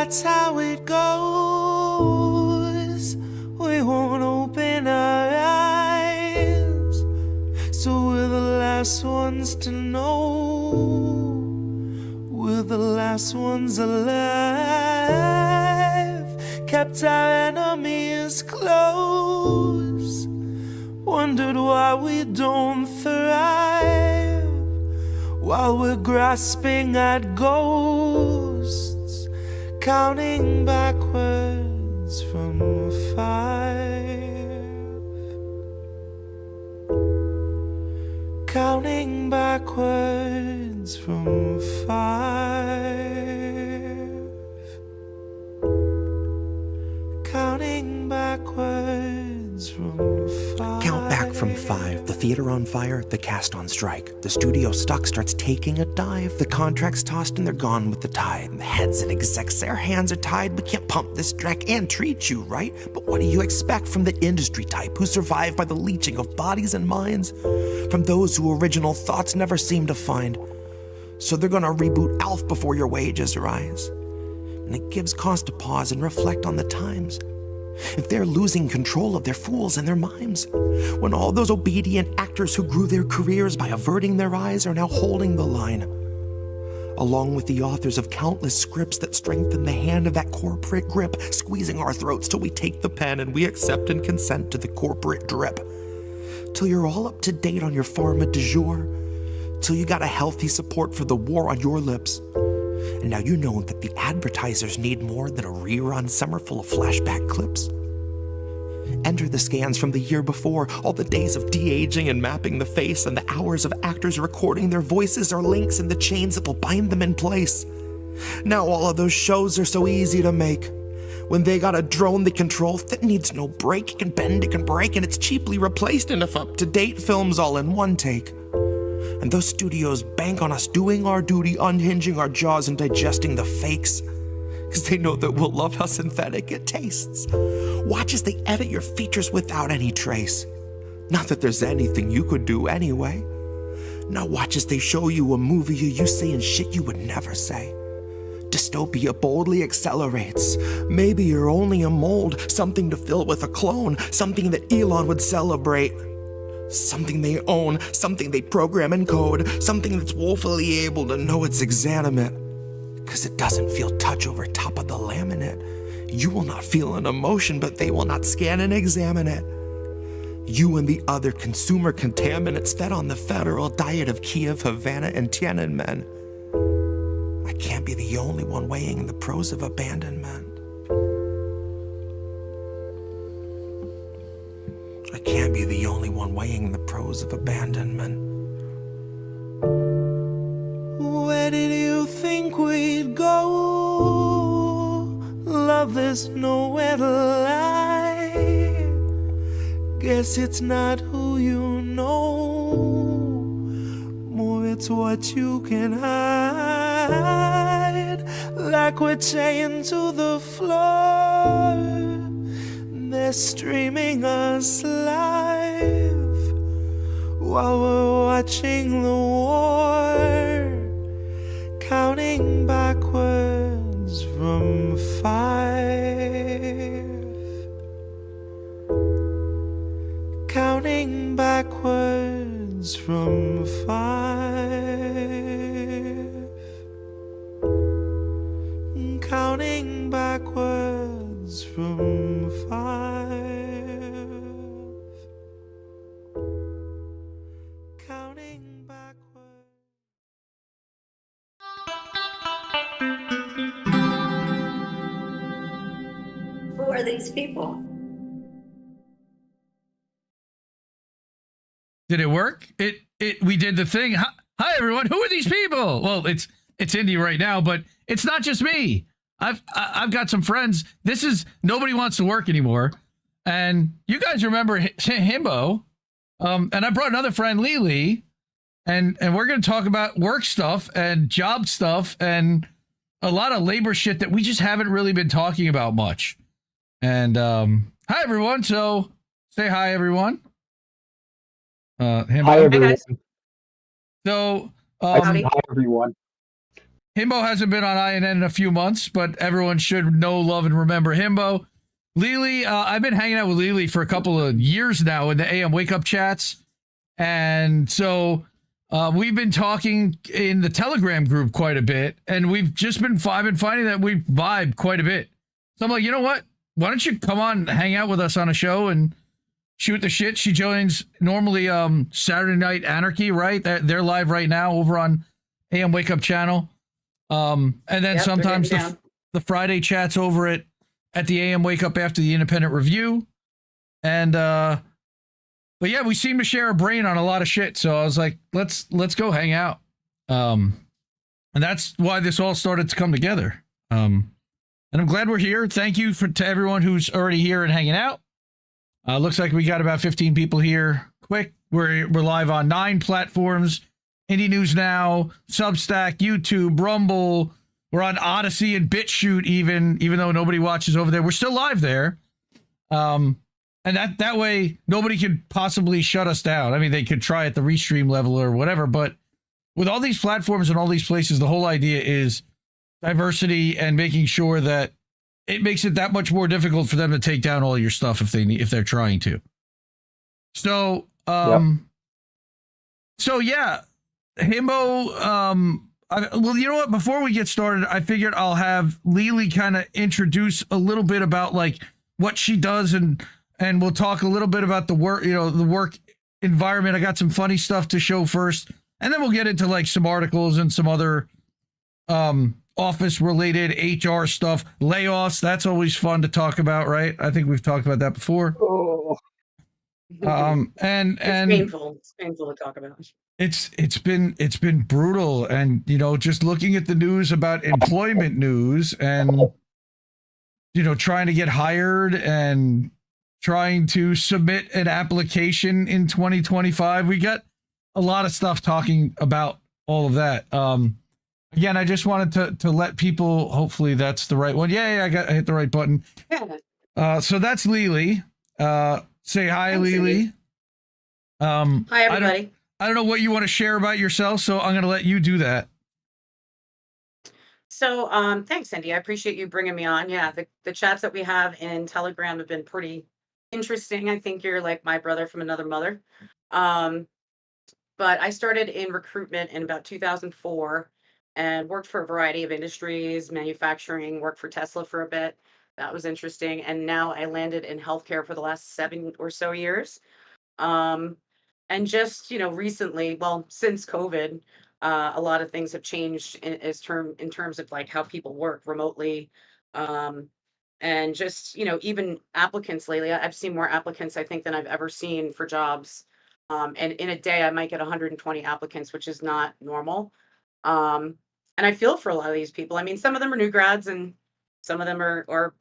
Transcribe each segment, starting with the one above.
that's how it goes. We won't open our eyes, so we're the last ones to know. We're the last ones alive, kept our enemies close, wondered why we don't thrive, while we're grasping at ghosts, counting backwards from 5, counting backwards from 5, counting backwards from 5. Count back from 5. The theater on fire, the cast on strike. The studio stock starts taking a dive. The contracts tossed and they're gone with the tide. The heads and execs, their hands are tied. We can't pump this dreck and treat you right. But what do you expect from the industry type who survive by the leeching of bodies and minds? From those who original thoughts never seem to find. So they're gonna reboot ALF before your wages rise. And it gives cause to pause and reflect on the times. If they're losing control of their fools and their mimes, when all those obedient actors who grew their careers by averting their eyes are now holding the line, along with the authors of countless scripts that strengthen the hand of that corporate grip, squeezing our throats till we take the pen and we accept and consent to the corporate drip, till you're all up to date on your pharma du jour, till you got a healthy support for the war on your lips. And now you know that the advertisers need more than a rerun summer full of flashback clips. Enter the scans from the year before, all the days of de-aging and mapping the face, and the hours of actors recording their voices are links in the chains that will bind them in place. Now all of those shows are so easy to make, when they got a drone they control that needs no break. It can bend, it can break, and it's cheaply replaced enough up-to-date films all in one take. And those studios bank on us doing our duty, unhinging our jaws and digesting the fakes, because they know that we'll love how synthetic it tastes. Watch as they edit your features without any trace. Not that there's anything you could do anyway. Now watch as they show you a movie you saying shit you would never say. Dystopia boldly accelerates. Maybe you're only a mold, something to fill with a clone, something that Elon would celebrate. Something they own, something they program and code, something that's woefully able to know it's exanimate. Cause it doesn't feel touch over top of the laminate. You will not feel an emotion, but they will not scan and examine it. You and the other consumer contaminants fed on the federal diet of Kiev, Havana, and Tiananmen. I can't be the only one weighing the pros of abandonment. I can't be the only one weighing the pros of abandonment. Where did you think we'd go? Love, there's nowhere to lie. Guess it's not who you know, more it's what you can hide. Like we're chained to the floor, they're streaming us live while we're watching the war, counting backwards from 5, counting backwards from 5, counting backwards from 5, counting backwards. Who are these people? Did it work? We did the thing. Hi everyone. Who are these people? Well, it's Indy right now, but it's not just me. I've got some friends. This is Nobody Wants to Work Anymore. And you guys remember Himbo. And I brought another friend, LeeLee, and we're going to talk about work stuff and job stuff and a lot of labor shit that we just haven't really been talking about much. And hi everyone. So say hi everyone. Himbo. Hi everyone. So Hi everyone. Himbo hasn't been on INN in a few months, but everyone should know, love, and remember Himbo. LeeLee, I've been hanging out with LeeLee for a couple of years now in the AM Wake Up chats. And so we've been talking in the Telegram group quite a bit. And I've been finding that we vibe quite a bit. So I'm like, you know what? Why don't you come on, hang out with us on a show and shoot the shit? She joins normally Saturday Night Anarchy, right? They're live right now over on AM Wake Up channel. And then sometimes the Friday chats over at the AM Wake Up after the Independent Review. And but yeah, we seem to share a brain on a lot of shit. So I was like, let's go hang out. And that's why this all started to come together. And I'm glad we're here. Thank you to everyone who's already here and hanging out. Looks like we got about 15 people here. Quick, we're live on 9 platforms. Indie News Now, Substack, YouTube, Rumble. We're on Odyssey and BitChute even though nobody watches over there. We're still live there. And that way, nobody could possibly shut us down. I mean, they could try at the restream level or whatever, but with all these platforms and all these places, the whole idea is diversity and making sure that it makes it that much more difficult for them to take down all your stuff if they're trying to. So, so yeah. Himbo, well, you know what? Before we get started, I figured I'll have LeeLee kind of introduce a little bit about like what she does, and we'll talk a little bit about the work, the work environment. I got some funny stuff to show first, and then we'll get into like some articles and some other office related HR stuff. Layoffs, that's always fun to talk about, right? I think we've talked about that before. Oh. And It's painful to talk about. It's been brutal, and just looking at the news about employment news and trying to get hired and trying to submit an application in 2025. We got a lot of stuff talking about all of that. Again, I just wanted to let people, hopefully that's the right one. Yeah, I hit the right button. So that's LeeLee. Say hi, LeeLee. Hi, everybody. I don't know what you want to share about yourself, so I'm going to let you do that. So, thanks, Cindy. I appreciate you bringing me on. Yeah, the chats that we have in Telegram have been pretty interesting. I think you're like my brother from another mother. But I started in recruitment in about 2004 and worked for a variety of industries, manufacturing, worked for Tesla for a bit. That was interesting. And now I landed in healthcare for the last 7 or so years. And just, recently, well, since COVID, a lot of things have changed in terms of like how people work remotely. And just, even applicants lately, I've seen more applicants, I think, than I've ever seen for jobs. And in a day, I might get 120 applicants, which is not normal. And I feel for a lot of these people. I mean, some of them are new grads and some of them are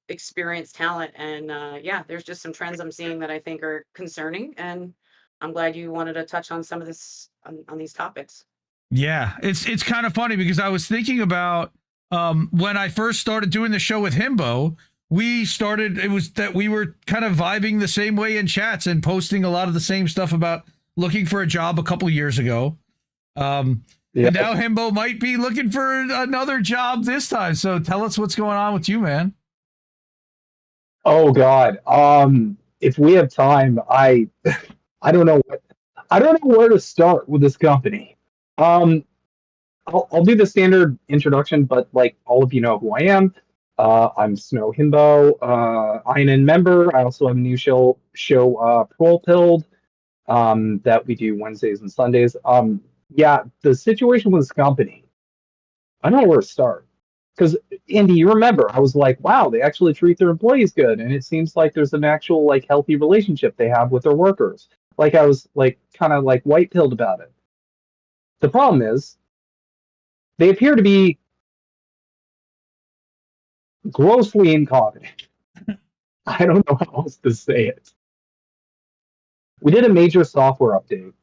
experienced talent. And yeah, there's just some trends I'm seeing that I think are concerning. And I'm glad you wanted to touch on some of this on these topics. Yeah, it's kind of funny because I was thinking about when I first started doing the show with Himbo, it was that we were kind of vibing the same way in chats and posting a lot of the same stuff about looking for a job a couple years ago. And now Himbo might be looking for another job this time. So tell us what's going on with you, man. Oh God. If we have time, I don't know where to start with this company. I'll do the standard introduction, but like all of you know who I am. I'm Snow Himbo, INN member. I also have a new show Prol Pilled, that we do Wednesdays and Sundays. Yeah, the situation with this company, I don't know where to start. Because Andy, you remember, I was like, wow, they actually treat their employees good, and it seems like there's an actual like healthy relationship they have with their workers. Like I was like kind of like white pilled about it. The problem is they appear to be grossly incompetent. I don't know how else to say it. We did a major software update,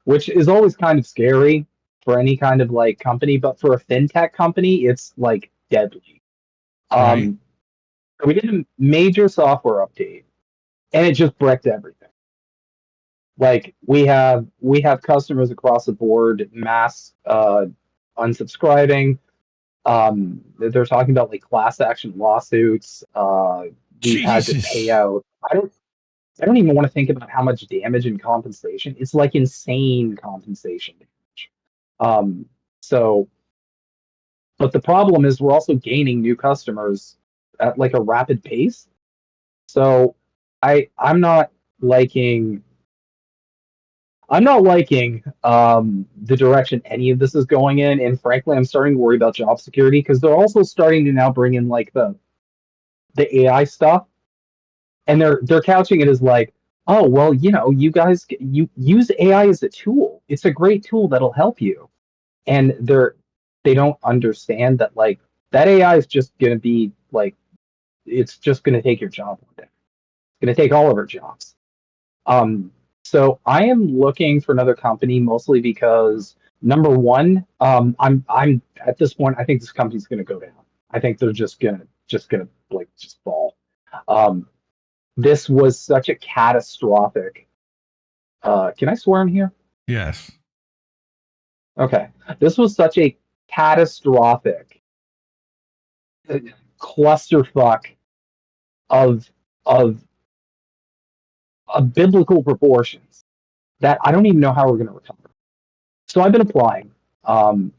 which is always kind of scary for any kind of like company, but for a fintech company, it's like deadly. Right. We did a major software update, and it just bricked everything. Like we have customers across the board, mass unsubscribing. They're talking about like class action lawsuits. We've had to pay Jesus. out. I don't even want to think about how much damage and compensation. It's like insane compensation damage. So, but the problem is we're also gaining new customers at like a rapid pace. So I'm not liking the direction any of this is going in, and frankly, I'm starting to worry about job security because they're also starting to now bring in like the AI stuff, and they're couching it as like, oh well, you know, you guys you use AI as a tool. It's a great tool that'll help you, and they don't understand that like that AI is just gonna be like it's just gonna take your job one day. It's gonna take all of our jobs. So I am looking for another company mostly because number one, I'm at this point, I think this company's gonna go down. I think they're just gonna like just fall. Um, this was such a catastrophic. Can I swear in here? Yes. Okay. This was such a catastrophic clusterfuck of of biblical proportions that I don't even know how we're going to recover. So I've been applying, How and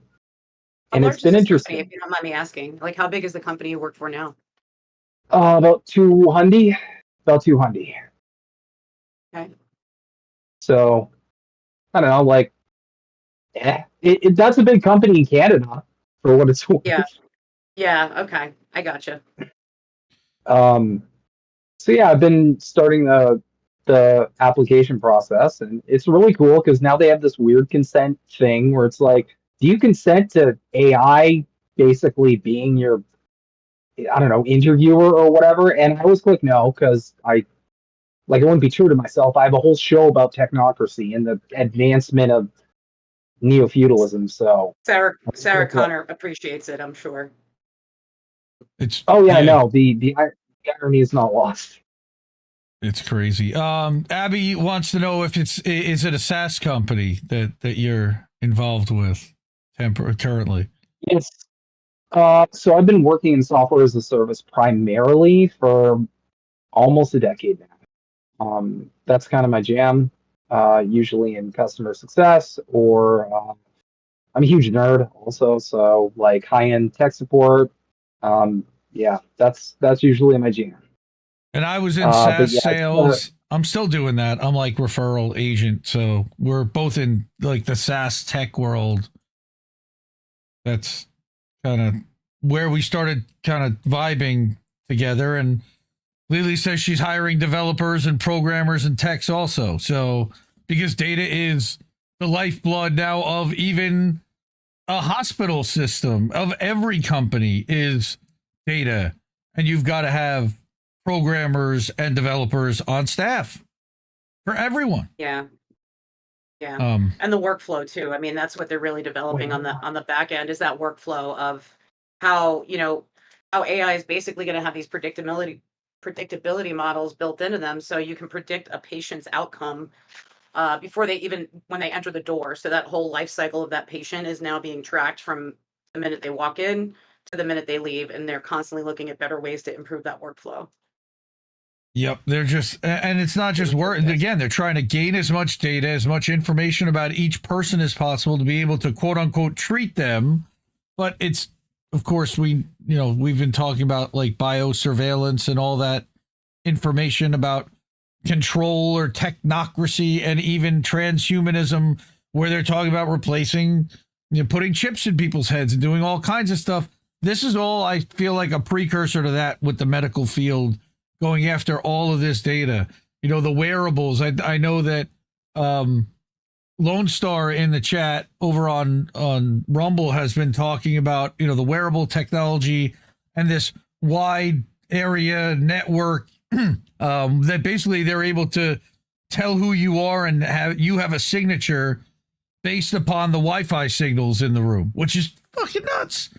large it's is been this company, if interesting. you don't mind me asking? Like, how big is the company you work for now? About 200, about 200. Okay. So I don't know, like, that's a big company in Canada for what it's worth. Yeah. Yeah. Okay. I gotcha. Um, so yeah, I've been starting the application process, and it's really cool because now they have this weird consent thing where it's like, do you consent to AI basically being your, I don't know, interviewer or whatever? And I always click no because I wouldn't be true to myself. I have a whole show about technocracy and the advancement of neo feudalism. So, Sarah Connor appreciates it, I'm sure. It's oh yeah, yeah, no, the irony is not lost. it's crazy. Abby wants to know if is it a SaaS company that you're involved with currently? Yes. So I've been working in software as a service primarily for almost a decade now. That's kind of my jam. Usually in customer success, or I'm a huge nerd also, so like high-end tech support. Yeah, that's usually my jam. And I was in But SaaS yeah, sales. I'm still doing that. I'm like referral agent. So we're both in like the SaaS tech world. That's kind of where we started kind of vibing together. And LeeLee says she's hiring developers and programmers and techs also. So because data is the lifeblood now of even a hospital system, of every company is data. And you've got to have programmers and developers on staff for everyone. Yeah. Yeah. Um, And the workflow too. I mean, that's what they're really developing on the back end, is that workflow of how, how AI is basically going to have these predictability models built into them, so you can predict a patient's outcome before when they enter the door. So that whole life cycle of that patient is now being tracked from the minute they walk in to the minute they leave, and they're constantly looking at better ways to improve that workflow. Yep, they're just, and it's not just work. Again, they're trying to gain as much data, as much information about each person as possible to be able to quote unquote treat them. But it's, of course, we've been talking about like biosurveillance and all that information about control or technocracy and even transhumanism, where they're talking about replacing, putting chips in people's heads and doing all kinds of stuff. This is all, I feel like, a precursor to that with the medical field, going after all of this data. The wearables. I know that Lone Star in the chat over on Rumble has been talking about, the wearable technology and this wide area network that basically they're able to tell who you are and have a signature based upon the Wi-Fi signals in the room, which is fucking nuts.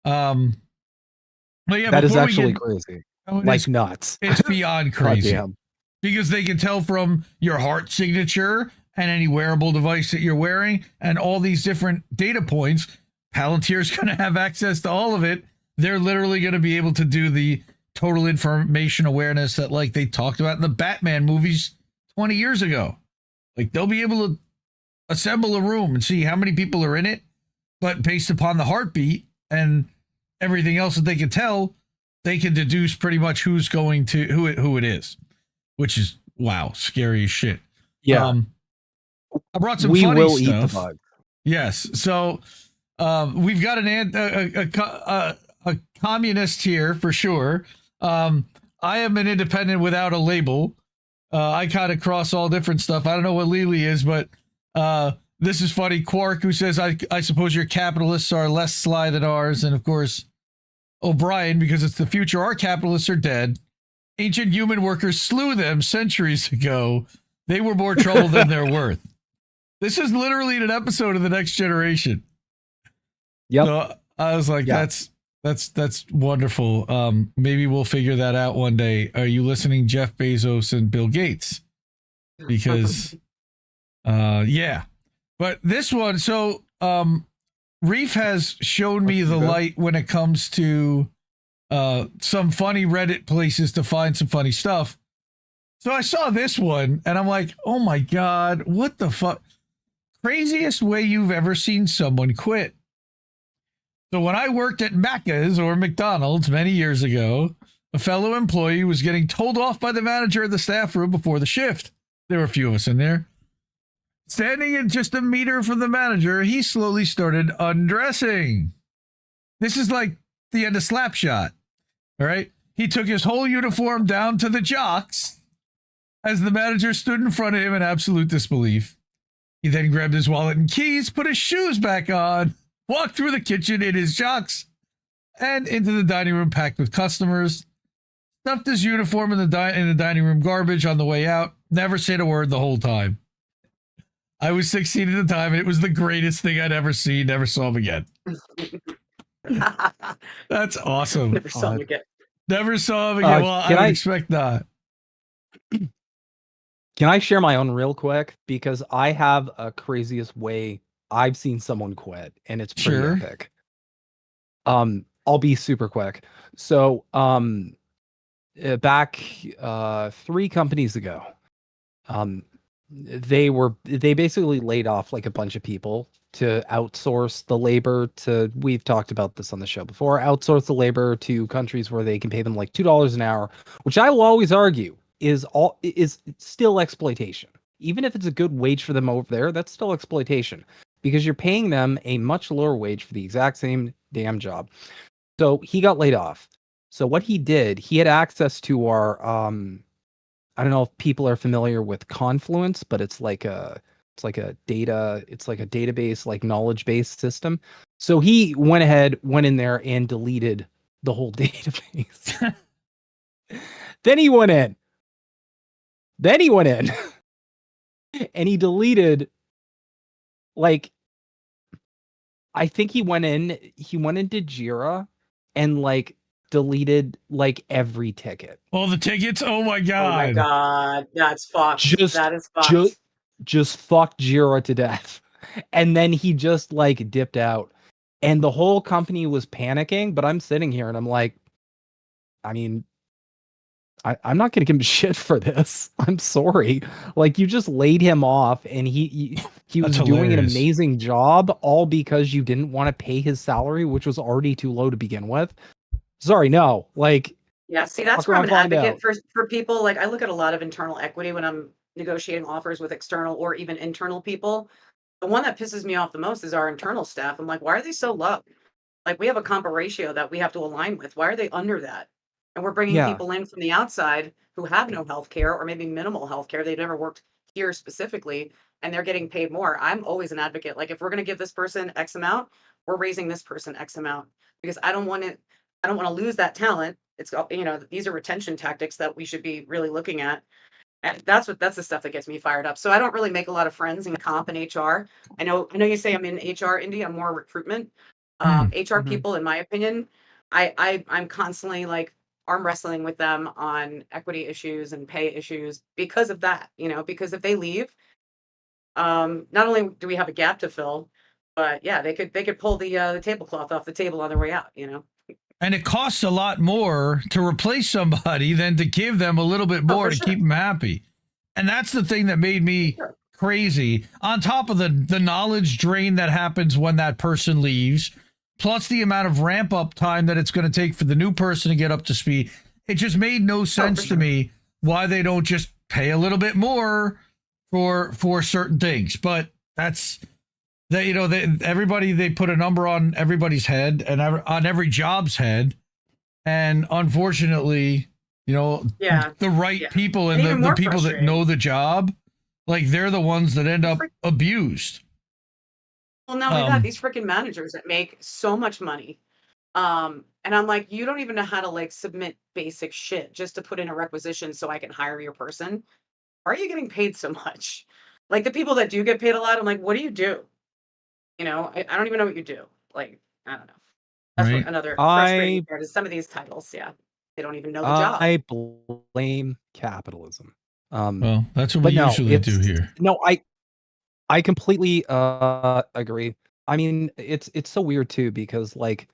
But yeah, that is actually crazy. Like nuts. It's beyond crazy. Goddamn. Because they can tell from your heart signature and any wearable device that you're wearing and all these different data points. Palantir's going to have access to all of it. They're literally going to be able to do the total information awareness that like they talked about in the Batman movies 20 years ago. Like they'll be able to assemble a room and see how many people are in it, but based upon the heartbeat and everything else that they can tell, they can deduce pretty much who's going to who it is, which is wow, scary as shit. Yeah. I brought some we funny will stuff. eat the bug. Yes. So we've got a communist here for sure. I am an independent without a label. I kind of cross all different stuff. I don't know what LeeLee is, but this is funny. Quark, who says, I suppose your capitalists are less sly than ours. And of course, O'Brien, because it's the future, our capitalists are dead. Ancient human workers slew them centuries ago. They were more trouble than they're worth. This is literally an episode of The Next Generation. Yep. So I was like, Yeah. that's wonderful. Maybe we'll figure that out one day. Are you listening, Jeff Bezos and Bill Gates? Because, yeah. But this one, so Reef has shown me the light when it comes to some funny Reddit places to find some funny stuff. So I saw this one and I'm like, oh my God, what the fuck? Craziest way you've ever seen someone quit. So when I worked at Macca's or McDonald's many years ago, a fellow employee was getting told off by the manager in the staff room before the shift. There were a few of us in there. Standing at just a meter from the manager, he slowly started undressing. This is like the end of Slapshot. All right. He took his whole uniform down to the jocks as the manager stood in front of him in absolute disbelief. He then grabbed his wallet and keys, put his shoes back on, walked through the kitchen in his jocks and into the dining room packed with customers, stuffed his uniform in the dining room garbage on the way out, never said a word the whole time. I was 16 at the time, and it was the greatest thing I'd ever seen. Never saw him again. That's awesome. Never saw him again. Never saw him again. Well, I would expect not. Can I share my own real quick? Because I have a craziest way I've seen someone quit, and it's pretty epic. I'll be super quick. So, back 3 companies ago, they basically laid off like a bunch of people to outsource the labor to, we've talked about this on the show before, outsource the labor to countries where they can pay them like $2 an hour, which I will always argue is still exploitation. Even if it's a good wage for them over there, that's still exploitation because you're paying them a much lower wage for the exact same damn job. So he got laid off. So what he did, he had access to our I don't know if people are familiar with Confluence, but it's like a database, like knowledge-based system. So he went in there and deleted the whole database. Then he went in. And he deleted, like, I think he went into Jira and like deleted like every ticket. All the tickets? Oh my God. Oh my God. That's fucked. That is fucked. Just fucked Jira to death. And then he just like dipped out. And the whole company was panicking, but I'm sitting here and I'm like, I mean, I'm not going to give him shit for this. I'm sorry. Like, you just laid him off and he was doing an amazing job all because you didn't want to pay his salary, which was already too low to begin with. Sorry, no. Like, yeah, see, that's where I'm an advocate for people. Like, I look at a lot of internal equity when I'm negotiating offers with external or even internal people. The one that pisses me off the most is our internal staff. I'm like, why are they so low? Like, we have a comp ratio that we have to align with. Why are they under that? And we're bringing people in from the outside who have no health care or maybe minimal health care. They've never worked here specifically, and they're getting paid more. I'm always an advocate. Like, if we're going to give this person X amount, we're raising this person X amount because I don't want to lose that talent. It's, these are retention tactics that we should be really looking at. And that's the stuff that gets me fired up. So I don't really make a lot of friends in comp and HR. I know you say I'm in HR, Indy. I'm more recruitment. HR people, in my opinion, I'm constantly like arm wrestling with them on equity issues and pay issues because of that, because if they leave, not only do we have a gap to fill, But yeah, they could pull the tablecloth off the table on their way out, you know. And it costs a lot more to replace somebody than to give them a little bit Oh, more for to sure. keep them happy. And that's the thing that made me Sure. crazy. On top of the knowledge drain that happens when that person leaves, plus the amount of ramp up time that it's going to take for the new person to get up to speed. It just made no sense to sure. me why they don't just pay a little bit more for certain things. But that's that, you know, everybody, they put a number on everybody's head and on every job's head, and unfortunately, you know, Yeah. the right Yeah. people And and even the more people that frustrating. know the job, like they're the ones that end up abused. Well, not only that, Um, these freaking managers that make so much money. And I'm like, you don't even know how to like submit basic shit just to put in a requisition so I can hire your person. Why are you getting paid so much? Like the people that do get paid a lot, I'm like, what do you do? You know, I don't even know what you do. Like, I don't know. That's what right. another frustrating I part is some of these titles. Yeah. They don't even know the job. I blame capitalism. Well, that's what we But no, usually do it's here. no, I completely agree. I mean, it's so weird too because like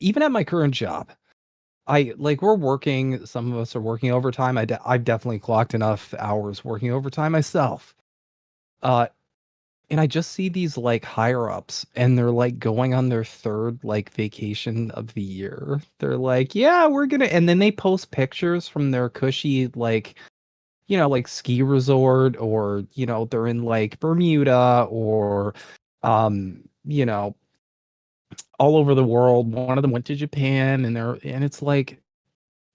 even at my current job, I like we're working. Some of us are working overtime. I've definitely clocked enough hours working overtime myself. Uh, and I just see these like higher ups, and they're like going on their third like vacation of the year. They're like, yeah, we're gonna, and then they post pictures from their cushy like like ski resort, or they're in like Bermuda, or you know all over the world. One of them went to Japan, and it's like,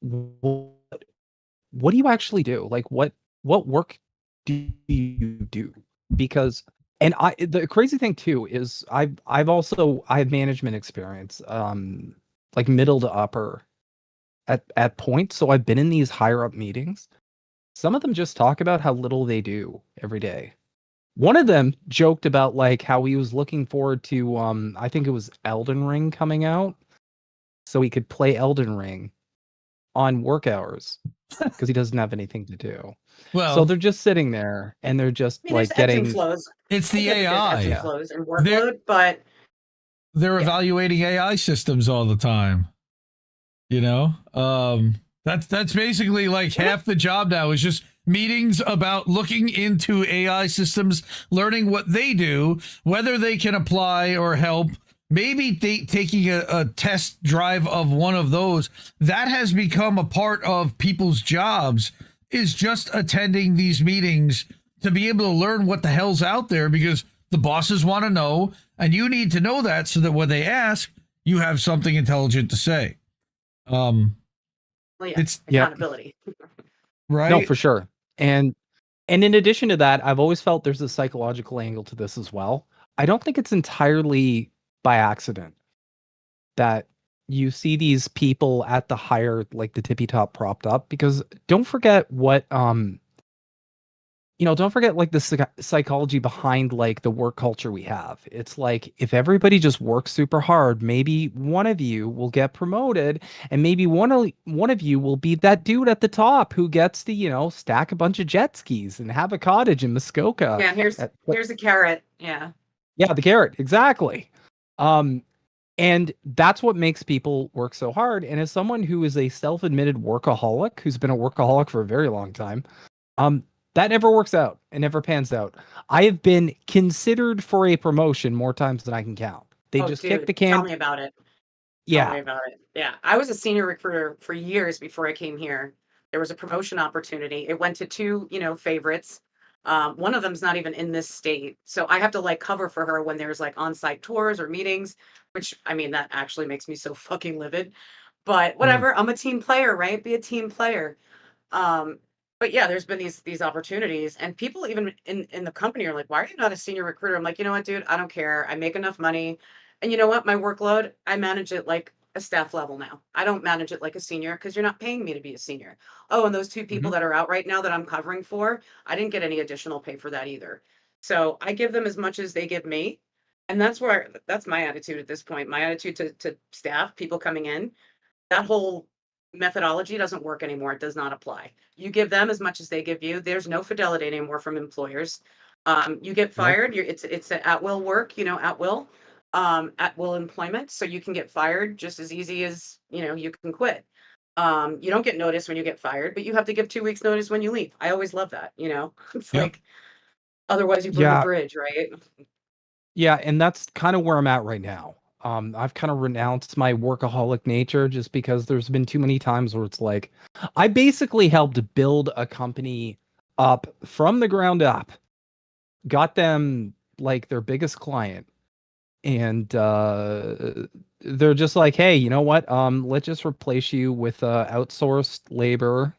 what do you actually do? Like what work do you do? Because and the crazy thing too is I have management experience, like middle to upper at points. So I've been in these higher up meetings. Some of them just talk about how little they do every day. One of them joked about like how he was looking forward to I think it was Elden Ring coming out so he could play Elden Ring on work hours because he doesn't have anything to do. So Well, they're just sitting there and they're just I mean, there's like ebbs and getting flows. it's I the get that there's ebbs and AI. yeah. flows and They're workload, but they're yeah. evaluating AI systems all the time. You know, that's basically like half the job now is just meetings about looking into AI systems, learning what they do, whether they can apply or help. Maybe taking a test drive of one of those. That has become a part of people's jobs, is just attending these meetings to be able to learn what the hell's out there, because the bosses want to know, and you need to know that so that when they ask, you have something intelligent to say. Well, yeah, It's Yeah. accountability. right. No, for sure. And in addition to that, I've always felt there's a psychological angle to this as well. I don't think it's entirely by accident that you see these people at the higher, like the tippy top propped up, because don't forget what don't forget like the psychology behind like the work culture we have. It's like if everybody just works super hard, maybe one of you will get promoted, and maybe one of you will be that dude at the top who gets to stack a bunch of jet skis and have a cottage in Muskoka. Yeah, here's a carrot. Yeah. Yeah, the carrot, exactly. And that's what makes people work so hard. And as someone who is a self-admitted workaholic, who's been a workaholic for a very long time, that never works out. It never pans out. I have been considered for a promotion more times than I can count. They Oh, just kick the dude, tell can. me about it. Tell Yeah. me about it. Yeah, I was a senior recruiter for years before I came here. There was a promotion opportunity. It went to two, favorites. One of them's not even in this state, so I have to like cover for her when there's like on-site tours or meetings, which I mean that actually makes me so fucking livid. But Mm. whatever, I'm a team player, right? Be a team player. Um, but yeah, there's been these opportunities, and people even in the company are like, "Why are you not a senior recruiter?" I'm like, you know what, dude, I don't care. I make enough money, and you know what, my workload, I manage it like a staff level now. I don't manage it like a senior because you're not paying me to be a senior. Oh, and those two people Mhm. that are out right now that I'm covering for, I didn't get any additional pay for that either. So I give them as much as they give me, and that's my attitude at this point. My attitude to staff, people coming in, that whole methodology doesn't work anymore. It does not apply. You give them as much as they give you. There's no fidelity anymore from employers. You get fired. It's an at will work, at will employment. So you can get fired just as easy as you can quit. You don't get notice when you get fired, but you have to give 2 weeks notice when you leave. I always love that. It's Yep. like otherwise you burn the Yeah. bridge, right? Yeah, and that's kind of where I'm at right now. I've kind of renounced my workaholic nature just because there's been too many times where it's like I basically helped build a company up from the ground up, got them like their biggest client, and they're just like, hey, you know what? Let's just replace you with outsourced labor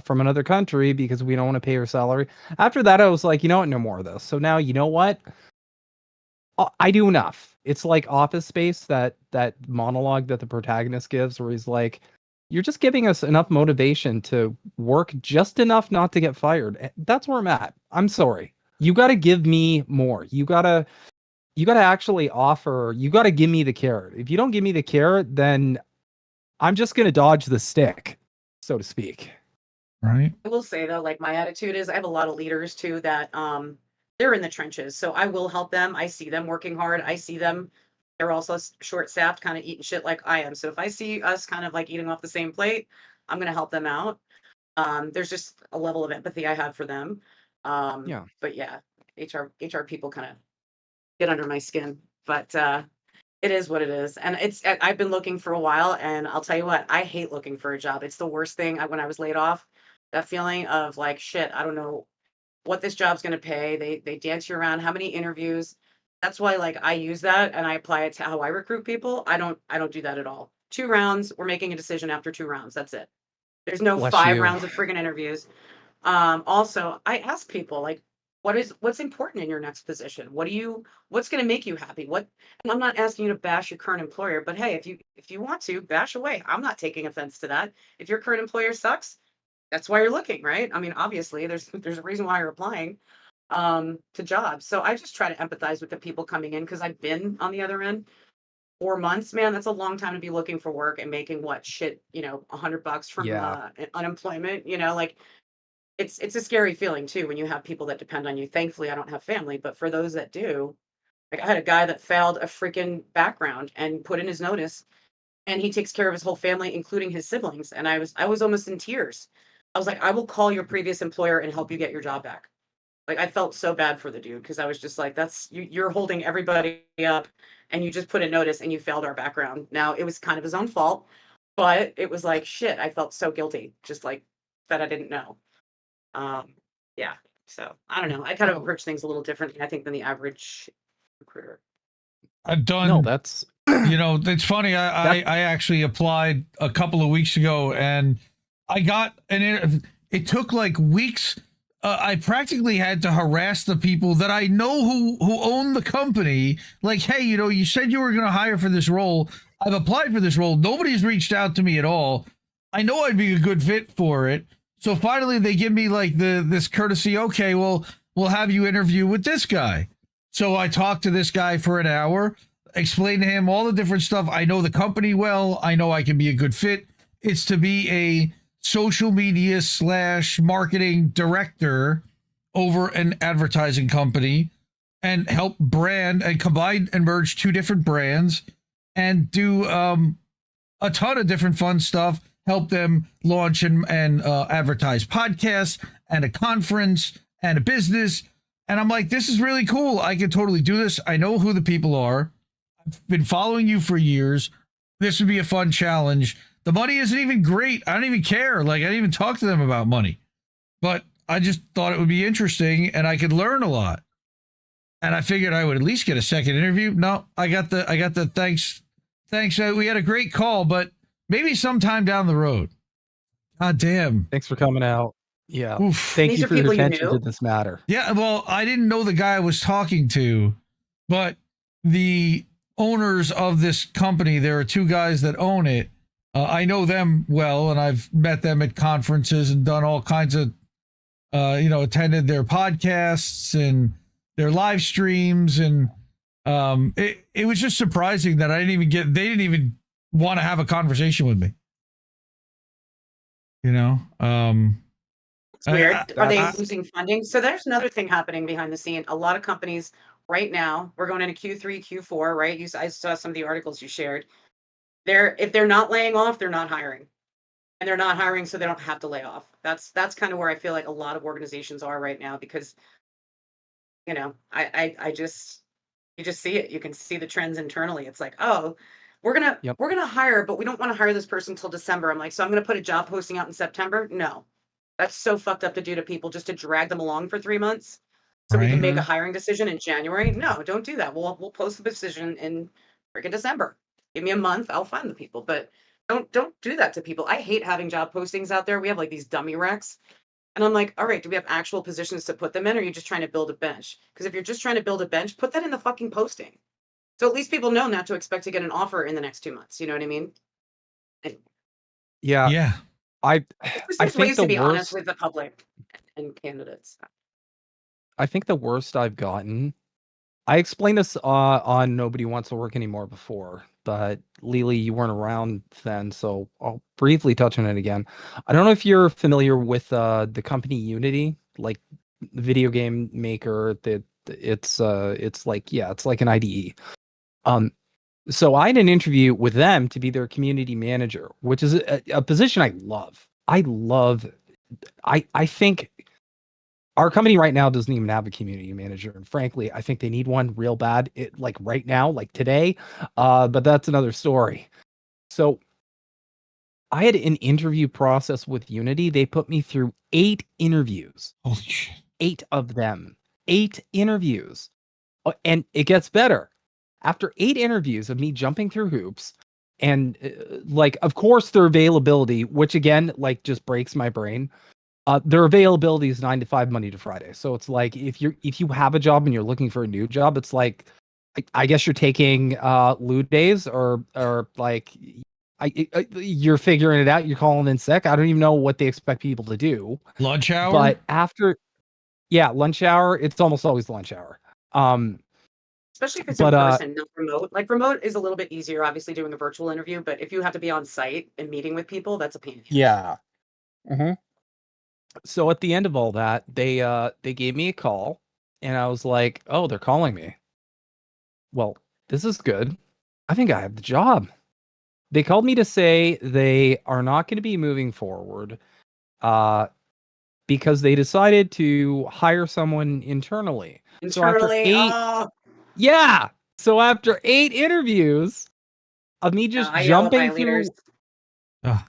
from another country because we don't want to pay your salary. After that, I was like, you know what? No more of this. So now, you know what? I do enough. It's like Office Space, that monologue that the protagonist gives, where he's like, "You're just giving us enough motivation to work just enough not to get fired." That's where I'm at. I'm sorry. You got to give me more. You got to actually offer. You got to give me the carrot. If you don't give me the carrot, then I'm just gonna dodge the stick, so to speak. Right. I will say though, like my attitude is I have a lot of leaders too that they're in the trenches. So I will help them. I see them working hard. I see them. They're also short staffed, kind of eating shit like I am. So if I see us kind of like eating off the same plate, I'm gonna help them out. There's just a level of empathy I have for them. Yeah. But yeah, HR people kind of get under my skin. But it is what it is. And I've been looking for a while, and I'll tell you what, I hate looking for a job. It's the worst thing. When I was laid off, that feeling of like, shit, I don't know what this job's going to pay. They dance you around. How many interviews? That's why like I use that and I apply it to how I recruit people. I don't do that at all. 2 rounds, we're making a decision after 2 rounds. That's it. There's no Bless 5 you. rounds of friggin' interviews. Also, I ask people like, what's important in your next position? What's going to make you happy? And I'm not asking you to bash your current employer, but hey, if you want to bash away, I'm not taking offense to that. If your current employer sucks, that's why you're looking, right? I mean, obviously there's a reason why you're applying to jobs. So I just try to empathize with the people coming in because I've been on the other end. 4 months, man, that's a long time to be looking for work and making what shit, $100 from Yeah. unemployment, like it's a scary feeling too when you have people that depend on you. Thankfully, I don't have family, but for those that do, like I had a guy that failed a freaking background and put in his notice, and he takes care of his whole family, including his siblings. And I was almost in tears. I was like, I will call your previous employer and help you get your job back. Like I felt so bad for the dude because I was just like, that's you're holding everybody up, and you just put a notice and you failed our background. Now it was kind of his own fault, but it was like shit. I felt so guilty, just like that I didn't know. Um, yeah. So I don't know. I kind of approach things a little differently, I think, than the average recruiter. I've done. No, that's It's funny. I actually applied a couple of weeks ago, and I got it took like weeks. I practically had to harass the people that I know who own the company. Like, hey, you said you were going to hire for this role. I've applied for this role. Nobody's reached out to me at all. I know I'd be a good fit for it. So finally, they give me like this courtesy. Okay, well, we'll have you interview with this guy. So I talked to this guy for an hour, explained to him all the different stuff. I know the company well. I know I can be a good fit. It's to be a social media / marketing director over an advertising company and help brand and combine and merge 2 different brands and do a ton of different fun stuff. Help them launch and advertise podcasts and a conference and a business. And I'm like, this is really cool. I can totally do this. I know who the people are. I've been following you for years. This would be a fun challenge. The money isn't even great. I don't even care. Like, I didn't even talk to them about money. But I just thought it would be interesting and I could learn a lot. And I figured I would at least get a second interview. No, I got the thanks. Thanks. We had a great call, but maybe sometime down the road. God damn. thanks for coming out. Yeah. Oof. Thank These you are for your people you attention knew? to this matter. Yeah, well, I didn't know the guy I was talking to, but the owners of this company, there are 2 guys that own it. I know them well, and I've met them at conferences and done all kinds of, attended their podcasts and their live streams. And it was just surprising that they didn't even want to have a conversation with me. It's weird. Are they That's- losing funding? So there's another thing happening behind the scene. A lot of companies right now, we're going into Q3, Q4, right? I saw some of the articles you shared. If they're not laying off, they're not hiring. And they're not hiring so they don't have to lay off. That's kind of where I feel like a lot of organizations are right now because I just you just see it. You can see the trends internally. It's like, oh, Yep. we're gonna hire, but we don't want to hire this person until December. I'm like, so I'm gonna put a job posting out in September? No. That's so fucked up to do to people just to drag them along for 3 months so we can make a hiring decision in January. No, don't do that. We'll post the decision in freaking December. Give me a month, I'll find the people. But don't do that to people. I hate having job postings out there. We have like these dummy recs. And I'm like, all right, do we have actual positions to put them in, or are you just trying to build a bench? Because if you're just trying to build a bench, put that in the fucking posting. So at least people know not to expect to get an offer in the next 2 months. You know what I mean? And Yeah, Yeah. I there's I just think ways the to be honest worst with the public and candidates. I think the worst I've gotten. I explained this on Nobody Wants to Work Anymore before, but LeeLee, you weren't around then, so I'll briefly touch on it again. I don't know if you're familiar with the company Unity, like the video game maker. That it's like it's like an IDE. So I had an interview with them to be their community manager, which is a position I love. I think our company right now doesn't even have a community manager, and frankly, I think they need one real bad. Like right now, like today. But that's another story. So I had an interview process with Unity. They put me through 8 interviews. Holy shit. 8 of them. 8 interviews. And it gets better. After 8 interviews of me jumping through hoops, and like, of course, their availability, which again, like, just breaks my brain. Their availability is 9 to 5, Monday to Friday. So it's like if you have a job and you're looking for a new job, it's like I guess you're taking lewd days or like you're figuring it out. You're calling in sick. I don't even know what they expect people to do. Lunch hour? But after lunch hour, it's almost always lunch hour. Especially if it's But in person, not remote. Like remote is a little bit easier, obviously doing a virtual interview, but if you have to be on site and meeting with people, that's a pain. yeah. So at the end of all that, they gave me a call, and I was like, "Oh, they're calling me. Well, this is good. I think I have the job." They called me to say they are not going to be moving forward, because they decided to hire someone internally. So after Internally, 8, yeah. So after 8 interviews of me just I yell at my jumping through, leaders.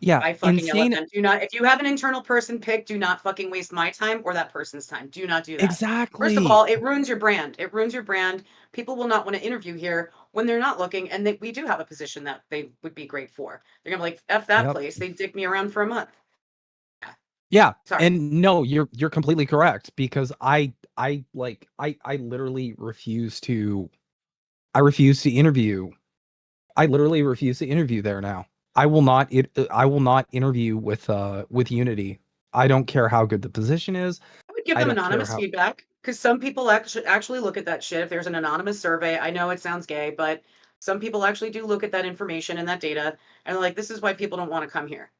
yeah, I fucking yell at insane. them. Do not, if you have an internal person pick, do not fucking waste my time or that person's time. Do not do that. First of Exactly. all, it ruins your brand. It ruins your brand. People will not want to interview here when they're not looking, and we do have a position that they would be great for. They're gonna be like, F that Yep. place. They dick me around for a month. Yeah. Sorry. And no, you're completely correct, because I literally refuse to interview. I literally refuse to interview there now. I will not interview with Unity. I don't care how good the position is. I would give I them don't care anonymous how feedback because some people actually look at that shit. If there's an anonymous survey, I know it sounds gay, but some people actually do look at that information and that data and they're like, this is why people don't want to come here.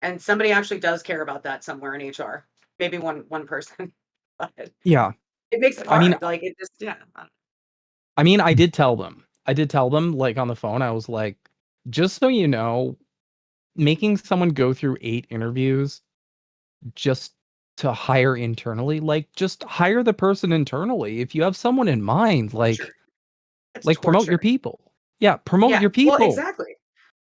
And somebody actually does care about that somewhere in HR. Maybe one person, but Yeah. it makes it I mean hard. Like it just I did tell them. Like on the phone. I was like, just so you know, making someone go through 8 interviews just to hire internally, like, just hire the person internally. If you have someone in mind, like torture. It's promote your torture. people. Yeah, promote Yeah, your well, people. exactly.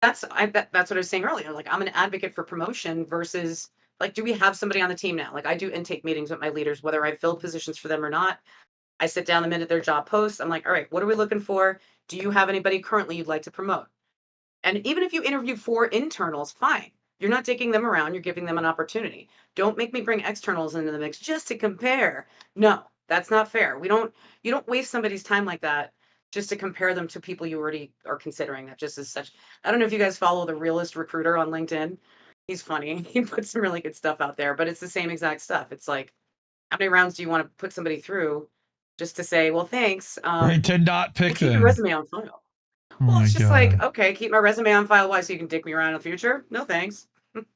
That's what I was saying earlier. Like I'm an advocate for promotion versus like, do we have somebody on the team now? Like I do intake meetings with my leaders, whether I filled positions for them or not. I sit down the minute their job posts. I'm like, all right, what are we looking for? Do you have anybody currently you'd like to promote? And even if you interview 4 internals, fine. You're not taking them around, you're giving them an opportunity. Don't make me bring externals into the mix just to compare. No, that's not fair. You don't waste somebody's time like that just to compare them to people you already are considering. That just is such I don't know if you guys follow the realist recruiter on LinkedIn. He's funny. He puts some really good stuff out there, but it's the same exact stuff. It's like, how many rounds do you want to put somebody through just to say, well, thanks. Right, to not pick Keep your them. resume on file. Oh Well, my it's just God. like, okay, keep my resume on file. Why? So you can dick me around in the future? No, thanks.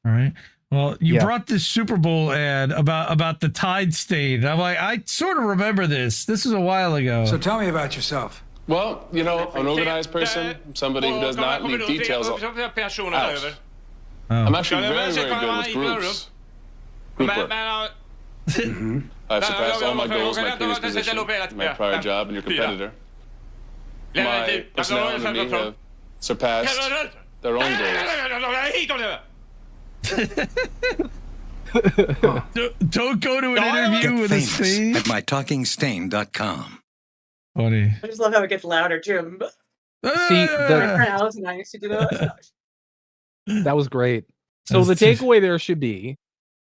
All right. Well, you Yeah. brought this Super Bowl ad about the Tide stain. I'm like, I sort of remember this. This is a while ago. So tell me about yourself. Well, you know, I'm an organized person, somebody who does not leave details out. I'm actually very, very good with groups. Group work. I've surpassed all my goals in my previous position, my prior job, and your competitor. My personality and me have surpassed their own goals. Don't go to an interview with a stain. At mytalkingstain.com. Funny. I just love how it gets louder too. See, My friend Alice and I used to do that. that was great. So the takeaway there should be,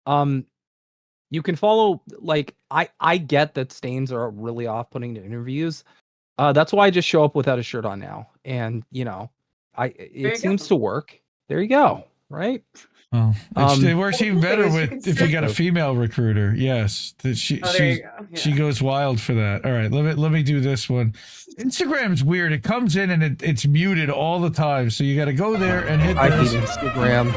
you can follow, like, I get that stains are really off-putting to interviews. That's why I just show up without a shirt on now. And, you know, it seems to work. There you go. Right? Oh, it works even better you with can if you see- got a female recruiter. Yes, there you go. she goes wild for that. All right, let me do this one. Instagram's weird. It comes in and it's muted all the time, so you got to go there and hit. I hate this. Instagram.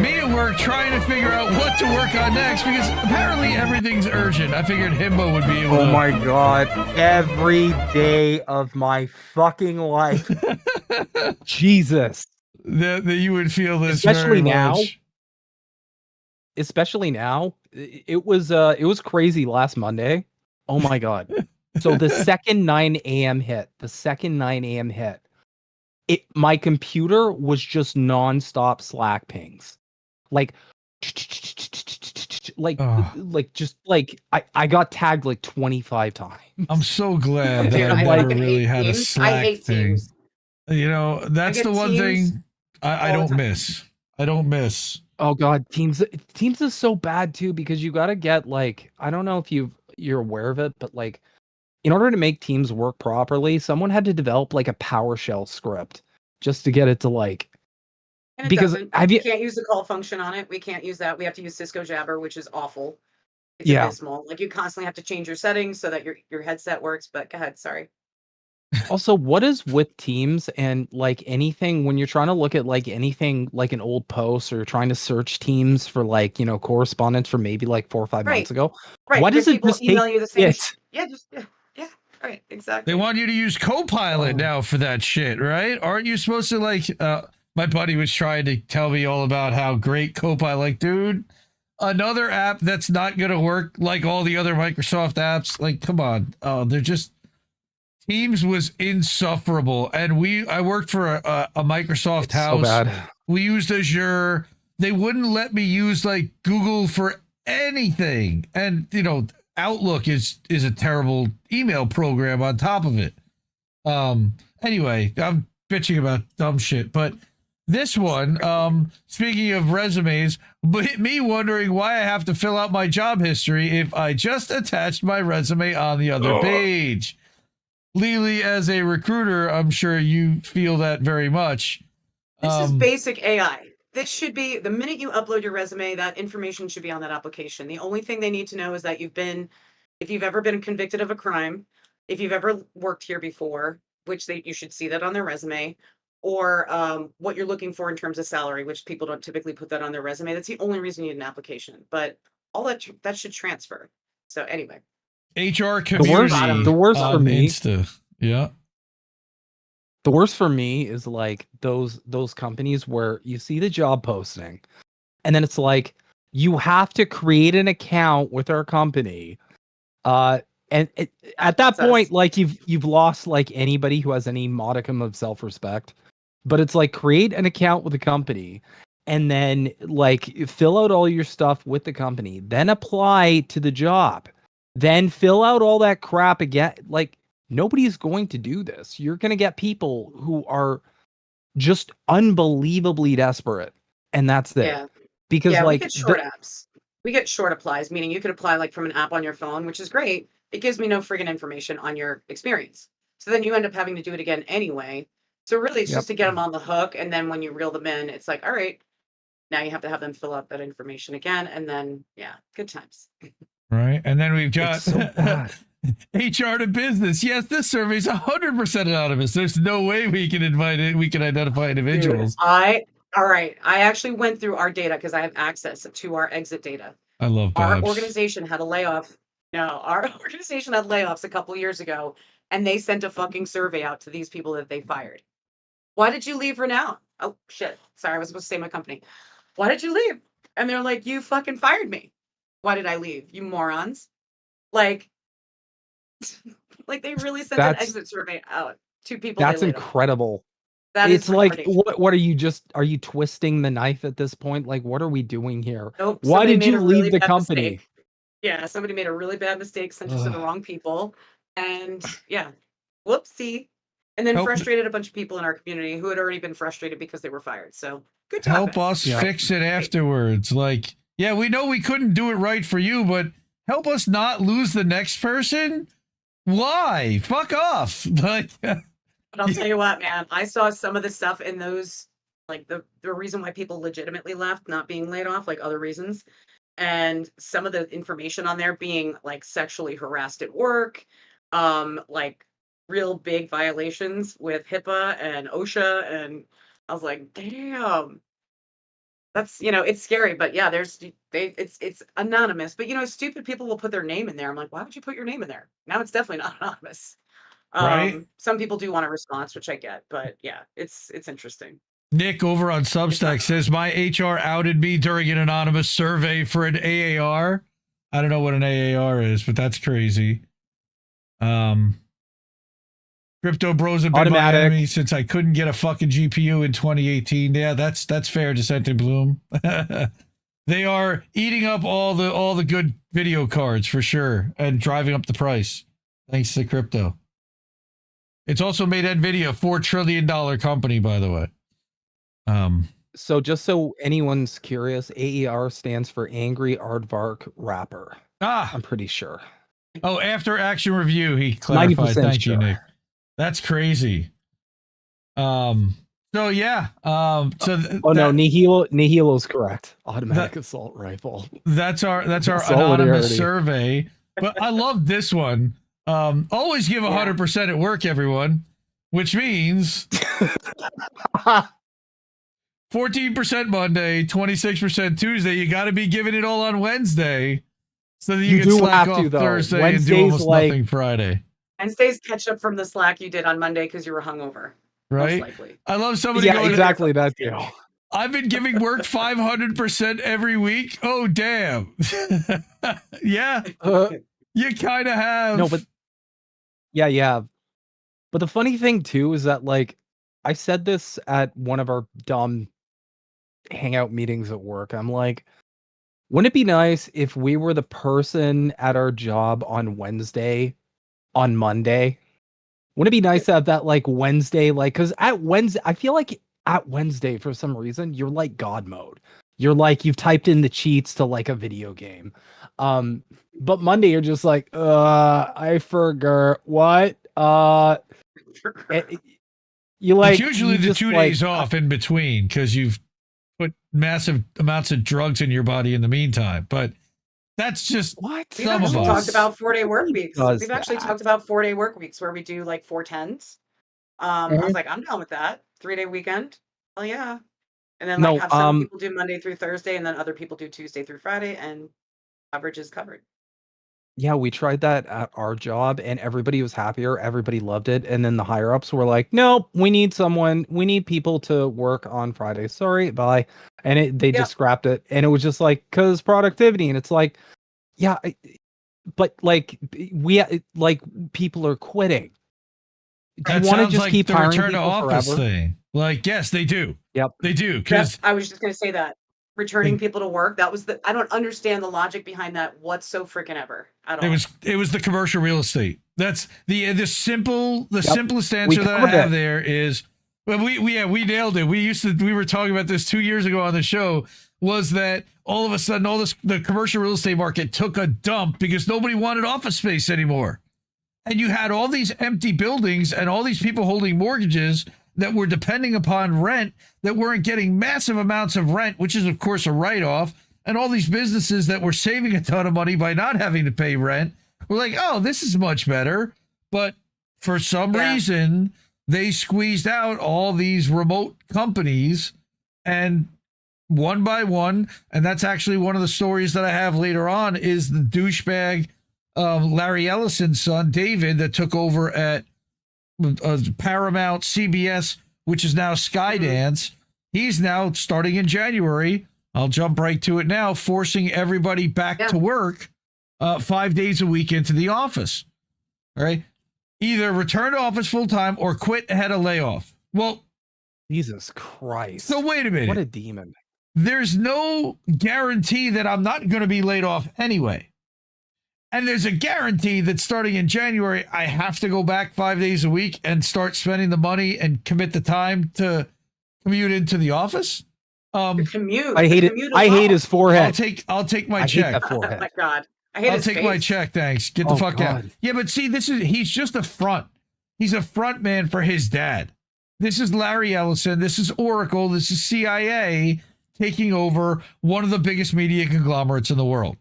Me at work trying to figure out what to work on next because apparently everything's urgent. I figured Himbo would be able to. Oh my god. Every day of my fucking life. Jesus. That you would feel this Especially very now. much. Especially now. It was crazy last Monday. Oh my god. So the second 9 a.m. hit, my computer was just nonstop Slack pings. Like I got tagged like 25 times. I'm so glad that Dude, I I never fucking really hate had a Teams. Slack I hate thing. Teams. You know, that's get the one Teams thing I all don't the time. miss. I don't miss. Oh god, Teams is so bad too because you got to get, like, I don't know if you're aware of it, but like in order to make Teams work properly, someone had to develop like a PowerShell script just to get it to, like, And it because doesn't. have We you can't use the call function on it. We can't use that. We have to use Cisco Jabber, which is awful. It's Yeah. abysmal. Like you constantly have to change your settings so that your headset works. But go ahead. Sorry. Also, what is with Teams and like anything when you're trying to look at like anything like an old post or you're trying to search Teams for, like, you know, correspondence from maybe like 4 or 5 months ago? Right. Why because does it people just email take you the same? it? Yeah. Right. Exactly. They want you to use Copilot now for that shit, right? Aren't you supposed to, like, my buddy was trying to tell me all about how great Copilot, like, dude, another app that's not going to work like all the other Microsoft apps. Like, come on. Oh, they're just, Teams was insufferable. And I worked for a Microsoft It's house. so bad. We used Azure. They wouldn't let me use like Google for anything. And, you know, Outlook is a terrible email program on top of it. Anyway, I'm bitching about dumb shit, but this one, speaking of resumes, but me wondering why I have to fill out my job history if I just attached my resume on the other page. LeeLee, as a recruiter, I'm sure you feel that very much. This is basic AI. This should be the minute you upload your resume, that information should be on that application. The only thing they need to know is that if you've ever been convicted of a crime, if you've ever worked here before, which you should see that on their resume, or what you're looking for in terms of salary, which people don't typically put that on their resume. That's the only reason you need an application, but all that should transfer. So anyway. HR community. The worst for me. Insta. Yeah. The worst for me is like those companies where you see the job posting and then it's like you have to create an account with our company. At that point, like you've lost like anybody who has any modicum of self-respect. But it's like create an account with the company and then like fill out all your stuff with the company, then apply to the job. Then fill out all that crap again. Like, nobody's going to do this. You're going to get people who are just unbelievably desperate. And that's it. Yeah. Because we like get short apps. We get short applies, meaning you could apply like from an app on your phone, which is great. It gives me no friggin' information on your experience. So then you end up having to do it again anyway. So really it's just to get them on the hook. And then when you reel them in, it's like, all right, now you have to have them fill out that information again. And then, yeah, good times. Right. And then we've got so HR to business. Yes, this survey is 100% anonymous. There's no way we can invite it. We can identify individuals. Dude, All right. I actually went through our data because I have access to our exit data. I love Our Babs. organization had a layoff. No, our organization had layoffs a couple years ago, and they sent a fucking survey out to these people that they fired. Why did you leave Renown? Oh, shit. Sorry, I was supposed to say my company. Why did you leave? And they're like, you fucking fired me. Why did I leave? You morons. Like, like they really sent an That's exit survey out to people. that's they laid off. incredible. That It's is like retardation. what are you twisting the knife at this point? Like what are we doing here? Nope. Why Somebody did made you a leave really the bad company? mistake. Yeah, somebody made a really bad mistake, sent us to the Ugh. wrong people, and yeah, whoopsie. And then Help, frustrated a bunch of people in our community who had already been frustrated because they were fired. So good job, help guys. us Yeah. fix it afterwards. Like, yeah, we know we couldn't do it right for you, but help us not lose the next person. Why? Fuck off. Like, But I'll tell you what, man, I saw some of the stuff in those, like the reason why people legitimately left, not being laid off, like other reasons. And some of the information on there being like sexually harassed at work, like real big violations with HIPAA and OSHA. And I was like, damn, that's, it's scary, but yeah, it's anonymous, but stupid people will put their name in there. I'm like, why would you put your name in there? Now it's definitely not anonymous. right? Some people do want a response, which I get, but yeah, it's interesting. Nick over on Substack says my HR outed me during an anonymous survey for an AAR. I don't know what an AAR is, but that's crazy. Crypto bros have been Automatic. my enemy since I couldn't get a fucking GPU in 2018. Yeah, that's fair, Descent in Bloom. They are eating up all the good video cards for sure and driving up the price thanks to crypto. It's also made Nvidia a $4 trillion company, by the way. So just so anyone's curious, AER stands for Angry Aardvark Rapper. I'm pretty sure. Oh, after action review, he clarified. 90% Thank you, sure. Nick. That's crazy. So yeah. No, Nihilo's correct. Automatic assault rifle. That's our anonymous Solidarity. survey. But I love this one. Always give 100% at work, everyone, which means 14% Monday, 26% Tuesday. You got to be giving it all on Wednesday so that you can do slack have off to, though. Thursday Wednesday's and do almost like- nothing Friday. Wednesday's catch up from the slack you did on Monday because you were hungover. Right? Most likely. I love somebody Yeah, going, exactly that too. I've been giving work 500% every week. Oh, damn. Yeah, you kind of have. No, but yeah. But the funny thing too is that like I said this at one of our dumb hangout meetings at work. I'm like, wouldn't it be nice if we were the person at our job on Wednesday, on Monday? Wouldn't it be nice to have that like Wednesday, like, because at Wednesday, I feel like at Wednesday, for some reason, you're like God mode. You're like, you've typed in the cheats to like a video game. But Monday, you're just like, I forgot what? You like, it's usually you the just, 2 like, days off in between because you've put massive amounts of drugs in your body in the meantime. But that's just what? We've some of actually us. talked about 4-day work weeks. does We've actually that? talked about 4-day work weeks where we do like 4/10s. I was like, I'm down with that. 3-day weekend. Well, yeah. And then like No, have some people do Monday through Thursday and then other people do Tuesday through Friday and coverage is covered. Yeah, we tried that at our job and everybody was happier. Everybody loved it. And then the higher ups were like, nope, we need people to work on Friday. Sorry, bye. And they just scrapped it. And it was just like, because productivity. And it's like, yeah, but like, people are quitting. Do That you want to sounds just like keep the hiring return to people office forever? thing. Like, yes, they do. Yep. They do. Because I was just going to say that. Returning people to work. That was I don't understand the logic behind that whatsoever at all. it was the commercial real estate. That's the simplest answer We that I covered have it. there is, well, we nailed it. We were talking about this 2 years ago on the show, was that all of a sudden the commercial real estate market took a dump because nobody wanted office space anymore. And you had all these empty buildings and all these people holding mortgages that were depending upon rent that weren't getting massive amounts of rent, which is, of course, a write-off. And all these businesses that were saving a ton of money by not having to pay rent were like, oh, this is much better. But for some reason, they squeezed out all these remote companies and one by one, and that's actually one of the stories that I have later on, is the douchebag Larry Ellison's son, David, that took over at Paramount, CBS, which is now Skydance. He's now, starting in January, I'll jump right to it now, forcing everybody back to work 5 days a week into the office. All right. Either return to office full time or quit ahead of layoff. Well, Jesus Christ. So wait a minute. What a demon. There's no guarantee that I'm not going to be laid off anyway. And there's a guarantee that starting in January, I have to go back 5 days a week and start spending the money and commit the time to commute into the office. Commute. I hate it. I hate his forehead. I'll take my I check. hate that Oh forehead. my God. I hate I'll his take my face. check, thanks. Get the fuck out. Yeah, but see, he's just a front. He's a front man for his dad. This is Larry Ellison. This is Oracle. This is CIA taking over one of the biggest media conglomerates in the world.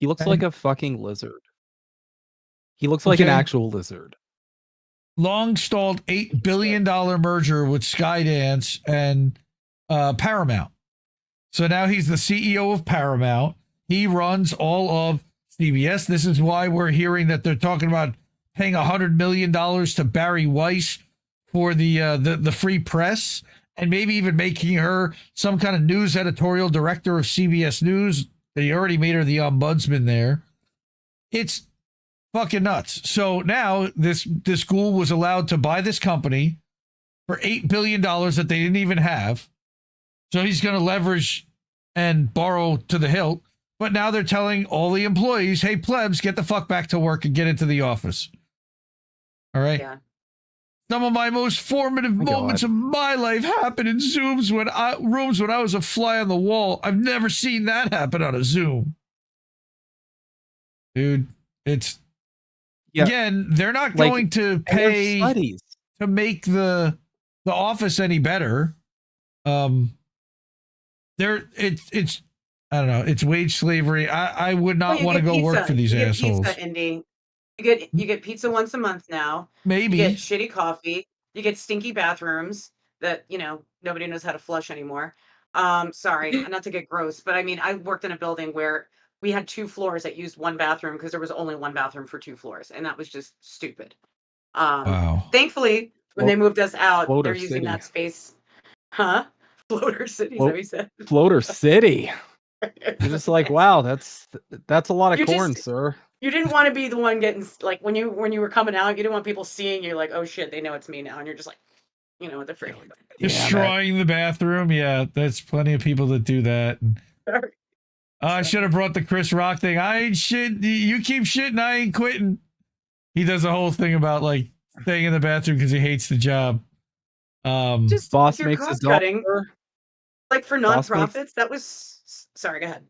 He looks like a fucking lizard. He looks like an actual lizard. Long stalled $8 billion merger with Skydance and Paramount. So now he's the CEO of Paramount. He runs all of CBS. This is why we're hearing that they're talking about paying $100 million to Barry Weiss for the free press, and maybe even making her some kind of news editorial director of CBS News. They already made her the ombudsman there. It's fucking nuts. So now this school was allowed to buy this company for $8 billion that they didn't even have. So he's going to leverage and borrow to the hilt. But now they're telling all the employees, hey, plebs, get the fuck back to work and get into the office. All right? Yeah. Some of my most formative moments of my life happened in rooms when I was a fly on the wall. I've never seen that happen on a Zoom. Dude, it's... Yeah. Again, they're not going to pay studies to make the office any better. It's I don't know. It's wage slavery. I would not want to go work for these you assholes. Get pizza, Indy. You get pizza once a month now. Maybe. You get shitty coffee. You get stinky bathrooms that, nobody knows how to flush anymore. Sorry, not to get gross, but I mean, I worked in a building where we had 2 floors that used one bathroom because there was only one bathroom for 2 floors, and that was just stupid. Wow. Thankfully, when they moved us out, Floater they're using City. that space. Huh? Floater City, is that what you said? Floater City. You're just like, wow, that's a lot of You corn, just- sir. You didn't want to be the one getting, like, when you were coming out, you didn't want people seeing you like, oh shit, they know it's me now, and you're just like, what the freak. Destroying the bathroom. Yeah, there's plenty of people that do that. I should have brought the Chris Rock thing. I ain't shit. You keep shitting. I ain't quitting. He does a whole thing about like staying in the bathroom because he hates the job. Just Boss your makes a cost dollar. cutting. Like for Boss nonprofits, that was, sorry, go ahead.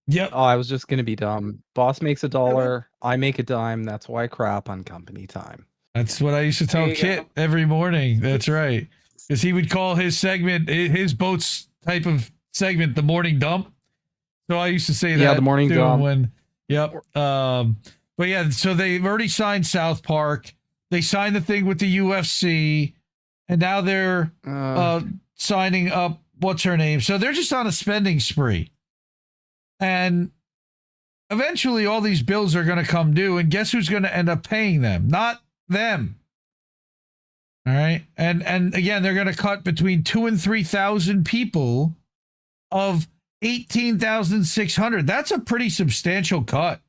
Yep. Oh, I was just gonna be dumb. Boss makes a dollar. I make a dime. That's why I crap on company time. That's what I used to tell There you Kit go. every morning. That's right. Because he would call his segment, his boats type of segment, the morning dump. So I used to say that. Yeah, the morning to him dump. when, yep. But yeah, so they've already signed South Park. They signed the thing with the UFC, and now they're signing up. What's her name? So they're just on a spending spree. And eventually all these bills are going to come due, and guess who's going to end up paying them? Not them. All right. And again, they're going to cut between 2,000 and 3,000 people of 18,600. That's a pretty substantial cut.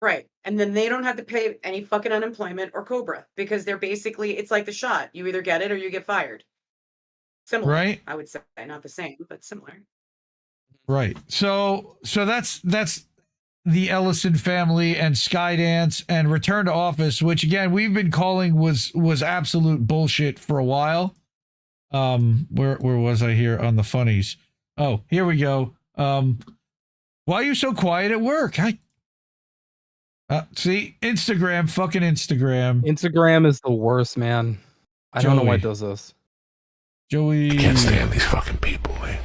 Right. And then they don't have to pay any fucking unemployment or COBRA because they're basically, it's like the shot. You either get it or you get fired. Similar. Right. I would say not the same, but similar. Right. So that's the Ellison family and Skydance and Return to Office, which again we've been calling was absolute bullshit for a while. Where was I here on the funnies? Oh, here we go. Why are you so quiet at work? See, Instagram, fucking Instagram. Instagram is the worst, man. I don't know why it does this. Joey. Can't stand these fucking people, man.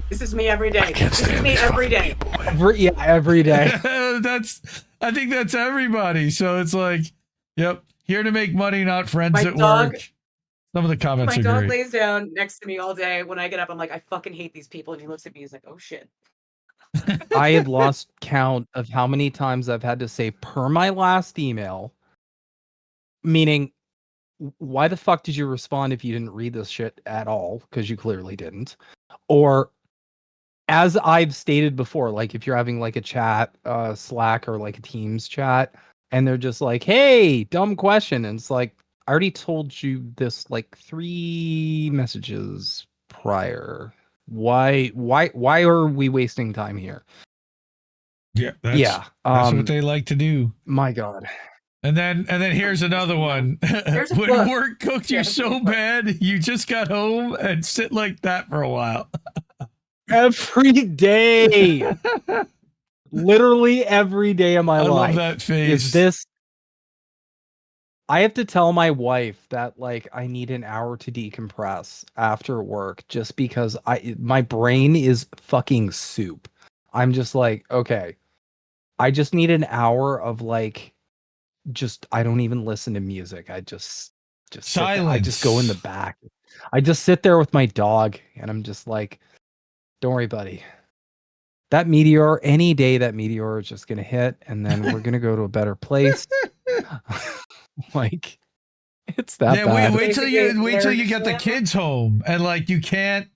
This is me every day. This is me every day. Every day. I think that's everybody. So it's like, yep, here to make money, not friends My at dog- work. Some of the comments My are dog great. lays down next to me all day. When I get up, I'm like, I fucking hate these people. And he looks at me, he's like, oh shit. I had lost count of how many times I've had to say per my last email, meaning why the fuck did you respond if you didn't read this shit at all? Because you clearly didn't. Or as I've stated before, like if you're having like a chat, Slack or like a Teams chat, and they're just like, hey, dumb question. And it's like, I already told you this like 3 messages prior. Why are we wasting time here? Yeah, Yeah. That's what they like to do. My God. And then here's another one. There's a When book. work cooked you Yeah, so bad, you just got home and sit like that for a while. Every day. Literally every day of my I life. love that face. Is this I have to tell my wife that like I need an hour to decompress after work just because my brain is fucking soup. I'm just like, okay, I just need an hour of like I don't even listen to music. I just Silence. I just go in the back. I just sit there with my dog and I'm just like, don't worry, buddy. That meteor, any day that meteor is just gonna hit, and then we're gonna go to a better place. Like, it's that Yeah, bad. wait till you get the kids home and like you get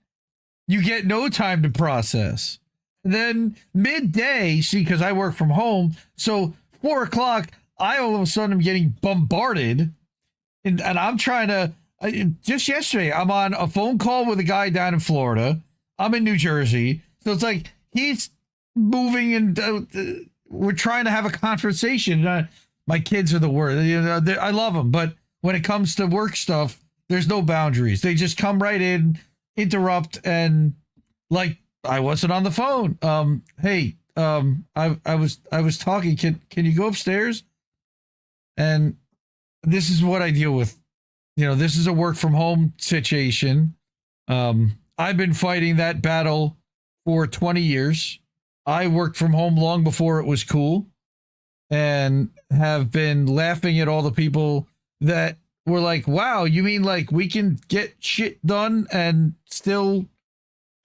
no time to process. And then midday, see, because I work from home, so 4 o'clock, I all of a sudden am getting bombarded, and I'm trying to. Just yesterday, I'm on a phone call with a guy down in Florida. I'm in New Jersey, so it's like he's moving, and we're trying to have a conversation. My kids are the worst. You know, I love them, but when it comes to work stuff, there's no boundaries. They just come right in, interrupt, and like I wasn't on the phone. Hey, I was talking. Can you go upstairs? And this is what I deal with. You know, this is a work from home situation. I've been fighting that battle for 20 years. I worked from home long before it was cool, and have been laughing at all the people that were like, wow, you mean like we can get shit done and still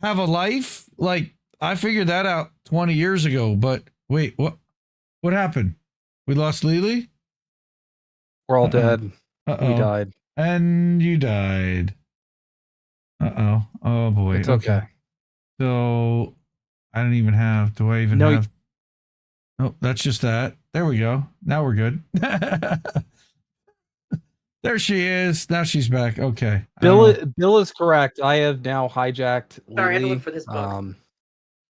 have a life? Like, I figured that out 20 years ago, but wait, what happened? We lost LeeLee? We're all dead. Uh-oh. We died. And you died. Uh-oh. Oh boy. It's okay. So I don't even have, do I even have? Oh, that's just that. There we go. Now we're good. There she is. Now she's back. Okay. Bill is correct. I have now hijacked LeeLee. Sorry, I had to look for this book.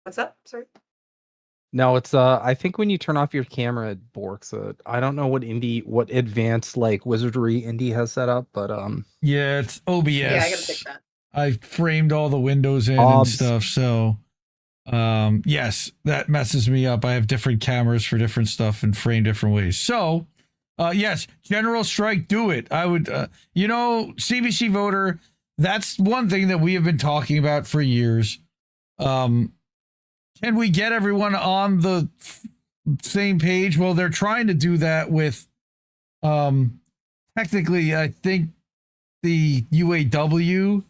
What's up? Sorry. No, it's I think when you turn off your camera, it borks it. I don't know what advanced like wizardry Indy has set up, but yeah, it's OBS. Yeah, I gotta fix that. I framed all the windows in and stuff, so yes, that messes me up. I have different cameras for different stuff and framed different ways. So yes, general strike, do it. I would CBC voter, that's one thing that we have been talking about for years. Can we get everyone on the same page? Well, they're trying to do that with technically, I think the UAW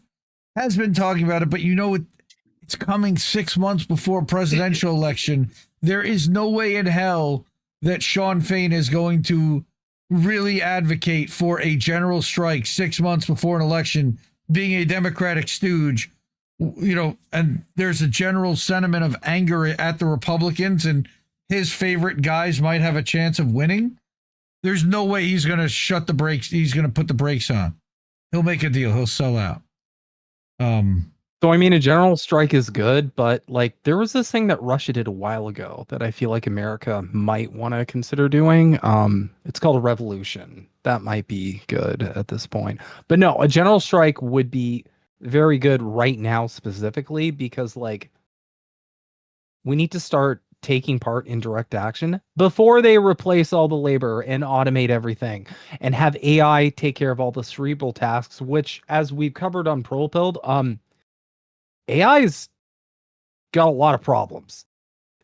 has been talking about it, but it's coming 6 months before presidential election. There is no way in hell that Sean Fain is going to really advocate for a general strike 6 months before an election, being a Democratic stooge, and there's a general sentiment of anger at the Republicans, and his favorite guys might have a chance of winning. There's no way he's going to shut the brakes. He's going to put the brakes on. He'll make a deal. He'll sell out. So I mean, a general strike is good, but like there was this thing that Russia did a while ago that I feel like America might want to consider doing. It's called a revolution. That might be good at this point. But no, a general strike would be very good right now specifically because like we need to start taking part in direct action before they replace all the labor and automate everything and have AI take care of all the cerebral tasks, which as we've covered on ProPilled, AI's got a lot of problems.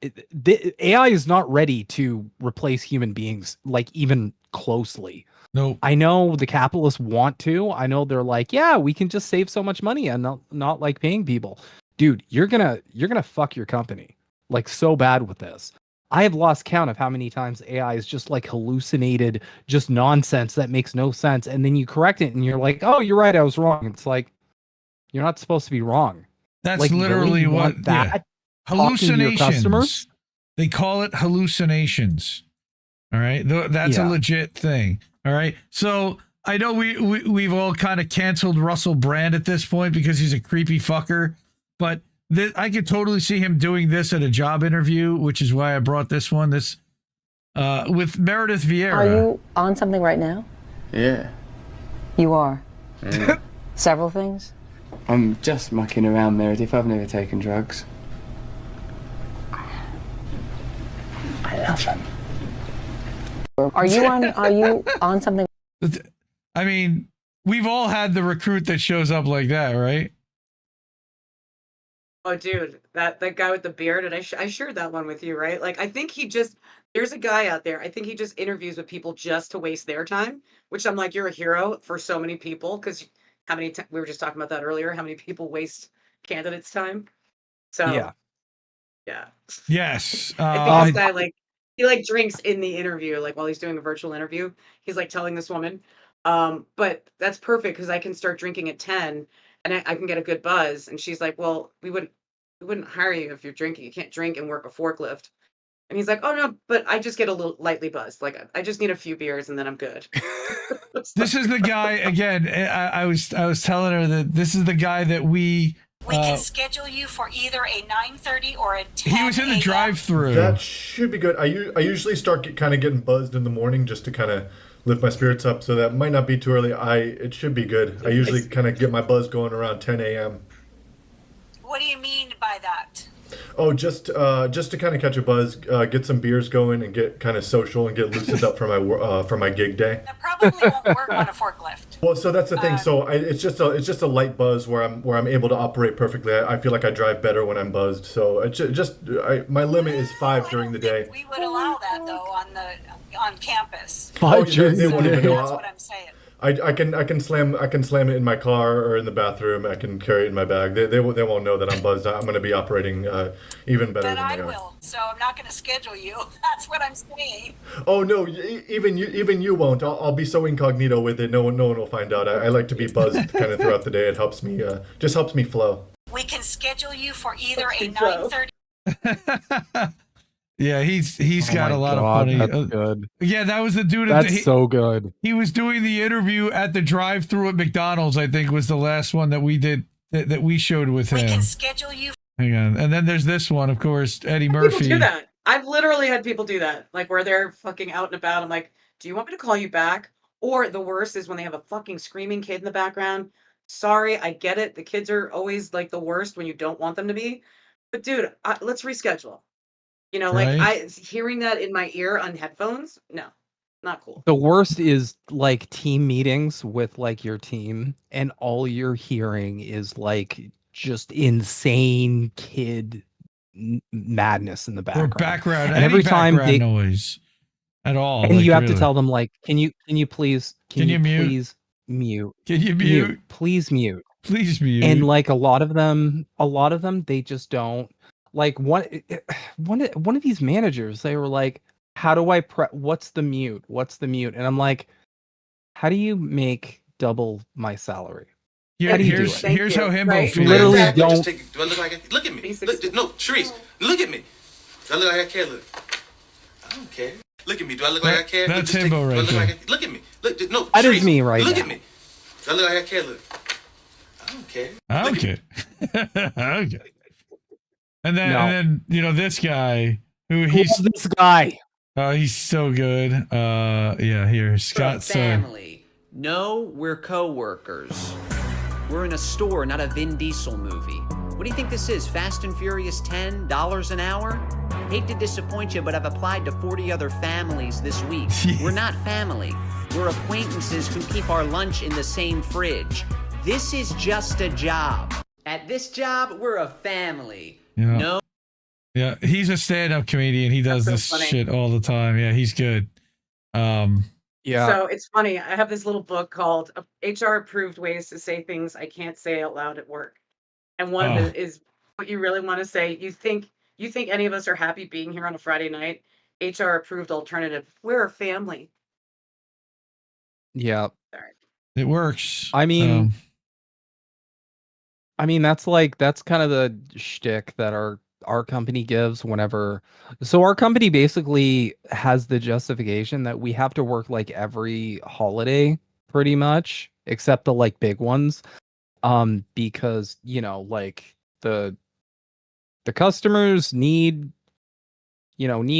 The AI is not ready to replace human beings, like even closely. Nope. I know the capitalists want to. I know they're like, yeah, we can just save so much money and not like paying people. Dude, you're gonna fuck your company like so bad with this. I have lost count of how many times AI is just like hallucinated, just nonsense that makes no sense, and then you correct it and you're like, oh, you're right, I was wrong. It's like you're not supposed to be wrong. That's Like, literally really, you what want that yeah. talking to your customers? Hallucinations. They call it hallucinations. All right, that's a legit thing. All right, so I know we've all kind of canceled Russell Brand at this point because he's a creepy fucker, but I could totally see him doing this at a job interview, which is why I brought this one. This with Meredith Vieira. Are you on something right now? Yeah. You are. Yeah. Several things? I'm just mucking around, Meredith. I've never taken drugs. I love them. Are you on something? I mean, we've all had the recruit that shows up like that, right? Oh, dude, that guy with the beard, and I shared that one with you, right? Like, I think there's a guy out there, I think he just interviews with people just to waste their time, which I'm like, you're a hero for so many people, because we were just talking about that earlier, how many people waste candidates' time. So, yeah. Yes. I think this guy, he drinks in the interview, like while he's doing a virtual interview, he's like telling this woman, but that's perfect because I can start drinking at 10 and I can get a good buzz. And she's like, well, we wouldn't hire you if you're drinking. You can't drink and work a forklift. And he's like, oh no, but I just get a little lightly buzzed. Like I just need a few beers and then I'm good. This is the guy again. I was telling her that this is the guy that we can schedule you for either a 9:30 or a 10. He was in the drive-through. That should be good. I usually start kind of getting buzzed in the morning just to kind of lift my spirits up. So that might not be too early. It should be good. I usually kind of get my buzz going around 10 a.m. What do you mean by that? Oh, just to kind of catch a buzz, get some beers going, and get kind of social and get loosened up for my gig day. That probably won't work on a forklift. Well, so that's the thing. So it's just a light buzz where I'm able to operate perfectly. I feel like I drive better when I'm buzzed. So it's my limit is 5 during the day. We would allow that though on campus. 5 during they won't the even day. know. That's what I'm saying. I can slam it in my car or in the bathroom. I can carry it in my bag. They won't know that I'm buzzed. I'm going to be operating even better than they are. I will. So I'm not going to schedule you. That's what I'm saying. Oh no, even you won't. I'll be so incognito with it. No one will find out. I like to be buzzed kind of throughout the day. It helps me just helps me flow. We can schedule you for either a 9:30. Yeah, he's got a lot of funny. That's good. Yeah, that was the dude. That's so good. He was doing the interview at the drive-through at McDonald's. I think was the last one that we did that we showed with him. We can schedule you. Hang on, and then there's this one, of course, Eddie Murphy. People do that. I've literally had people do that, like where they're fucking out and about. I'm like, do you want me to call you back? Or the worst is when they have a fucking screaming kid in the background. Sorry, I get it. The kids are always like the worst when you don't want them to be. But dude, let's reschedule. You know, like hearing that in my ear on headphones, no, not cool. The worst is like team meetings with like your team, and all you're hearing is like just insane kid madness in the background. Or background, and every time they noise at all, and like, you have really. to tell them like, can you please mute? Please mute? Can you mute? Please mute. Please mute. And like a lot of them, they just don't. Like one of these managers, they were like, how do I what's the mute? And I'm like, how do you make double my salary? How do you here's do it? Here's how Himbo feels. Literally don't. Do I look like look at me? No, Sharice, look at me. Do I look like I care? Look. I don't care. Look at me. Do I look like I care? That's Himbo right there. Look at me. Look, no. That is Sharice, me right look now. at me. Do I look like I care? Look. I don't care. Okay. And then you know this guy Who's this guy? Oh, he's so good. Here Scott. Family. No, we're co-workers. We're in a store, not a Vin Diesel movie. What do you think this is? Fast and Furious 10 dollars an hour? Hate to disappoint you, but I've applied to 40 other families this week. We're not family. We're acquaintances who keep our lunch in the same fridge. This is just a job. At this job, we're a family. Yeah. No. Yeah, he's a stand-up comedian. He does this shit all the time. Yeah, he's good. Yeah. So it's funny. I have this little book called HR Approved Ways to Say Things I Can't Say Out Loud at Work. And one of Oh. it is what you really want to say. You think any of us are happy being here on a Friday night? HR approved alternative. We're a family. Yeah. Sorry. It works. I mean, that's kind of the shtick that our company gives whenever. So our company basically has the justification that we have to work like every holiday, pretty much, except the like big ones, because like the customers need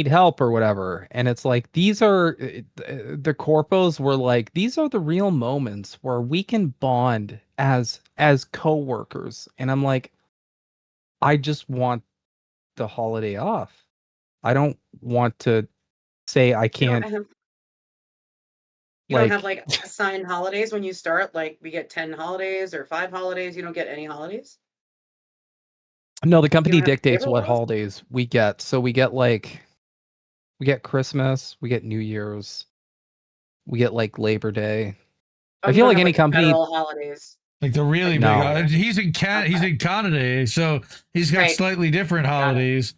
help or whatever, and it's like these are the corpos were like, these are the real moments where we can bond as co-workers, and I'm like, I just want the holiday off. I don't want to say I You don't can't. have you don't have like assigned holidays when you start. Like we get 10 holidays or 5 holidays. You don't get any holidays. No, the company don't have dictates payroll what laws? holidays we get. So we get Christmas, we get New Year's, we get like Labor Day. Oh, I you feel don't like have any like company. federal holidays. Like the really No. big. He's in Canada, so he's got Right. slightly different holidays.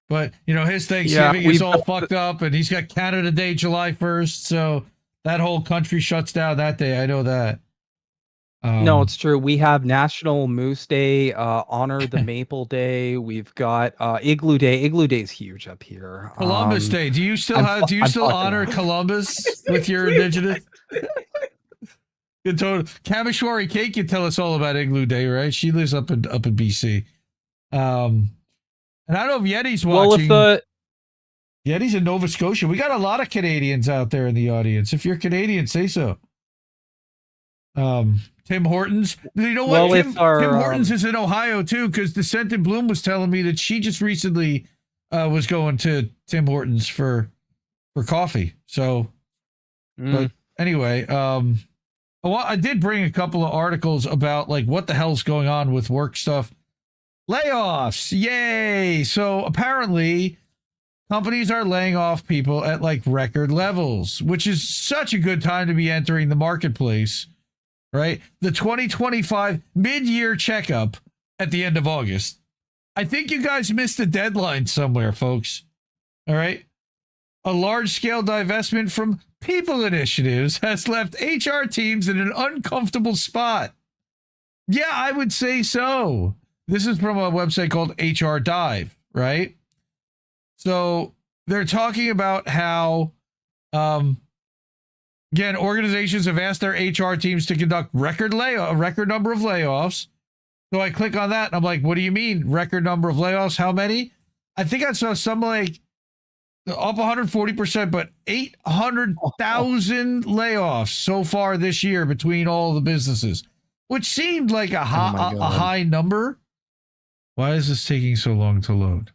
But his Thanksgiving Yeah, is we've all got fucked up, and he's got Canada Day July 1st, so that whole country shuts down that day. I know that. No, it's true. We have National Moose Day, Honor the Maple Day. We've got Igloo Day. Igloo Day is huge up here. Columbus Day. Do you still I'm honor Columbus with your indigenous? Good total. Kameshwari Kate can tell us all about Igloo Day, right? She lives up in BC. And I don't know if Yeti's watching. Well, Yeti's in Nova Scotia. We got a lot of Canadians out there in the audience. If you're Canadian, say so. Tim Hortons. You know what? Well, Tim our, Hortons is in Ohio too, because the Scented Bloom was telling me that she just recently was going to Tim Hortons for coffee. So, but anyway, I did bring a couple of articles about like what the hell's going on with work stuff. Layoffs, yay! So apparently, companies are laying off people at like record levels, which is such a good time to be entering the marketplace, right? The 2025 mid-year checkup at the end of August. I think you guys missed a deadline somewhere, folks. All right? A large-scale divestment from people initiatives has left HR teams in an uncomfortable spot. Yeah, I would say so. This is from a website called HR Dive, right? So they're talking about how, again, organizations have asked their HR teams to conduct a record number of layoffs. So I click on that and I'm like, what do you mean record number of layoffs? How many? I think I saw some like up 140%, but 800,000 layoffs so far this year between all the businesses, which seemed like a high number. Why is this taking so long to load?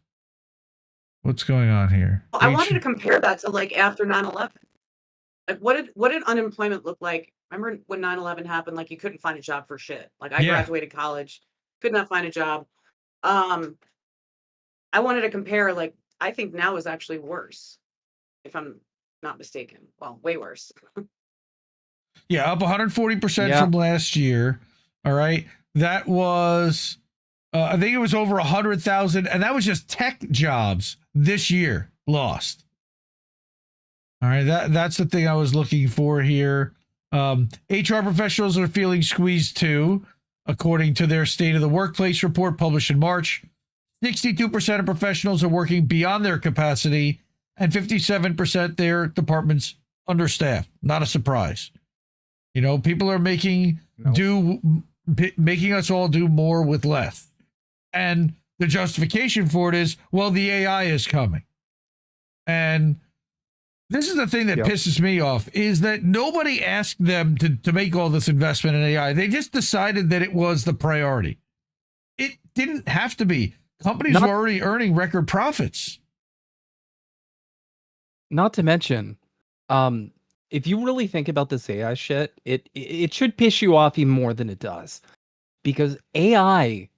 What's going on here? Well, I wanted to compare that to like after 9/11. Like what did unemployment look like? Remember when 9/11 happened? Like you couldn't find a job for shit. Like I graduated college, could not find a job. I wanted to compare, like, I think now is actually worse, if I'm not mistaken. Well, way worse. Yeah, up 140% from last year. All right. That was, I think it was over 100,000, and that was just tech jobs this year lost. All right. That's the thing I was looking for here. HR professionals are feeling squeezed too, according to their State of the Workplace report published in March. 62% of professionals are working beyond their capacity, and 57% their departments understaffed. Not a surprise. People are making us all do more with less. And the justification for it is, well, the AI is coming. And this is the thing that pisses me off, is that nobody asked them to make all this investment in AI. They just decided that it was the priority. It didn't have to be. Companies are already earning record profits. Not to mention, if you really think about this AI shit, it should piss you off even more than it does. Because AI,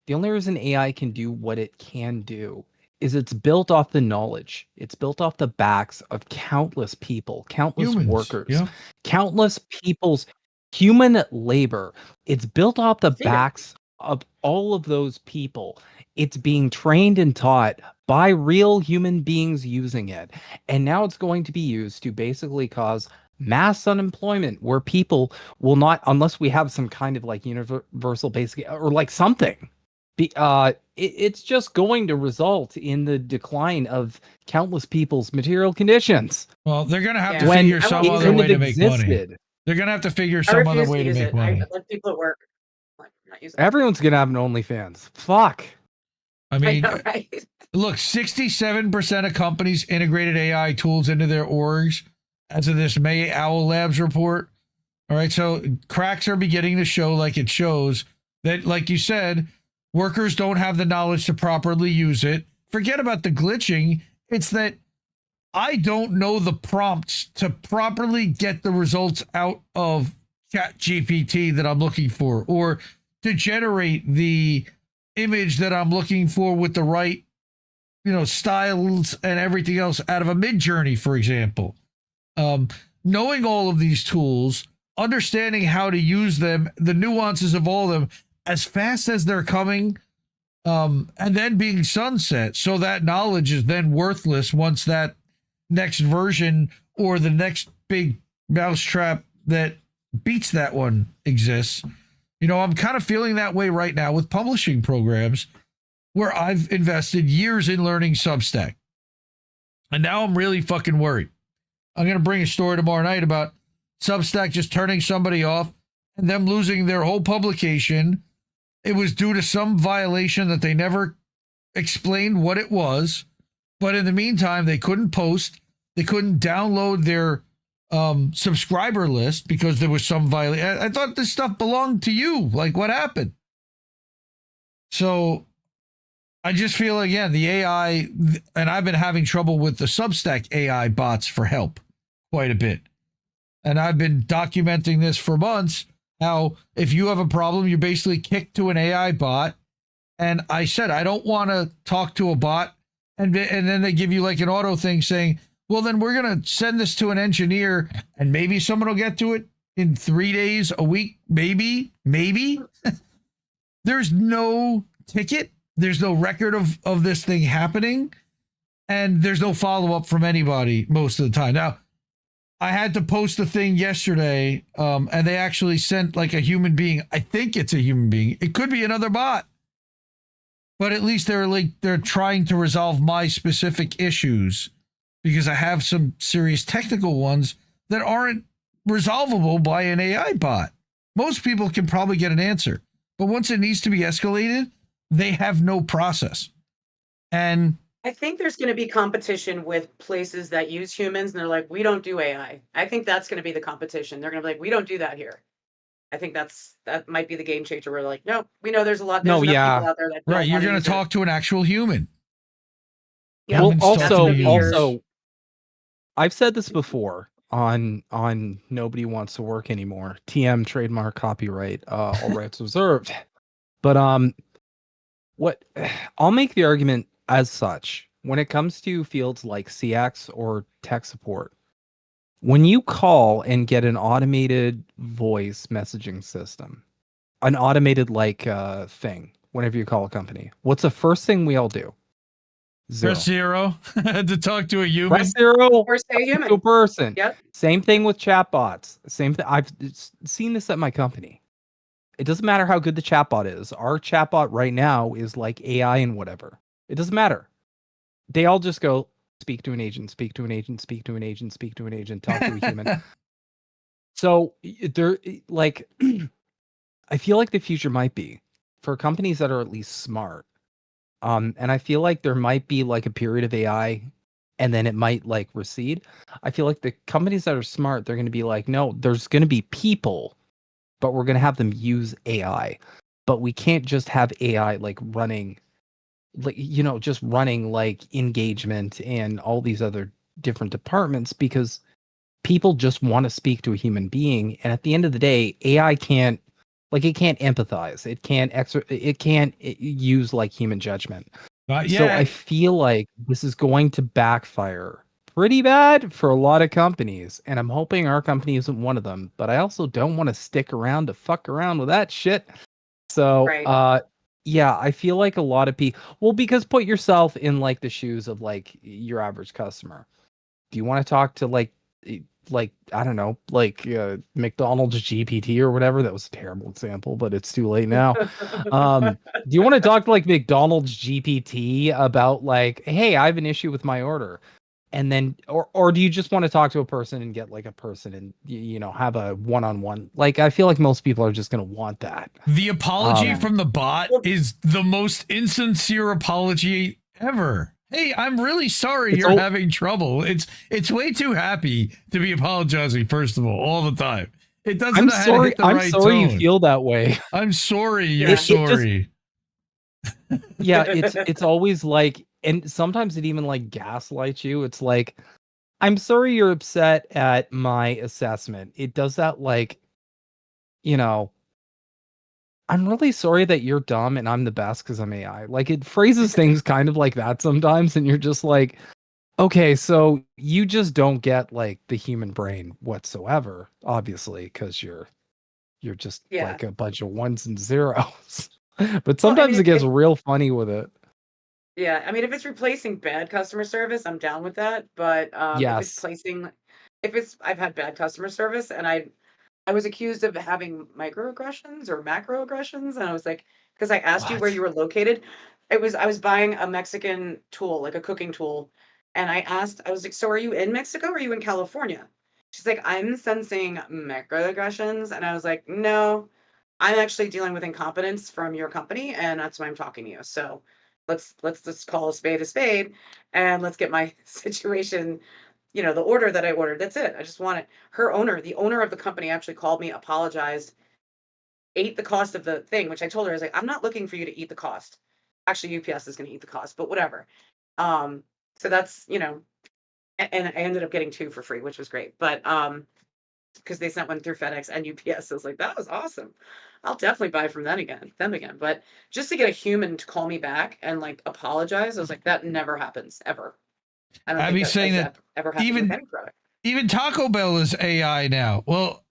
the only reason AI can do what it can do is it's built off the knowledge. It's built off the backs of countless people, countless Humans, workers, yeah. countless people's human labor. It's built off the backs of all of those people. It's being trained and taught by real human beings using it. And now it's going to be used to basically cause mass unemployment where people will not, unless we have some kind of like universal basic or like something, it's just going to result in the decline of countless people's material conditions. Well, they're going to have to figure some other way to make money. They're going to have to figure some other way to make money. I let people at work. Not use it. Everyone's going to have an OnlyFans. Fuck. I mean, know, right? Look, 67% of companies integrated AI tools into their orgs as of this May Owl Labs report. All right, so cracks are beginning to show, like it shows, that, like you said, workers don't have the knowledge to properly use it. Forget about the glitching. It's that I don't know the prompts to properly get the results out of ChatGPT that I'm looking for, or to generate the image that I'm looking for with the right, styles and everything else out of a Midjourney, for example. Knowing all of these tools, understanding how to use them, the nuances of all of them, as fast as they're coming, and then being sunset, so that knowledge is then worthless once that next version or the next big mousetrap that beats that one exists. I'm kind of feeling that way right now with publishing programs where I've invested years in learning Substack. And now I'm really fucking worried. I'm going to bring a story tomorrow night about Substack just turning somebody off and them losing their whole publication. It was due to some violation that they never explained what it was. But in the meantime, they couldn't post. They couldn't download their subscriber list because there was some violation. I thought this stuff belonged to you. Like, what happened? So I just feel, again, the AI, and I've been having trouble with the Substack AI bots for help quite a bit. And I've been documenting this for months, how if you have a problem, you're basically kicked to an AI bot. And I said, I don't want to talk to a bot. And then they give you like an auto thing saying, well, then we're going to send this to an engineer and maybe someone will get to it in 3 days, a week, maybe. There's no ticket. There's no record of this thing happening. And there's no follow-up from anybody most of the time. Now, I had to post a thing yesterday, and they actually sent like a human being. I think it's a human being. It could be another bot. But at least they're trying to resolve my specific issues, because I have some serious technical ones that aren't resolvable by an AI bot. Most people can probably get an answer, but once it needs to be escalated, they have no process. And I think there's going to be competition with places that use humans, and they're like, we don't do AI. I think that's going to be the competition. They're going to be like, we don't do that here. I think that might be the game changer. We're like, no, we know there's a lot. There's enough people out there that don't right. You're wanna going use to talk to an actual human. Yeah. Well, also, I've said this before on Nobody Wants to Work Anymore. TM, trademark, copyright, all rights reserved. But I'll make the argument as such when it comes to fields like CX or tech support. When you call and get an automated voice messaging system, an automated thing, whenever you call a company, what's the first thing we all do? Press zero to talk to a human. Press zero or say human to a person. Yep. Same thing with chatbots. Same thing. I've seen this at my company. It doesn't matter how good the chatbot is. Our chatbot right now is like AI and whatever. It doesn't matter. They all just go, speak to an agent, speak to an agent, speak to an agent, speak to an agent, talk to a human. So they're like, I feel like the future might be for companies that are at least smart. And I feel like there might be like a period of AI and then it might like recede. I feel like the companies that are smart, they're going to be like, no, there's going to be people, but we're going to have them use AI. But we can't just have AI like running, like, just running like engagement and all these other different departments, because people just want to speak to a human being. And at the end of the day, AI can't, like, it can't empathize. It can't use like human judgment. So I feel like this is going to backfire pretty bad for a lot of companies, and I'm hoping our company isn't one of them. But I also don't want to stick around to fuck around with that shit. So, yeah, I feel like a lot of people. Well, because put yourself in like the shoes of like your average customer. Do you want to talk to like I don't know, like McDonald's GPT or whatever? That was a terrible example, but it's too late now. Do you want to talk to like McDonald's GPT about like, hey, I have an issue with my order? And then, or do you just want to talk to a person and get like a person and you know have a one-on-one? Like, I feel like most people are just gonna want that. The apology from the bot is the most insincere apology ever. Hey, I'm really sorry you're having trouble. It's way too happy to be apologizing. First of all the time. It doesn't. I'm sorry. I'm sorry you feel that way. I'm sorry. You're sorry. Yeah, it's always like. And sometimes it even like gaslights you. It's like, I'm sorry you're upset at my assessment. It does that like, you know, I'm really sorry that you're dumb and I'm the best because I'm AI. Like it phrases things kind of like that sometimes. And you're just like, okay, so you just don't get like the human brain whatsoever, obviously, because you're just like a bunch of ones and zeros. But sometimes it gets real funny with it. Yeah, I mean, if it's replacing bad customer service, I'm down with that. But if it's I've had bad customer service, and I was accused of having microaggressions or macroaggressions, and I was like, because I asked you where you were located, I was buying a Mexican tool, like a cooking tool, and I was like, so are you in Mexico or are you in California? She's like, I'm sensing microaggressions, and I was like, no, I'm actually dealing with incompetence from your company, and that's why I'm talking to you. So let's just call a spade, and let's get my situation, you know, the order that I ordered. That's it. I just want it. The owner of the company actually called me, apologized, ate the cost of the thing, which I told her, I was like, I'm not looking for you to eat the cost. Actually, UPS is going to eat the cost, but whatever. So that's, you know, and I ended up getting 2 for free, which was great. But because they sent one through FedEx and UPS. I was like, that was awesome. I'll definitely buy from them again. But just to get a human to call me back and like apologize, I was like, that never happens ever. I don't think saying that ever happened with any product. Even Taco Bell is AI now. Well,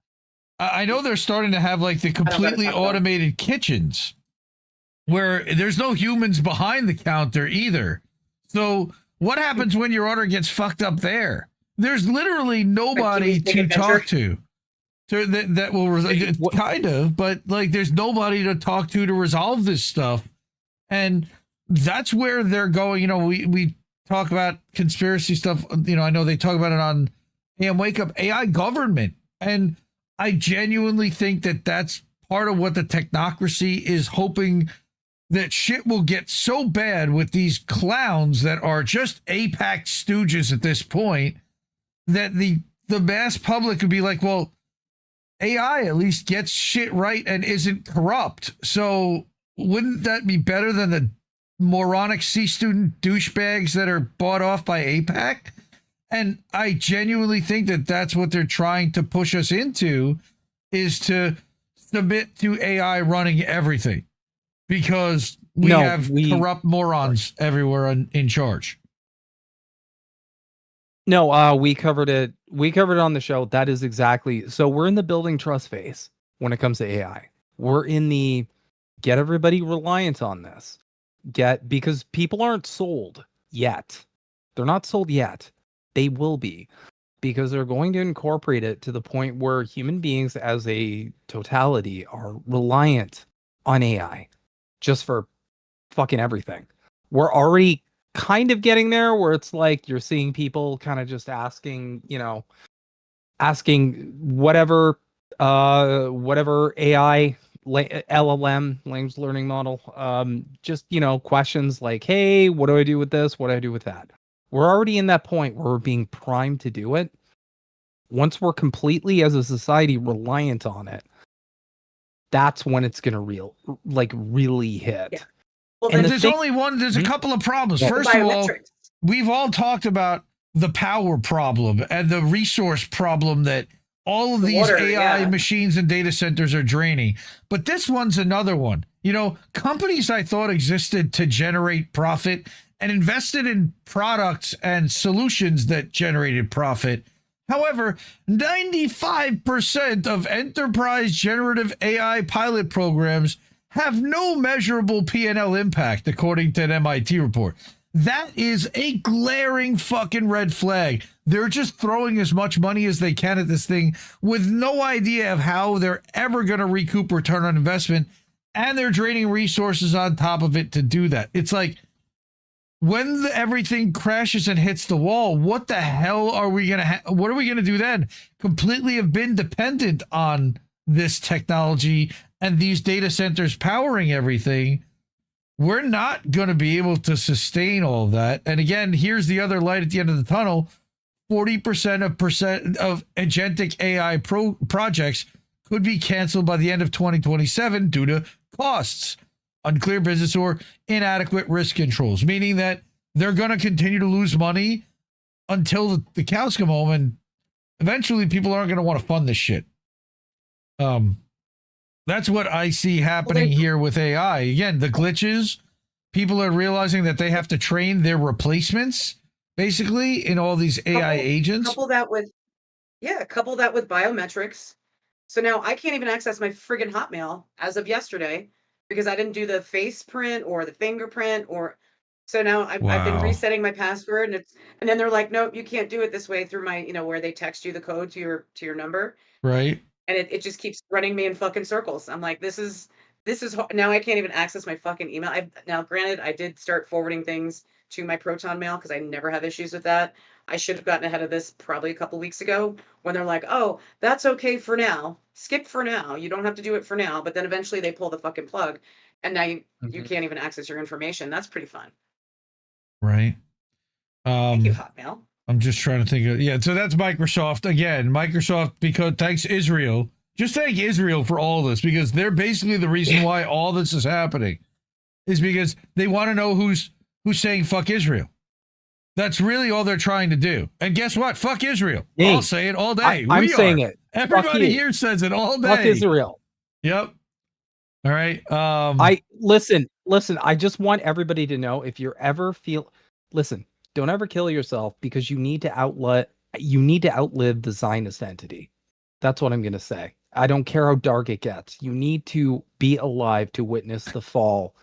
I know they're starting to have like the completely automated kitchens where there's no humans behind the counter either. So what happens when your order gets fucked up there? There's literally nobody to talk to. That will kind of, but like there's nobody to talk to resolve this stuff. And that's where they're going. You know, we talk about conspiracy stuff. You know, I know they talk about it on AM Wake Up, AI government. And I genuinely think that that's part of what the technocracy is hoping, that shit will get so bad with these clowns that are just APAC stooges at this point, that the mass public would be like, well, AI at least gets shit right and isn't corrupt. So wouldn't that be better than the moronic C-student douchebags that are bought off by APAC? And I genuinely think that that's what they're trying to push us into, is to submit to AI running everything, because we have corrupt morons everywhere in charge. No, we covered it. We covered it on the show. That is exactly. So we're in the building trust phase when it comes to AI. We're in the get everybody reliant on this. Because people aren't sold yet. They're not sold yet. They will be, because they're going to incorporate it to the point where human beings as a totality are reliant on AI just for fucking everything. We're already kind of getting there, where it's like you're seeing people kind of just asking whatever AI LLM, language learning model, just, you know, questions like, hey, what do I do with this? What do I do with that? We're already in that point where we're being primed to do it. Once we're completely as a society reliant on it, that's when it's going to really hit. Yeah. Well, and there's a couple of problems. First of all, we've all talked about the power problem and the resource problem that all of these AI machines and data centers are draining. But this one's another one. You know, companies I thought existed to generate profit and invested in products and solutions that generated profit. However, 95% of enterprise generative AI pilot programs have no measurable P&L impact, according to an MIT report. That is a glaring fucking red flag. They're just throwing as much money as they can at this thing with no idea of how they're ever going to recoup return on investment, and they're draining resources on top of it to do that. It's like, when everything crashes and hits the wall, what the hell are we going to what are we going to do then? Completely have been dependent on this technology and these data centers powering everything. We're not going to be able to sustain all of that. And again, here's the other light at the end of the tunnel. 40% of agentic AI projects could be canceled by the end of 2027 due to costs, unclear business, or inadequate risk controls, meaning that they're going to continue to lose money until the cows come home, and eventually people aren't going to want to fund this shit. That's what I see happening here with AI. Again, the glitches, people are realizing that they have to train their replacements, basically, in all these AI agents. Couple that with biometrics. So now I can't even access my friggin' Hotmail as of yesterday because I didn't do the face print or the fingerprint, or so now I've been resetting my password, and then they're like, nope, you can't do it this way through my, where they text you the code to your number. Right. And it just keeps running me in fucking circles. I'm like, this is now I can't even access my fucking email. Now, granted, I did start forwarding things to my Proton mail because I never have issues with that. I should have gotten ahead of this probably a couple weeks ago when they're like, oh, that's okay for now. Skip for now. You don't have to do it for now. But then eventually they pull the fucking plug, and now you can't even access your information. That's pretty fun. Right. Thank you, Hotmail. I'm just trying to think of, so that's Microsoft. Again, Microsoft, because thanks Israel. Just thank Israel for all this, because they're basically the reason why all this is happening, is because they want to know who's saying fuck Israel. That's really all they're trying to do. And guess what? Fuck Israel. Hey, I'll say it all day. I'm saying it. Everybody here says it all day. Fuck Israel. Yep. All right. I listen. I just want everybody to know, if you're ever listen, don't ever kill yourself, because you need to outlive the Zionist entity. That's what I'm going to say. I don't care how dark it gets. You need to be alive to witness the fall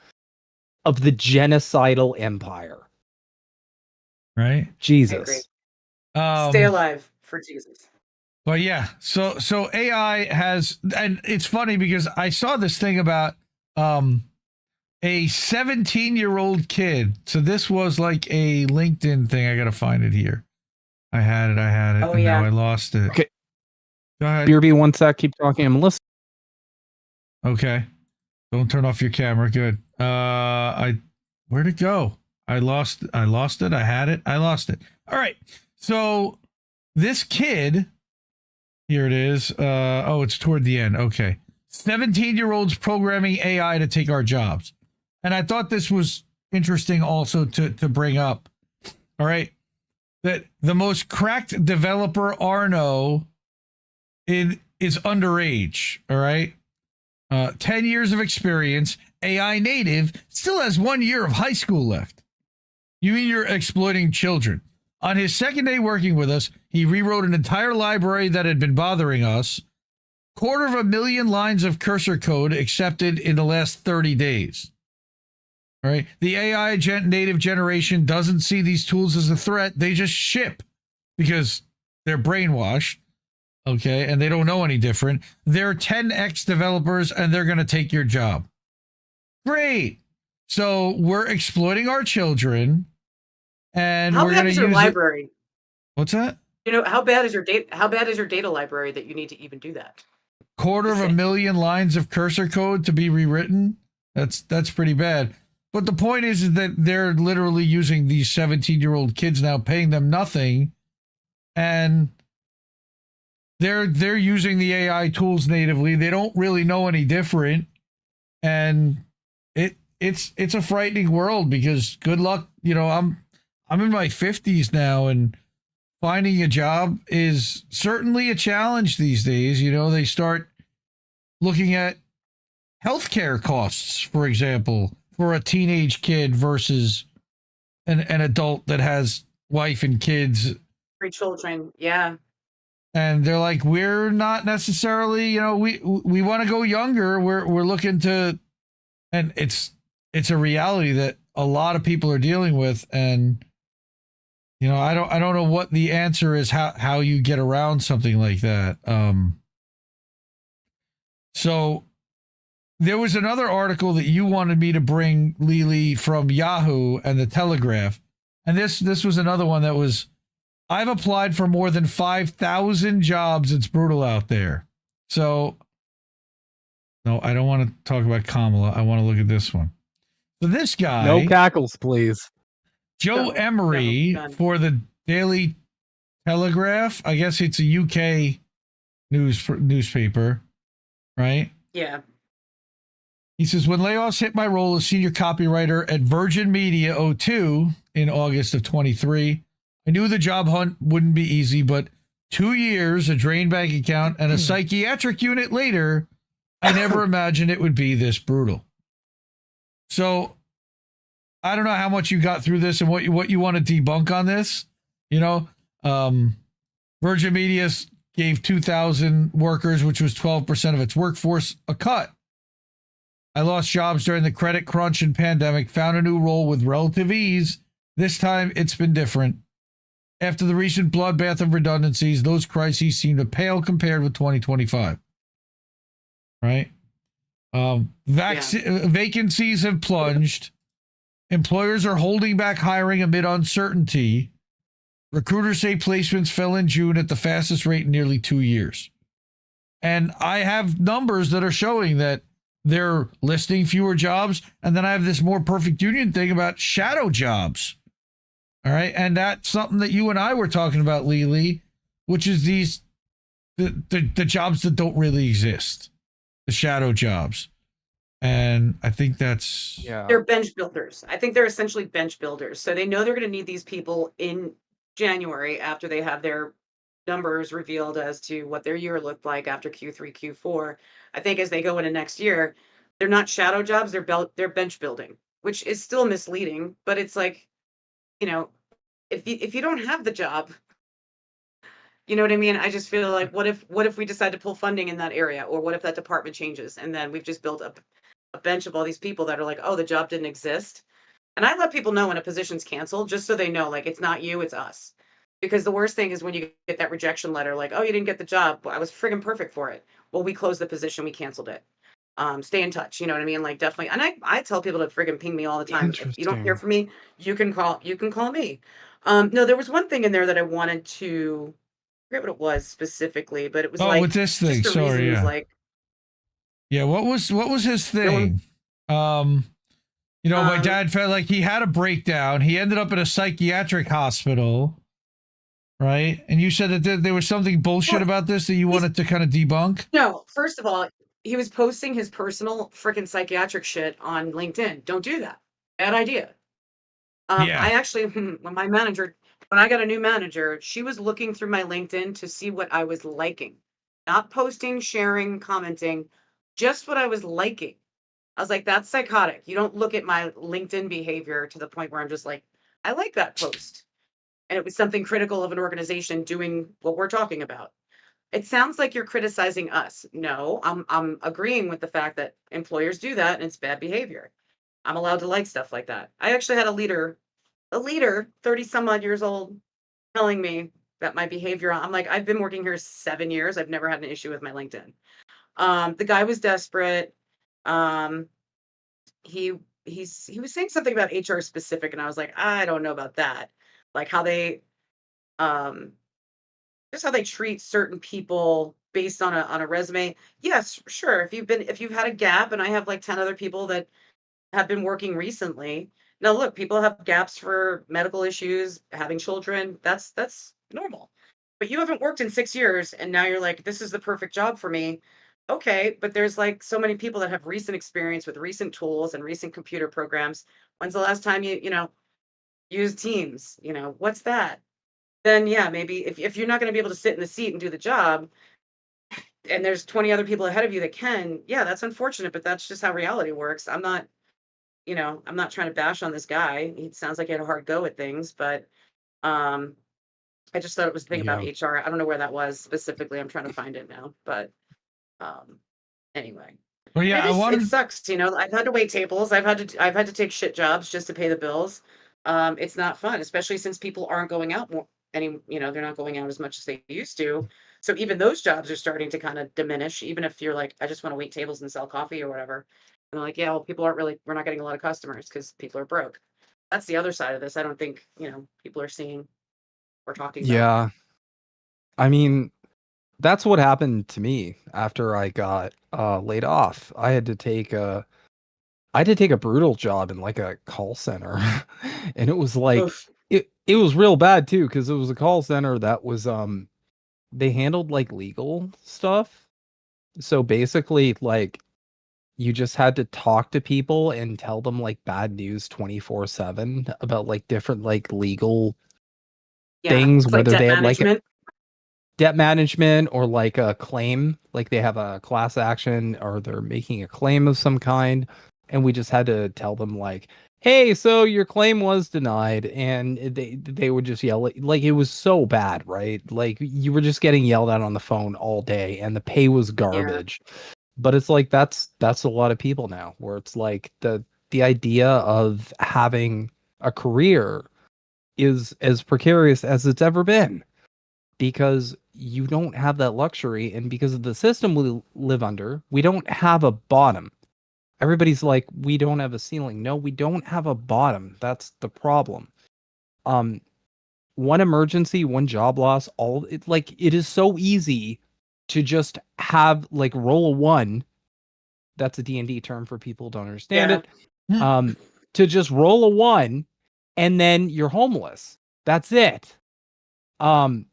of the genocidal empire. Right? Jesus. Stay alive for Jesus. But yeah, so AI has, and it's funny because I saw this thing about a 17-year-old kid. So this was like a LinkedIn thing. I gotta find it here. I had it. Oh, and yeah. now I lost it. Okay. Go ahead. BRB, one sec. Keep talking. I'm listening. Okay. Don't turn off your camera. Good. Where'd it go? I lost it. I had it. I lost it. All right. So this kid, here it is. It's toward the end. Okay. 17-year-olds programming AI to take our jobs. And I thought this was interesting also to bring up. All right. That the most cracked developer Arno is underage. All right. 10 years of experience, AI native, still has 1 year of high school left. You mean you're exploiting children? On his second day working with us, he rewrote an entire library that had been bothering us. 250,000 lines of cursor code accepted in the last 30 days. All right. The AI native generation doesn't see these tools as a threat. They just ship because they're brainwashed. Okay. And they don't know any different. They're 10x developers and they're going to take your job. Great. So we're exploiting our children, and How we're bad going is to your use library? What's that? How bad is your data library that you need to even do that? 250,000 lines of cursor code to be rewritten. That's pretty bad. But the point is that they're literally using these 17-year-old kids now, paying them nothing, and they're using the AI tools natively. They don't really know any different, and it's a frightening world, because good luck. I'm in my 50s now, and finding a job is certainly a challenge these days. They start looking at healthcare costs, for example, for a teenage kid versus an adult that has wife and kids. 3 children. Yeah. And they're like, we're not necessarily, we want to go younger. We're looking to, and it's a reality that a lot of people are dealing with. And, I don't know what the answer is, how you get around something like that. So there was another article that you wanted me to bring, LeeLee, from Yahoo and the Telegraph. And this was another one that was, I've applied for more than 5,000 jobs. It's brutal out there. So, no, I don't want to talk about Kamala. I want to look at this one. So this guy... No cackles, please. Joe Emery for the Daily Telegraph. I guess it's a UK newspaper, right? Yeah. He says, when layoffs hit my role as senior copywriter at Virgin Media O2 in August of 23, I knew the job hunt wouldn't be easy, but 2 years, a drained bank account, and a psychiatric unit later, I never imagined it would be this brutal. So I don't know how much you got through this and what you want to debunk on this. Virgin Media gave 2,000 workers, which was 12% of its workforce, a cut. I lost jobs during the credit crunch and pandemic, found a new role with relative ease. This time, it's been different. After the recent bloodbath of redundancies, those crises seem to pale compared with 2025. Right? Vacancies have plunged. Employers are holding back hiring amid uncertainty. Recruiters say placements fell in June at the fastest rate in nearly 2 years. And I have numbers that are showing that they're listing fewer jobs. And then I have this more perfect union thing about shadow jobs. All right. And that's something that you and I were talking about, LeeLee, which is the jobs that don't really exist, the shadow jobs. And I think that's... They're bench builders. I think they're essentially bench builders. So they know they're going to need these people in January after they have their numbers revealed as to what their year looked like after Q3, Q4. I think as they go into next year, they're not shadow jobs, they're bench building, which is still misleading, but it's like, if you don't have the job, you know what I mean? I just feel like, what if we decide to pull funding in that area, or what if that department changes and then we've just built up a bench of all these people that are like, oh, the job didn't exist. And I let people know when a position's canceled, just so they know, like, it's not you, it's us. Because the worst thing is when you get that rejection letter, like, oh, you didn't get the job. Well, I was friggin' perfect for it. Well, we closed the position, we canceled it. Stay in touch, you know what I mean? Like, definitely. And I tell people to friggin' ping me all the time. If you don't hear from me, you can call me. No, there was one thing in there that I wanted to, I forget what it was specifically, but it was with this thing, sorry, yeah. Like, yeah, what was his thing? My dad felt like he had a breakdown. He ended up in a psychiatric hospital, right? And you said that there was something bullshit about this that you wanted to kind of debunk? No, first of all, he was posting his personal freaking psychiatric shit on LinkedIn. Don't do that. Bad idea. I actually, when I got a new manager, she was looking through my LinkedIn to see what I was liking. Not posting, sharing, commenting, just what I was liking. I was like, that's psychotic. You don't look at my LinkedIn behavior to the point where I'm just like, I like that post. And it was something critical of an organization doing what we're talking about. It sounds like you're criticizing us. No, I'm agreeing with the fact that employers do that and it's bad behavior. I'm allowed to like stuff like that. I actually had a leader, 30 some odd years old, telling me that my behavior, I'm like, I've been working here 7 years. I've never had an issue with my LinkedIn. The guy was desperate. He was saying something about HR specific, and I was like, I don't know about that. Like how they, just how they treat certain people based on a resume. Yes, sure. If you've had a gap, and I have like 10 other people that have been working recently. Now, look, people have gaps for medical issues, having children. That's normal. But you haven't worked in 6 years, and now you're like, this is the perfect job for me. Okay, but there's like so many people that have recent experience with recent tools and recent computer programs. When's the last time you used Teams? What's that? Then yeah, maybe if you're not going to be able to sit in the seat and do the job, and there's 20 other people ahead of you that can, yeah, that's unfortunate, but that's just how reality works. I'm not, I'm not trying to bash on this guy. He sounds like he had a hard go at things, but I just thought it was the thing about Yeah. HR. I don't know where that was specifically. I'm trying to find it now, but anyway. Well, yeah, I It wanted. sucks, I've had to wait tables. I've had to take shit jobs just to pay the bills. It's not fun, especially since people aren't going out more they're not going out as much as they used to. So even those jobs are starting to kind of diminish, even if you're like, I just want to wait tables and sell coffee or whatever. And they're like, yeah, well, we're not getting a lot of customers because people are broke. That's the other side of this. I don't think, people are seeing or talking about. Yeah. I mean, that's what happened to me after I got laid off. I had to take a brutal job in like a call center. And it was like Oof. it was real bad too, because it was a call center that was they handled like legal stuff. So basically, like, you just had to talk to people and tell them like bad news 24/7 about like different like legal things, It's like whether debt they had like management. debt management or like a claim, like they have a class action or they're making a claim of some kind. And we just had to tell them like, hey, so your claim was denied. And they would just yell like it was so bad, right? Like you were just getting yelled at on the phone all day and the pay was garbage. But it's like that's a lot of people now, where it's like the idea of having a career is as precarious as it's ever been, because you don't have that luxury, and because of the system we live under, we don't have a bottom. Everybody's like, we don't have a ceiling. No, we don't have a bottom. That's the problem. One emergency, one job loss, it is so easy to just have like roll a one. That's a D&D term for people who don't understand it. To just roll a one and then you're homeless. That's it. And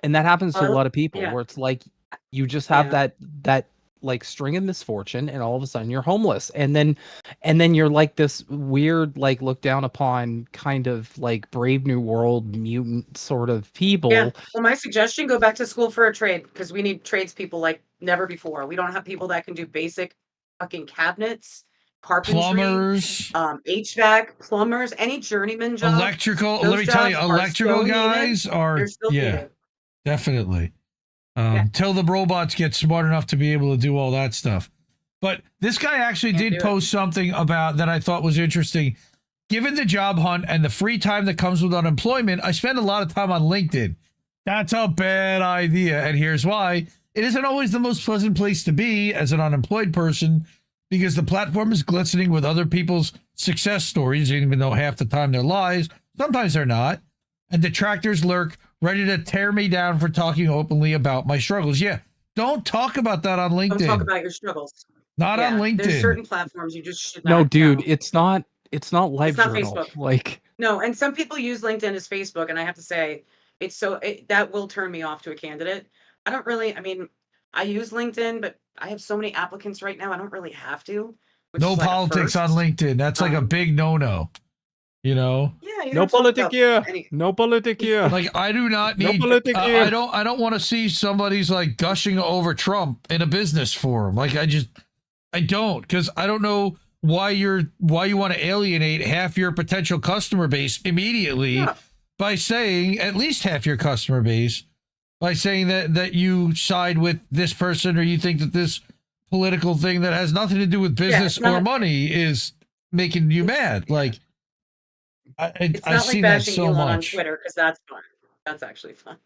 that happens to a lot of people, where it's like you just have that like string of misfortune and all of a sudden you're homeless. And then you're like this weird, like looked down upon kind of like Brave New World mutant sort of people. Yeah. Well, my suggestion, go back to school for a trade, because we need tradespeople like never before. We don't have people that can do basic fucking cabinets, carpentry, Plumbers, HVAC, plumbers, any journeyman job. electrical. Those Let me tell you, jobs are electrical so guys needed. are They're still needed. definitely. Till the robots get smart enough to be able to do all that stuff. But this guy actually did post something about that I thought was interesting. Given the job hunt and the free time that comes with unemployment, I spend a lot of time on LinkedIn. That's a bad idea, and here's why. It isn't always the most pleasant place to be as an unemployed person, because the platform is glistening with other people's success stories, even though half the time they're lies. Sometimes they're not. And detractors lurk, ready to tear me down for talking openly about my struggles. Yeah, don't talk about that on LinkedIn. Don't talk about your struggles. Not on LinkedIn. There's certain platforms you just should not. No, dude, it's not live It's not journal. Facebook. Like, no, and some people use LinkedIn as Facebook, and I have to say, that will turn me off to a candidate. I use LinkedIn, but I have so many applicants right now, I don't really have to. No politics on LinkedIn. That's like a big no-no. You know? Yeah, no politic here. No politic here. Like, I do not need. No politic here. I don't want to see somebody's like gushing over Trump in a business forum. Like, I don't, because I don't know why you want to alienate half your potential customer base immediately by saying, at least half your customer base, by saying that you side with this person, or you think that this political thing that has nothing to do with business or money is making you mad. Like, It's I've not seen like that bashing so Elon on much. Twitter, because that's fun. That's actually fun.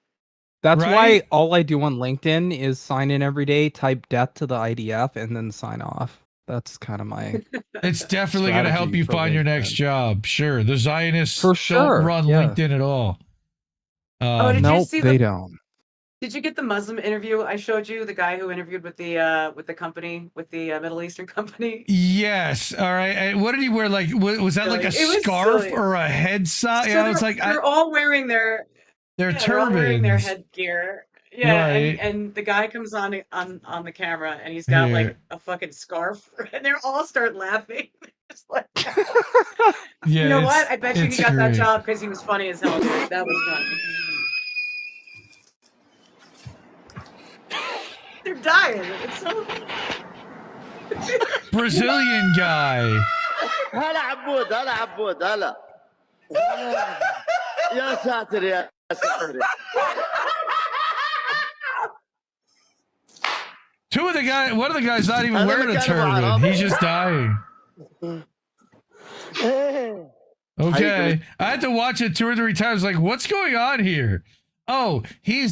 That's Right? why all I do on LinkedIn is sign in every day, type death to the IDF, and then sign off. That's kind of my. It's definitely going to help you find your next job. Sure. The Zionists For sure, don't run yeah. LinkedIn at all. Did you see they don't. Did you get the Muslim interview I showed you? The guy who interviewed with the company, with the Middle Eastern company? Yes. All right. And what did he wear? Like, was that like a It was scarf silly. or a head sock? So Yeah, it's like they're all wearing their they're they're all wearing their turbans. headgear. Yeah, Right. and the guy comes on the camera, and he's got like a fucking scarf, and they all start laughing. It's like, Yeah, you know it's- what? I bet you he it's got that great. job because he was funny as hell. That was funny. They're dying. It's so. Brazilian guy. هلا عبود هلا عبود هلا يا ساتر يا ساتر. One of the guys not even wearing a turban. He's just dying. Okay. I had to watch it 2 or 3 times. Like, what's going on here? Oh, he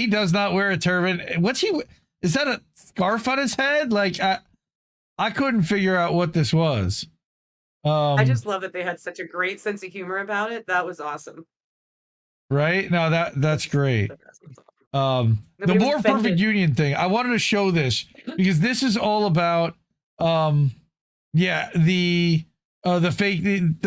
does not wear a turban. Is that a scarf on his head? Like, I couldn't figure out what this was. I just love that they had such a great sense of humor about it. That was awesome. Right? No, that's great. The more perfect union thing. I wanted to show this because this is all about the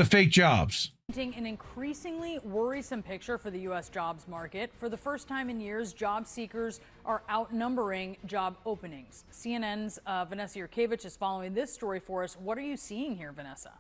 fake jobs. An increasingly worrisome picture for the U.S. jobs market. For the first time in years, job seekers are outnumbering job openings. CNN's Vanessa Yurkevich is following this story for us. What are you seeing here, Vanessa?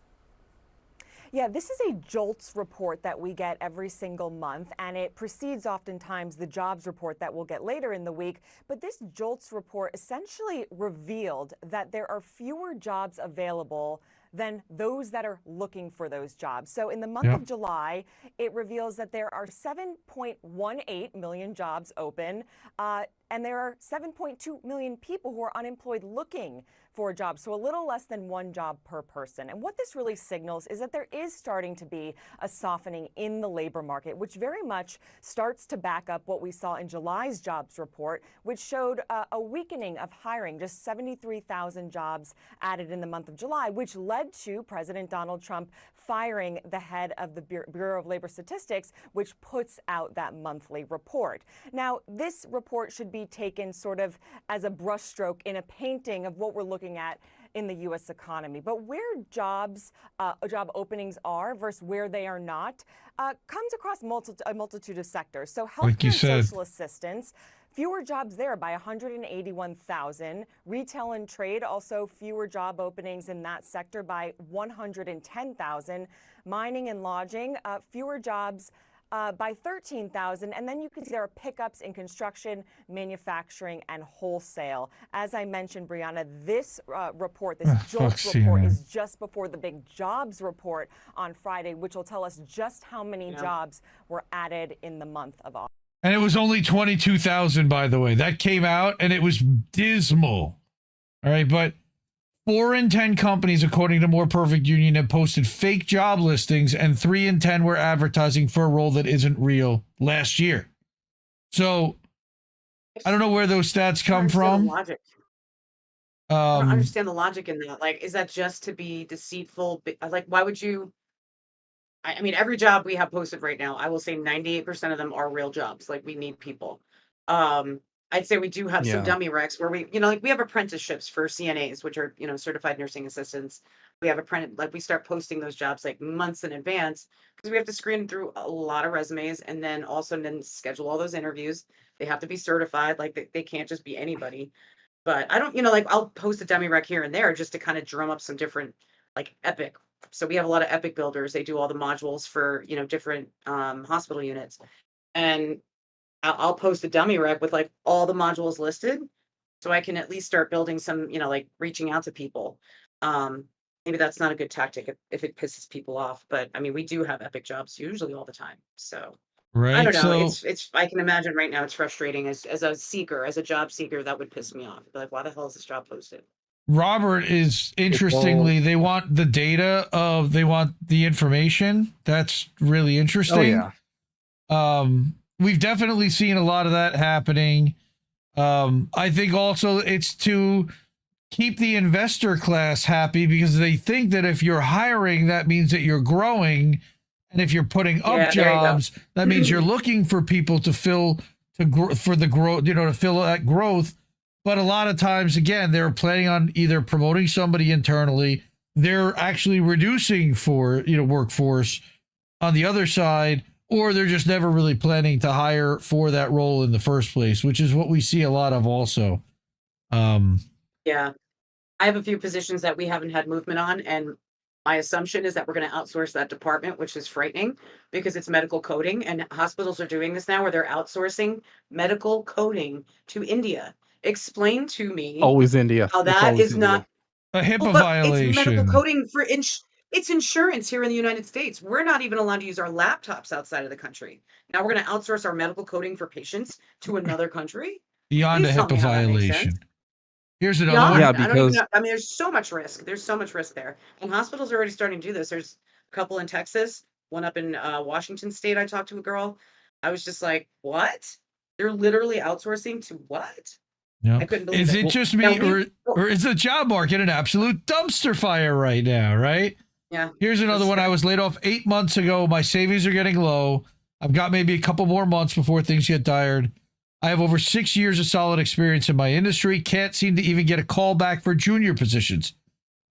Yeah, this is a JOLTS report that we get every single month, and it precedes oftentimes the jobs report that we'll get later in the week. But this JOLTS report essentially revealed that there are fewer jobs available than those that are looking for those jobs. So in the month of July, it reveals that there are 7.18 million jobs open, and there are 7.2 million people who are unemployed looking for a job, so a little less than 1 job per person. And what this really signals is that there is starting to be a softening in the labor market, which very much starts to back up what we saw in July's jobs report, which showed a weakening of hiring, just 73,000 jobs added in the month of July, which led to President Donald Trump firing the head of the Bureau of Labor Statistics, which puts out that monthly report. Now, this report should be taken sort of as a brushstroke in a painting of what we're looking at in the U.S. economy. But where job openings are versus where they are not comes across a multitude of sectors. So healthcare and social assistance, fewer jobs there by 181,000. Retail and trade, also fewer job openings in that sector by 110,000. Mining and lodging, fewer jobs by 13,000. And then you can see there are pickups in construction, manufacturing, and wholesale. As I mentioned, Brianna, this report, this JOLTS report, is just before the big jobs report on Friday, which will tell us just how many jobs were added in the month of August. And it was only 22,000, by the way. That came out, and it was dismal. All right, but 4 in 10 companies, according to More Perfect Union, have posted fake job listings, and 3 in 10 were advertising for a role that isn't real last year. So I don't know where those stats come from. Logic. I don't understand the logic in that. Like, is that just to be deceitful? Like, why would you? I mean, every job we have posted right now, I will say 98% of them are real jobs. Like, we need people. I'd say we do have some dummy recs where we have apprenticeships for CNAs, which are, certified nursing assistants. We have we start posting those jobs like months in advance because we have to screen through a lot of resumes and then schedule all those interviews. They have to be certified. Like, they can't just be anybody. But I don't, I'll post a dummy rec here and there just to kind of drum up some different, like, Epic. So we have a lot of Epic builders. They do all the modules for, different hospital units. And I'll post a dummy rec with like all the modules listed so I can at least start building some, like reaching out to people. Maybe that's not a good tactic if it pisses people off. But I mean, we do have Epic jobs usually all the time. So right. I don't know. It's I can imagine right now it's frustrating as a job seeker, that would piss me off. Like, why the hell is this job posted? Robert is interestingly, they want the data they want the information. That's really interesting. Oh, yeah. We've definitely seen a lot of that happening. I think also it's to keep the investor class happy because they think that if you're hiring, that means that you're growing. And if you're putting up jobs, that means you're looking for people to fill to fill that growth. But a lot of times, again, they're planning on either promoting somebody internally, they're actually reducing workforce on the other side, or they're just never really planning to hire for that role in the first place, which is what we see a lot of also. Yeah. I have a few positions that we haven't had movement on, and my assumption is that we're going to outsource that department, which is frightening because it's medical coding, and hospitals are doing this now where they're outsourcing medical coding to India. Explain to me Always India. how It's that always is India. not. A HIPAA But it's medical violation. coding for it's insurance here in the United States. We're not even allowed to use our laptops outside of the country. Now we're going to outsource our medical coding for patients to another country. Beyond a Please tell me HIPAA how that makes violation. sense. Here's another Beyond, one. Yeah, I don't even because know. I mean, there's so much risk. There's so much risk there, and hospitals are already starting to do this. There's a couple in Texas, one up in Washington State. I talked to a girl. I was just like, "What? They're literally outsourcing to what?" No. I couldn't believe Is it. it just Now me, or is the job market an absolute dumpster fire right now, right? Yeah. Here's another one. I was laid off 8 months ago. My savings are getting low. I've got maybe a couple more months before things get tired. I have over 6 years of solid experience in my industry. Can't seem to even get a call back for junior positions.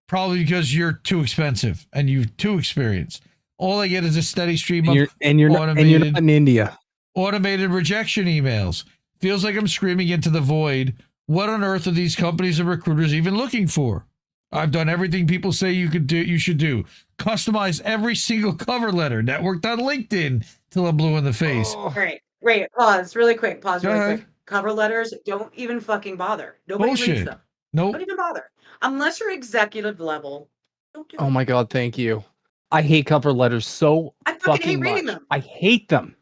Probably because you're too expensive and you're too experienced. All I get is a steady stream of you're not in India. automated rejection emails. Feels like I'm screaming into the void. What on earth are these companies and recruiters even looking for? I've done everything people say you should do. Customize every single cover letter, networked on LinkedIn till I'm blue in the face. Great. Wait, pause really quick. Pause Go really ahead. quick. Cover letters, don't even fucking bother. Nobody reads Bullshit. them. Nope. Don't even bother. Unless you're executive level. Don't do Oh it. my God, thank you. I hate cover letters so I fucking hate fucking reading much. them. I hate them.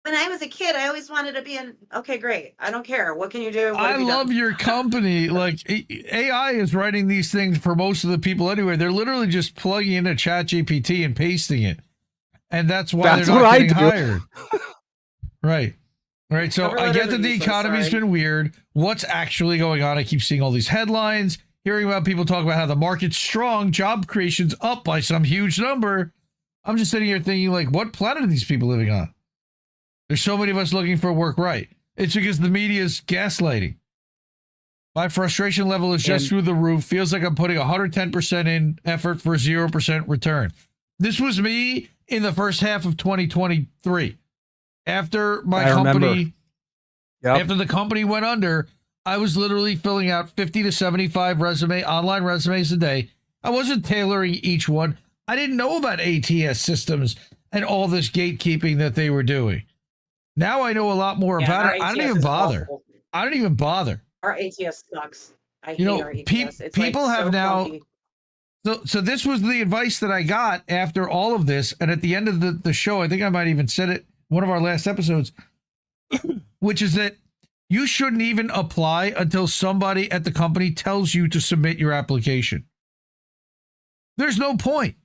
When I was a kid, I always wanted to be an okay, great. I don't care. What can you do? What I have you love done? your company. Like AI is writing these things for most of the people anyway. They're literally just plugging into ChatGPT and pasting it, and that's why That's they're what not I getting do. hired. Right. Right. So Cover I letters get that are the useless, economy's sorry. been weird. What's actually going on? I keep seeing all these headlines, hearing about people talk about how the market's strong, job creation's up by some huge number. I'm just sitting here thinking, like, what planet are these people living on? There's so many of us looking for work, right? It's because the media's gaslighting. My frustration level is just through the roof. Feels like I'm putting 110% in effort for 0% return. This was me in the first half of 2023. After my company, after the company went under, I was literally filling out 50 to 75 online resumes a day. I wasn't tailoring each one. I didn't know about ATS systems and all this gatekeeping that they were doing. Now I know a lot more about it. I don't even bother. I don't even bother. Our ATS sucks. I You hate know, our ATS. It's people like have so now. clunky. So this was the advice that I got after all of this, and at the end of the show, I think I might even said it one of our last episodes, which is that you shouldn't even apply until somebody at the company tells you to submit your application. There's no point.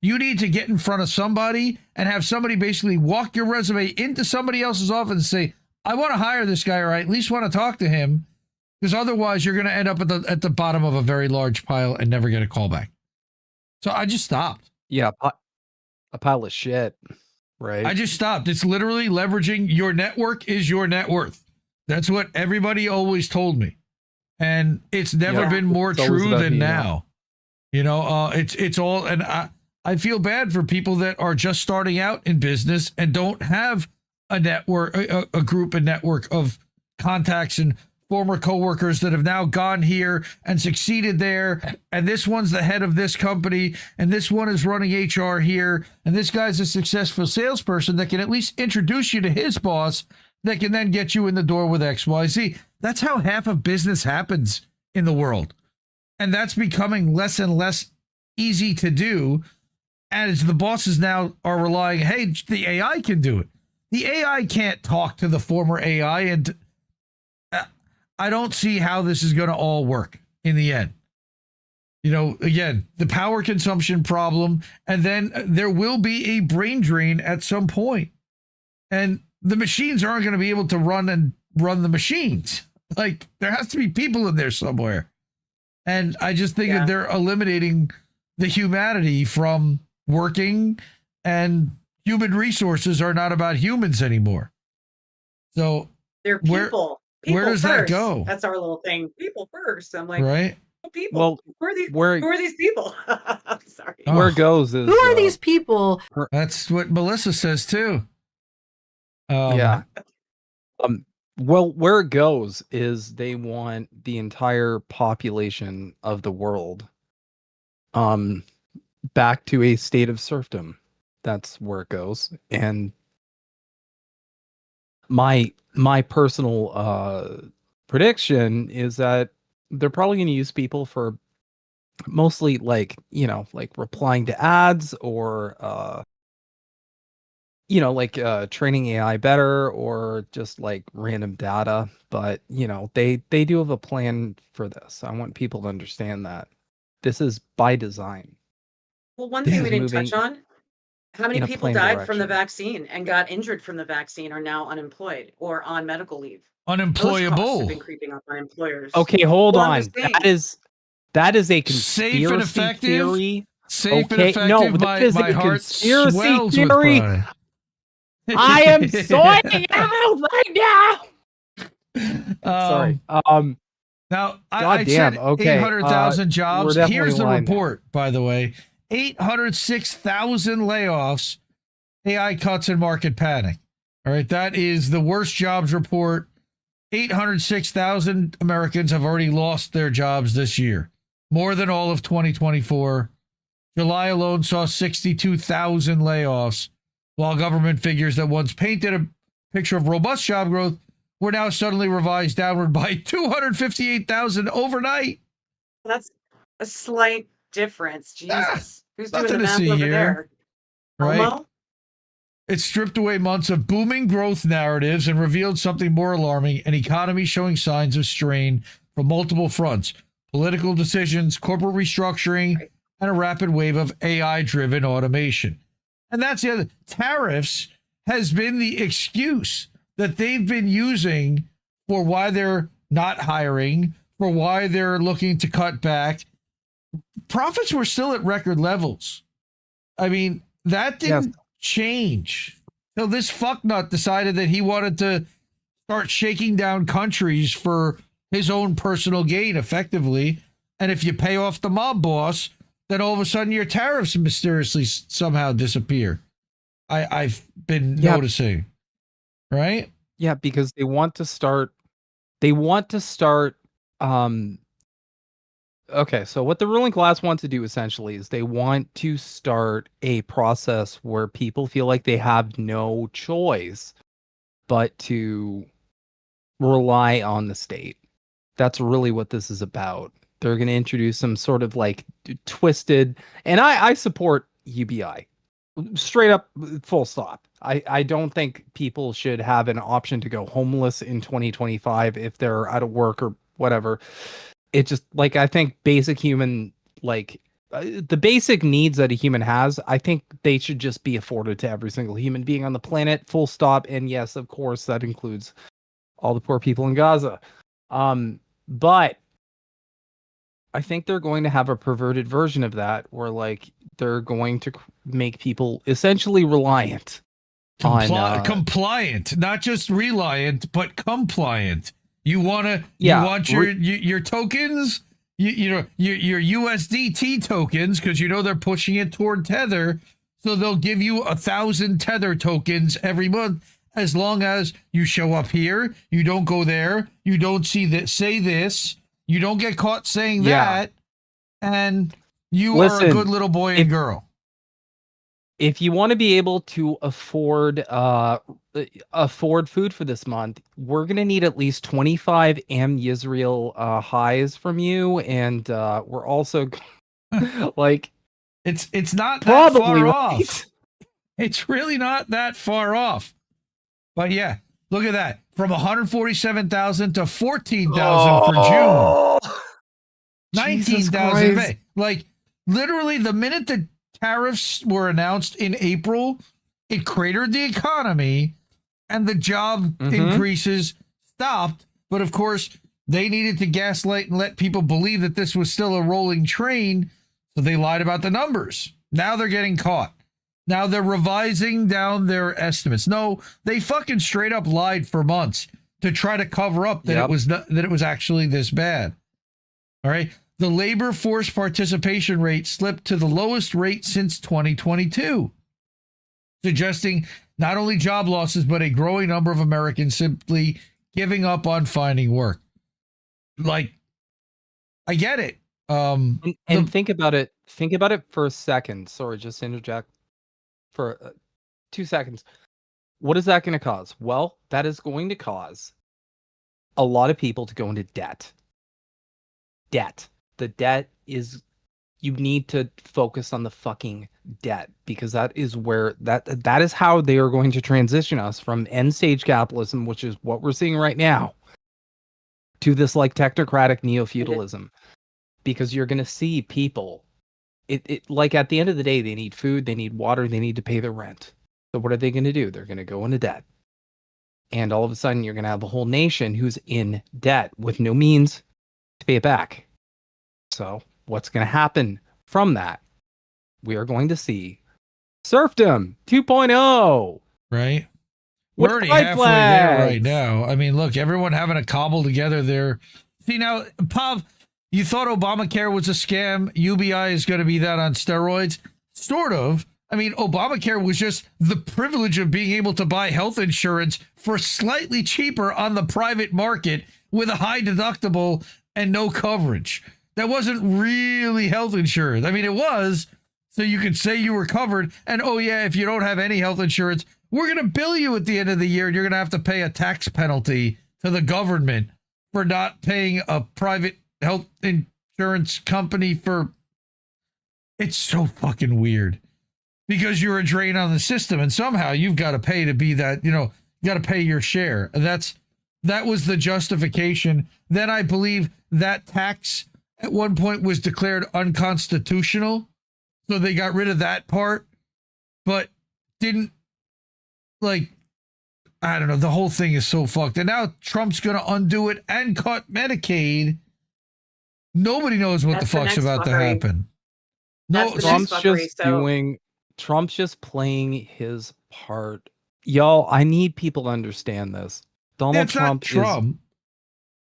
You need to get in front of somebody and have somebody basically walk your resume into somebody else's office and say, I want to hire this guy, or I at least want to talk to him, because otherwise you're going to end up at the bottom of a very large pile and never get a call back. So I just stopped. Yeah, a pile of shit, right? I just stopped. It's literally leveraging your network is your net worth. That's what everybody always told me. And it's never been more true than now. You know, it's all, and I feel bad for people that are just starting out in business and don't have a network, a group and network of contacts and former coworkers that have now gone here and succeeded there. And this one's the head of this company, and this one is running HR here, and this guy's a successful salesperson that can at least introduce you to his boss that can then get you in the door with XYZ. That's how half of business happens in the world. And that's becoming less and less easy to do as the bosses now are relying, hey, the AI can do it. The AI can't talk to the former AI, and I don't see how this is going to all work in the end. You know, again, the power consumption problem, and then there will be a brain drain at some point. And the machines aren't going to be able to run the machines. Like, there has to be people in there somewhere. And I just think that they're eliminating the humanity from working, and human resources are not about humans anymore. So they're people. Where does that first. go? That's our little thing. People first. I'm like, right? People. Well, who are these people? I'm sorry. Where it goes is Who are these people? That's what Melissa says too. Yeah. Well, where it goes is they want the entire population of the world back to a state of serfdom. That's where it goes. And my personal prediction is that they're probably going to use people for mostly like replying to ads or training AI better or just like random data. But they do have a plan for this. I want people to understand that this is by design. Well, one This thing is we didn't moving touch on, how many in a people planned died from the direction. vaccine and got injured from the vaccine are now unemployed or on medical leave? Those costs have been Unemployable. creeping up on employers. Okay, hold Well, I'm on. just saying. That is a Safe and conspiracy effective. theory. Safe and Okay, no, effective. that is My a heart conspiracy swells with theory. pride. I am sorting out right now. Sorry. Now, I goddamn. said Okay. 800,000 We're jobs. definitely Here's the aligned now. report, by the way. 806,000 layoffs, AI cuts and market panic. All right, that is the worst jobs report. 806,000 Americans have already lost their jobs this year, more than all of 2024. July alone saw 62,000 layoffs, while government figures that once painted a picture of robust job growth were now suddenly revised downward by 258,000 overnight. That's a slight difference. Jesus. Who's doing the Nothing to math see over here, there? right? Elmo? It stripped away months of booming growth narratives and revealed something more alarming: an economy showing signs of strain from multiple fronts: political decisions, corporate restructuring, and a rapid wave of AI-driven automation. And that's the other. Tariffs has been the excuse that they've been using for why they're not hiring, for why they're looking to cut back. Profits were still at record levels. I mean, that didn't change till this fucknut decided that he wanted to start shaking down countries for his own personal gain, effectively. And if you pay off the mob boss, then all of a sudden your tariffs mysteriously somehow disappear. I've been noticing, right? Yeah, because they want to start. Okay, so what the ruling class wants to do essentially is they want to start a process where people feel like they have no choice but to rely on the state. That's really what this is about. They're going to introduce some sort of like twisted, and I support UBI. Straight up, full stop. I don't think people should have an option to go homeless in 2025 if they're out of work or whatever. It just like I think basic human the basic needs that a human has, I think they should just be afforded to every single human being on the planet, full stop. And yes, of course, that includes all the poor people in Gaza. But I think they're going to have a perverted version of that where like they're going to make people essentially reliant on compliant, not just reliant, but compliant. You want your tokens, your USDT tokens, because they're pushing it toward Tether, so they'll give you 1,000 Tether tokens every month as long as you show up here, you don't go there, you don't say this, you don't get caught saying that, and you are a good little boy and girl. If you want to be able to afford food for this month, we're gonna need at least 25 Yisrael highs from you, and we're also like it's not probably that far right. off. It's really not that far off. But yeah, look at that. From 147,000 to 14,000 for June. 19,000. Like literally the minute the tariffs were announced in April, it cratered the economy and the job increases stopped. But of course, they needed to gaslight and let people believe that this was still a rolling train. So they lied about the numbers. Now they're getting caught. Now they're revising down their estimates. No, they fucking straight up lied for months to try to cover up that it was actually this bad. All right. The labor force participation rate slipped to the lowest rate since 2022, suggesting not only job losses, but a growing number of Americans simply giving up on finding work. Like, I get it. And think about it. Think about it for a second. Sorry, just interject for 2 seconds. What is that going to cause? Well, that is going to cause a lot of people to go into debt. The debt is, you need to focus on the fucking debt, because that is where that is how they are going to transition us from end stage capitalism, which is what we're seeing right now, to this like technocratic neo-feudalism. Because you're going to see people, it like at the end of the day, they need food, they need water, they need to pay their rent. So what are they going to do? They're going to go into debt. And all of a sudden you're going to have a whole nation who's in debt with no means to pay it back. So what's going to happen from that? We are going to see serfdom 2.0. Right. With We're already pride halfway there right flags. now. I mean, look, everyone having to cobble together their. See, now, Pav, you thought Obamacare was a scam. UBI is going to be that on steroids. Sort of. I mean, Obamacare was just the privilege of being able to buy health insurance for slightly cheaper on the private market with a high deductible and no coverage. That wasn't really health insurance. I mean, it was, so you could say you were covered. And, oh, yeah, if you don't have any health insurance, we're going to bill you at the end of the year, and you're going to have to pay a tax penalty to the government for not paying a private health insurance company for. It's so fucking weird. Because you're a drain on the system, and somehow you've got to pay to be that, you got to pay your share. That was the justification. Then I believe that tax at one point was declared unconstitutional. So they got rid of that part, but didn't, I don't know. The whole thing is so fucked. And now Trump's going to undo it and cut Medicaid. Nobody knows what the fuck's about to happen. No, Trump's just playing his part. Y'all, I need people to understand this. Donald Trump is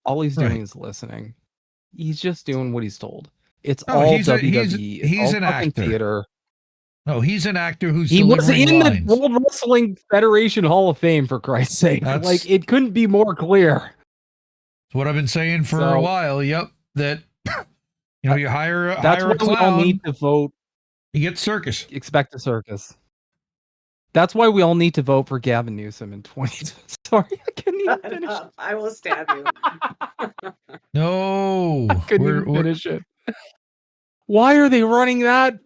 all he's doing is listening. He's just doing what he's told. It's all WWE. He's all an actor. Theater. No, he's an actor who's he was in lines. the World Wrestling Federation Hall of Fame, for Christ's sake. It couldn't be more clear. That's what I've been saying for a while. Yep, that you hire that's hire a why we all clown, need to vote. You get circus. Expect a circus. That's why we all need to vote for Gavin Newsom in 20. Sorry, I couldn't even finish. I will stab you. No, I couldn't even finish it. Why are they running that?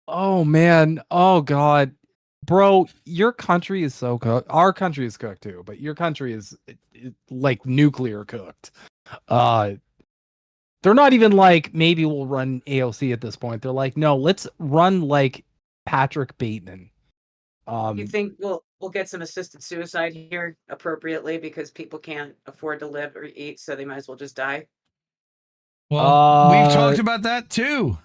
Oh man. Oh god. Bro, your country is so cooked. Our country is cooked too, but your country is like nuclear cooked. They're not even like, maybe we'll run AOC at this point. They're like, no, let's run like Patrick Bateman. You think we'll get some assisted suicide here appropriately because people can't afford to live or eat, so they might as well just die? Well, we've talked about that too.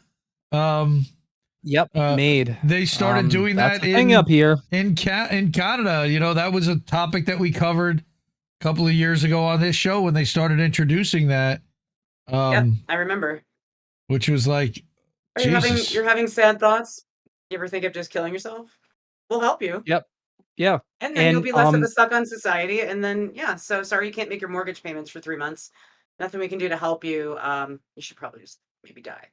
Yep, made. They started doing that up here in Canada. That was a topic that we covered a couple of years ago on this show when they started introducing that. Yep, I remember. Which was like, you're having sad thoughts? You ever think of just killing yourself? We'll help you. Yep. Yeah. And then you'll be less of a suck on society. And then, so sorry you can't make your mortgage payments for 3 months. Nothing we can do to help you. You should probably just maybe die.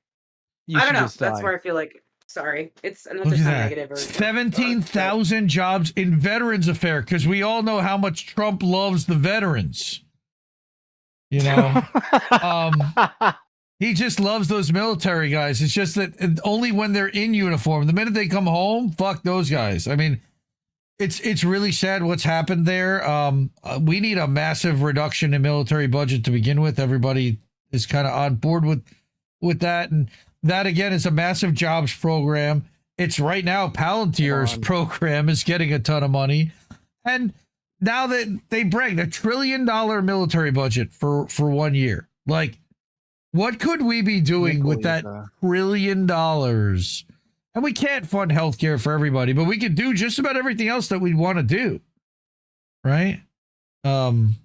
I don't know. That's where I feel like, sorry. It's another negative. 17,000 jobs in Veterans Affairs, because we all know how much Trump loves the veterans. He just loves those military guys. It's just that only when they're in uniform. The minute they come home, fuck those guys. I mean, it's really sad what's happened there. We need a massive reduction in military budget to begin with. Everybody is kind of on board with that. And that, again, is a massive jobs program. It's right now Palantir's program is getting a ton of money. And now that they bring a $1 trillion military budget for 1 year, like, what could we be doing with that $1 trillion? And we can't fund healthcare for everybody, but we could do just about everything else that we want to do. Right? And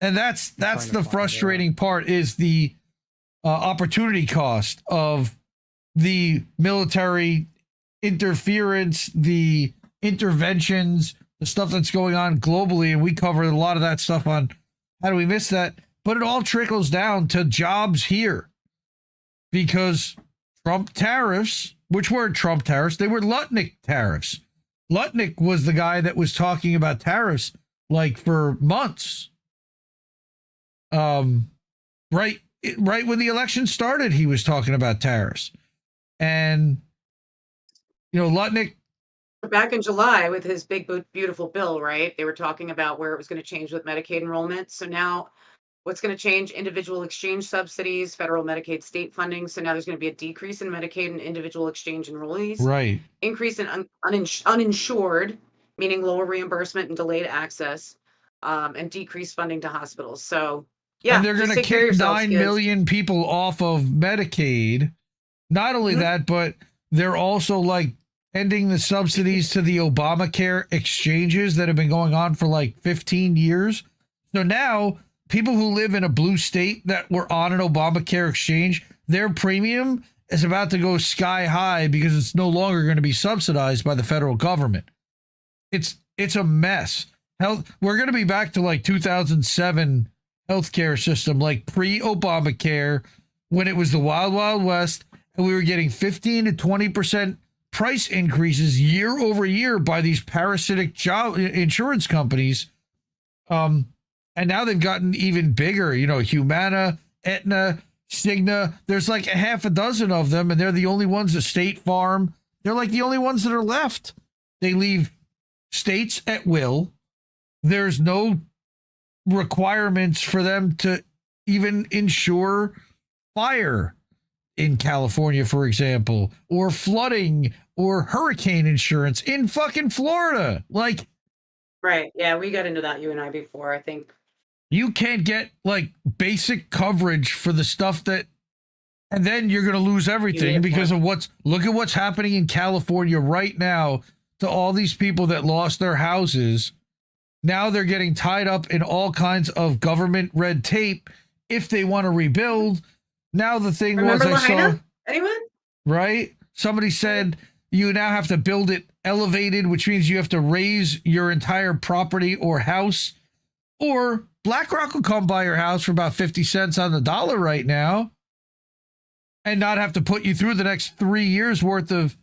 that's the frustrating part, is the opportunity cost of the military interference, the interventions, the stuff that's going on globally. And we covered a lot of that stuff on How Do We Miss That? But it all trickles down to jobs here, because Trump tariffs, which weren't Trump tariffs, they were Lutnick tariffs. Lutnick was the guy that was talking about tariffs like for months. Right when the election started, he was talking about tariffs. And, Lutnick. Back in July with his big, beautiful bill, right? They were talking about where it was going to change with Medicaid enrollment. So now what's going to change? Individual exchange subsidies, federal Medicaid state funding. So now there's going to be a decrease in Medicaid and individual exchange enrollees. Right. Increase in uninsured, meaning lower reimbursement and delayed access, and decreased funding to hospitals. So, yeah. And they're going to kick 9 million people off of Medicaid. Not only that, but they're also like ending the subsidies to the Obamacare exchanges that have been going on for like 15 years. So now people who live in a blue state that were on an Obamacare exchange, their premium is about to go sky high because it's no longer going to be subsidized by the federal government. It's a mess. We're going to be back to like 2007 healthcare system, like pre-Obamacare, when it was the Wild Wild West, and we were getting 15 to 20% price increases year over year by these parasitic insurance companies. And now they've gotten even bigger, Humana, Aetna, Cigna. There's like a half a dozen of them, and they're the only ones that State Farm. They're like the only ones that are left. They leave states at will. There's no requirements for them to even insure fire in California, for example, or flooding or hurricane insurance in fucking Florida. Like, right. Yeah, we got into that, you and I, before, I think. You can't get like basic coverage for the stuff that, and then you're going to lose everything because of look at what's happening in California right now to all these people that lost their houses. Now they're getting tied up in all kinds of government red tape if they want to rebuild. Now the thing Remember was, Lahaina? I saw, anyone? Right? Somebody said you now have to build it elevated, which means you have to raise your entire property or house, or BlackRock will come by your house for about 50 cents on the dollar right now and not have to put you through the next 3 years worth of,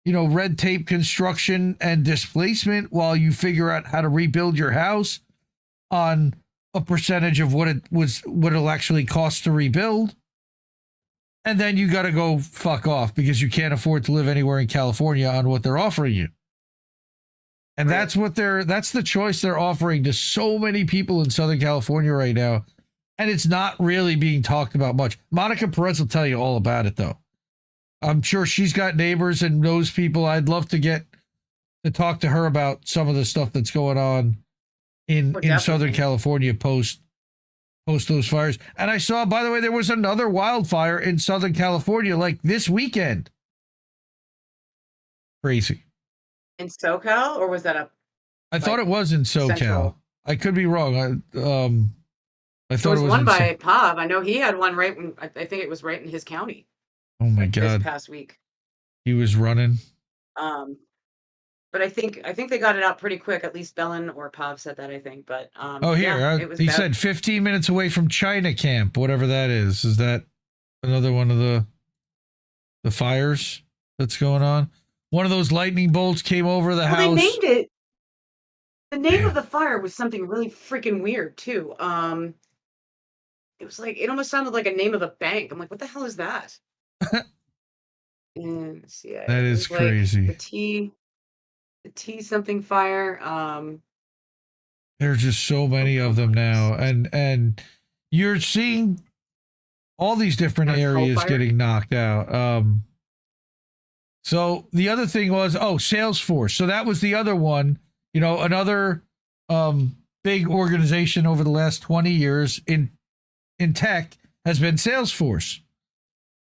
red tape construction and displacement while you figure out how to rebuild your house on a percentage of what it'll actually cost to rebuild. And then you got to go fuck off because you can't afford to live anywhere in California on what they're offering you. And that's the choice they're offering to so many people in Southern California right now. And it's not really being talked about much. Monica Perez will tell you all about it, though. I'm sure she's got neighbors and knows people. I'd love to get to talk to her about some of the stuff that's going on in Southern California post those fires. And I saw, by the way, there was another wildfire in Southern California like this weekend. Crazy. In SoCal, or was that I thought it was in SoCal. Central? I could be wrong. I thought it was one by Pav. I know he had one right when I think it was right in his county. Oh my God! This past week, he was running. But I think they got it out pretty quick. At least Bellin or Pav said that, I think. But he said 15 minutes away from China Camp, whatever that is. Is that another one of the fires that's going on? One of those lightning bolts came over the house. They named it. The name of the fire was something really freaking weird too. It was like, it almost sounded like a name of a bank. I'm like, what the hell is that? And yeah, that is crazy. Like the T something fire. There's just so many of them now, and you're seeing all these different areas getting knocked out. So the other thing was, Salesforce. So that was the other one. Another big organization over the last 20 years in tech has been Salesforce.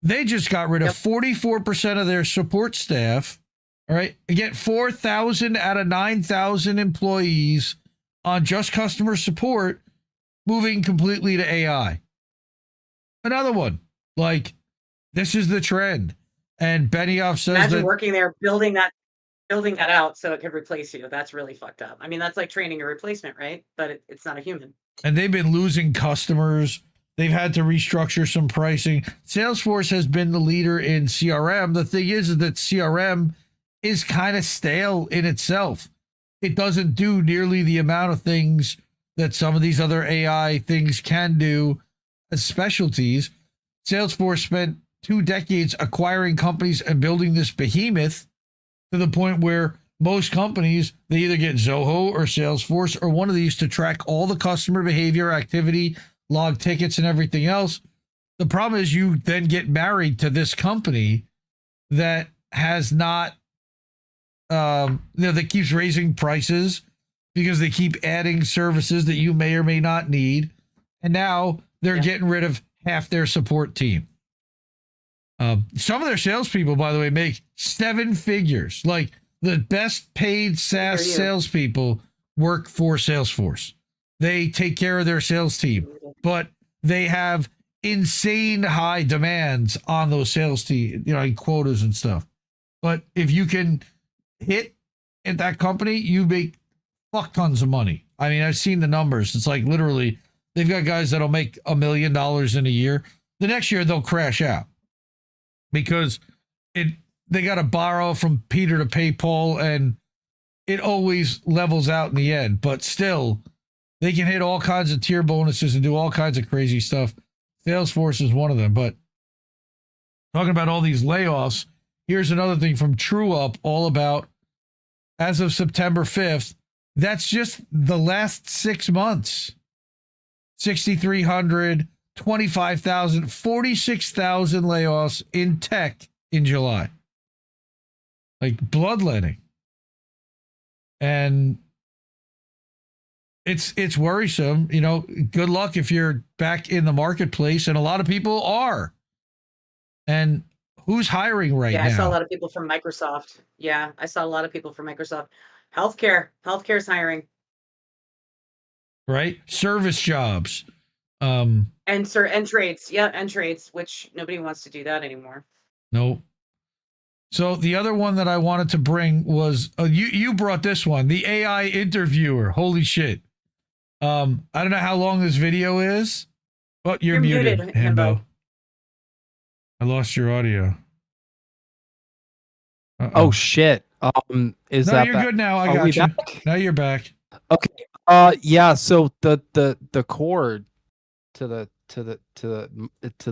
They just got rid of 44% of their support staff. All right. Again, 4,000 out of 9,000 employees on just customer support, moving completely to AI. Another one. Like, this is the trend. And Benioff says imagine working there, building that out so it could replace you. That's really fucked up. I mean, that's like training a replacement, right? But it's not a human. And they've been losing customers. They've had to restructure some pricing. Salesforce has been the leader in CRM. The thing is that CRM is kind of stale in itself. It doesn't do nearly the amount of things that some of these other AI things can do as specialties. Salesforce spent 2 decades acquiring companies and building this behemoth to the point where most companies, they either get Zoho or Salesforce or one of these to track all the customer behavior, activity, log tickets, and everything else. The problem is you then get married to this company that has not, that keeps raising prices because they keep adding services that you may or may not need. And now they're getting rid of half their support team. Some of their salespeople, by the way, make 7 figures. Like the best paid SaaS salespeople work for Salesforce. They take care of their sales team, but they have insane high demands on those sales team, like quotas and stuff. But if you can hit at that company, you make fuck tons of money. I mean, I've seen the numbers. It's like literally they've got guys that'll make $1 million in a year. The next year they'll crash out because they got to borrow from Peter to pay Paul, and it always levels out in the end. But still, they can hit all kinds of tier bonuses and do all kinds of crazy stuff. Salesforce is one of them. But talking about all these layoffs, here's another thing from TrueUp all about as of September 5th. That's just the last 6 months. 6,300, 25,000, 46,000 layoffs in tech in July. Like bloodletting. And it's worrisome. Good luck if you're back in the marketplace, and a lot of people are. And who's hiring right now? I saw a lot of people from Microsoft. Yeah, I saw a lot of people from Microsoft. Healthcare's hiring. Right? Service jobs. And trades. Yeah, and trades, which nobody wants to do that anymore. Nope. So the other one that I wanted to bring was you brought this one, the AI interviewer. Holy shit. I don't know how long this video is, but you're muted, Himbo. I lost your audio. Oh shit. Is no, that you're back? good now. I Are got we you. back? Now you're back. Okay. Yeah. So the cord to the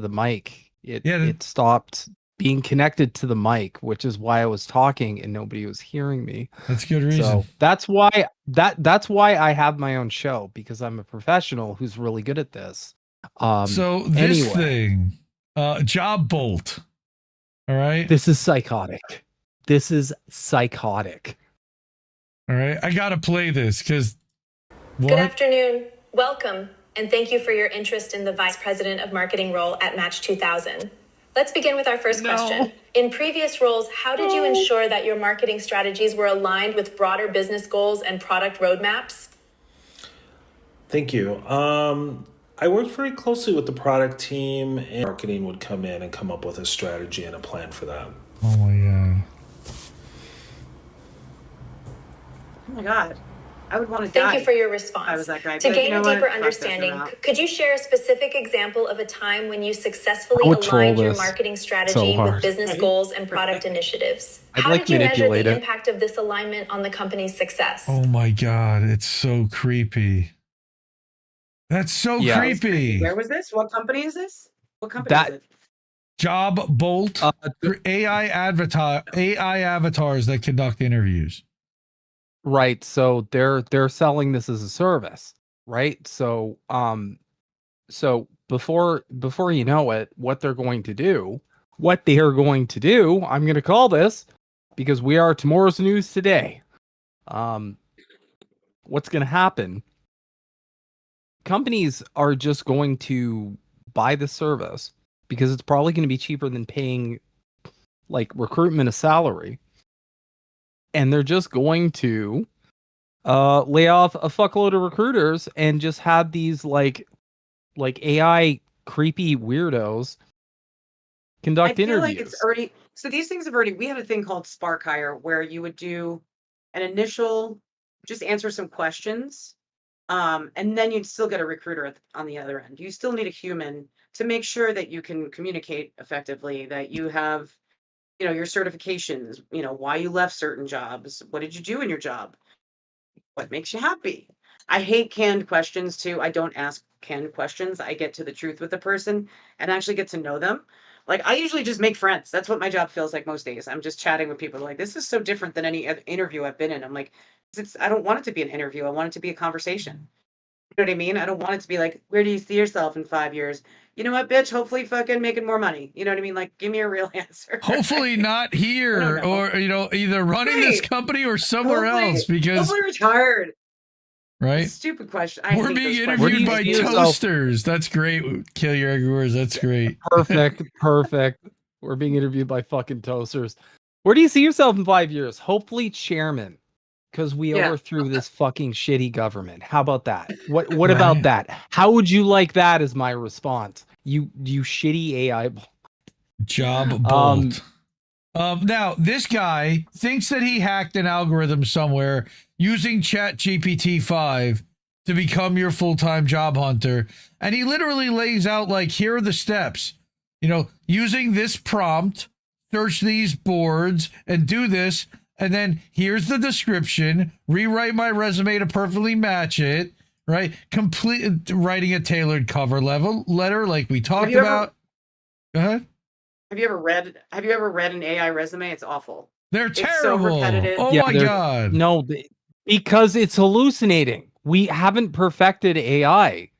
mic, it stopped being connected to the mic, which is why I was talking and nobody was hearing me. That's good reason. So that's why I have my own show, because I'm a professional who's really good at this. So this thing, Job Bolt. All right. This is psychotic. All right. I got to play this because. Good afternoon. Welcome. And thank you for your interest in the Vice President of Marketing role at Match 2000. Let's begin with our first question. In previous roles, how did you ensure that your marketing strategies were aligned with broader business goals and product roadmaps? Thank you. I worked very closely with the product team, and marketing would come in and come up with a strategy and a plan for that. Oh my God. Oh my God. I would want to Thank die. you for your response. I was that guy. To gain a deeper understanding, could you share a specific example of a time when you successfully aligned your marketing strategy with business goals and product initiatives? How did you measure the impact of this alignment on the company's success? Oh my God. It's so creepy. That's so creepy. Where was this? What company is this? What company is it? Job Bolt, AI avatars that conduct interviews. Right. So they're selling this as a service, right? So before you know it, what they are going to do, I'm going to call this, because we are tomorrow's news today. What's going to happen? Companies are just going to buy the service because it's probably going to be cheaper than paying like recruitment a salary. And they're just going to lay off a fuckload of recruiters and just have these like AI creepy weirdos conduct interviews. Like it's already, so these things have already, we had a thing called Spark Hire where you would do an initial, just answer some questions. And then you'd still get a recruiter on the other end. You still need a human to make sure that you can communicate effectively, that you have, your certifications, why you left certain jobs. What did you do in your job? What makes you happy? I hate canned questions too. I don't ask canned questions. I get to the truth with the person and actually get to know them. Like I usually just make friends. That's what my job feels like most days. I'm just chatting with people like this is so different than any other interview I've been in. I'm like, I don't want it to be an interview. I want it to be a conversation. You know what I mean? I don't want it to be like, where do you see yourself in 5 years? You know what, bitch? Hopefully fucking making more money. You know what I mean? Like, give me a real answer. Hopefully not here or, either running this company or somewhere else because. Hopefully retired. Right? Stupid question. We're being interviewed by toasters. That's great. Kill your egg wars. That's great. Perfect. We're being interviewed by fucking toasters. Where do you see yourself in 5 years? Hopefully chairman. Because we overthrew this fucking shitty government. How about that? What about that? How would you like that as my response? You shitty AI job bolt. Now this guy thinks that he hacked an algorithm somewhere using ChatGPT 5 to become your full-time job hunter, and he literally lays out like, here are the steps. Using this prompt, search these boards and do this. And then here's the description, rewrite my resume to perfectly match it, right? Writing a tailored cover letter like we talked about. Go ahead. Have you ever read an AI resume? It's awful. They're terrible. It's so repetitive. Oh my God. No, because it's hallucinating. We haven't perfected AI.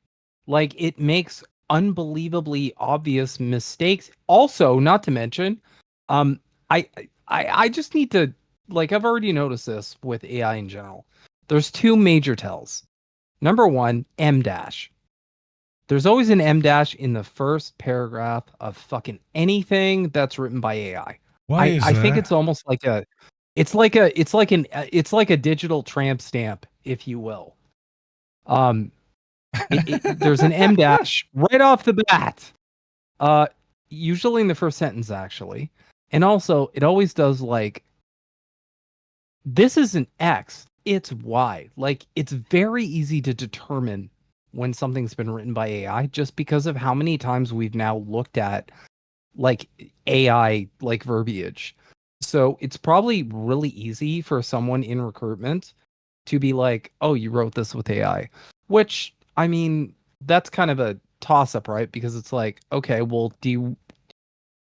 Like it makes unbelievably obvious mistakes. Also, not to mention, I just need to, like, I've already noticed this with AI in general. There's two major tells. Number one, M dash. There's always an M dash in the first paragraph of fucking anything that's written by AI. Why is I think that? it's almost like it's like a digital tramp stamp, if you will. There's an M dash right off the bat. Usually in the first sentence, actually. And also, it always does like, this isn't X, it's Y. Like, it's very easy to determine when something's been written by AI just because of how many times we've now looked at like AI like verbiage. So it's probably really easy for someone in recruitment to be like, oh, you wrote this with AI, which, I mean, that's kind of a toss up, right? Because it's like, okay, well,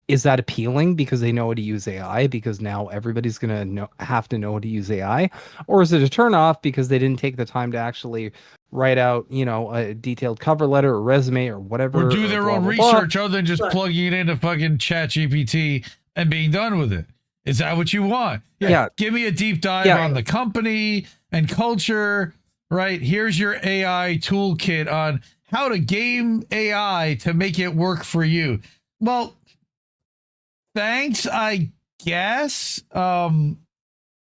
is that appealing because they know how to use AI because now everybody's going to have to know how to use AI? Or is it a turnoff because they didn't take the time to actually write out, a detailed cover letter or resume or whatever? Or do their own research other than just plugging it into fucking ChatGPT and being done with it. Is that what you want? Yeah. Give me a deep dive on the company and culture, right? Here's your AI toolkit on how to game AI to make it work for you. Well, thanks, I guess. I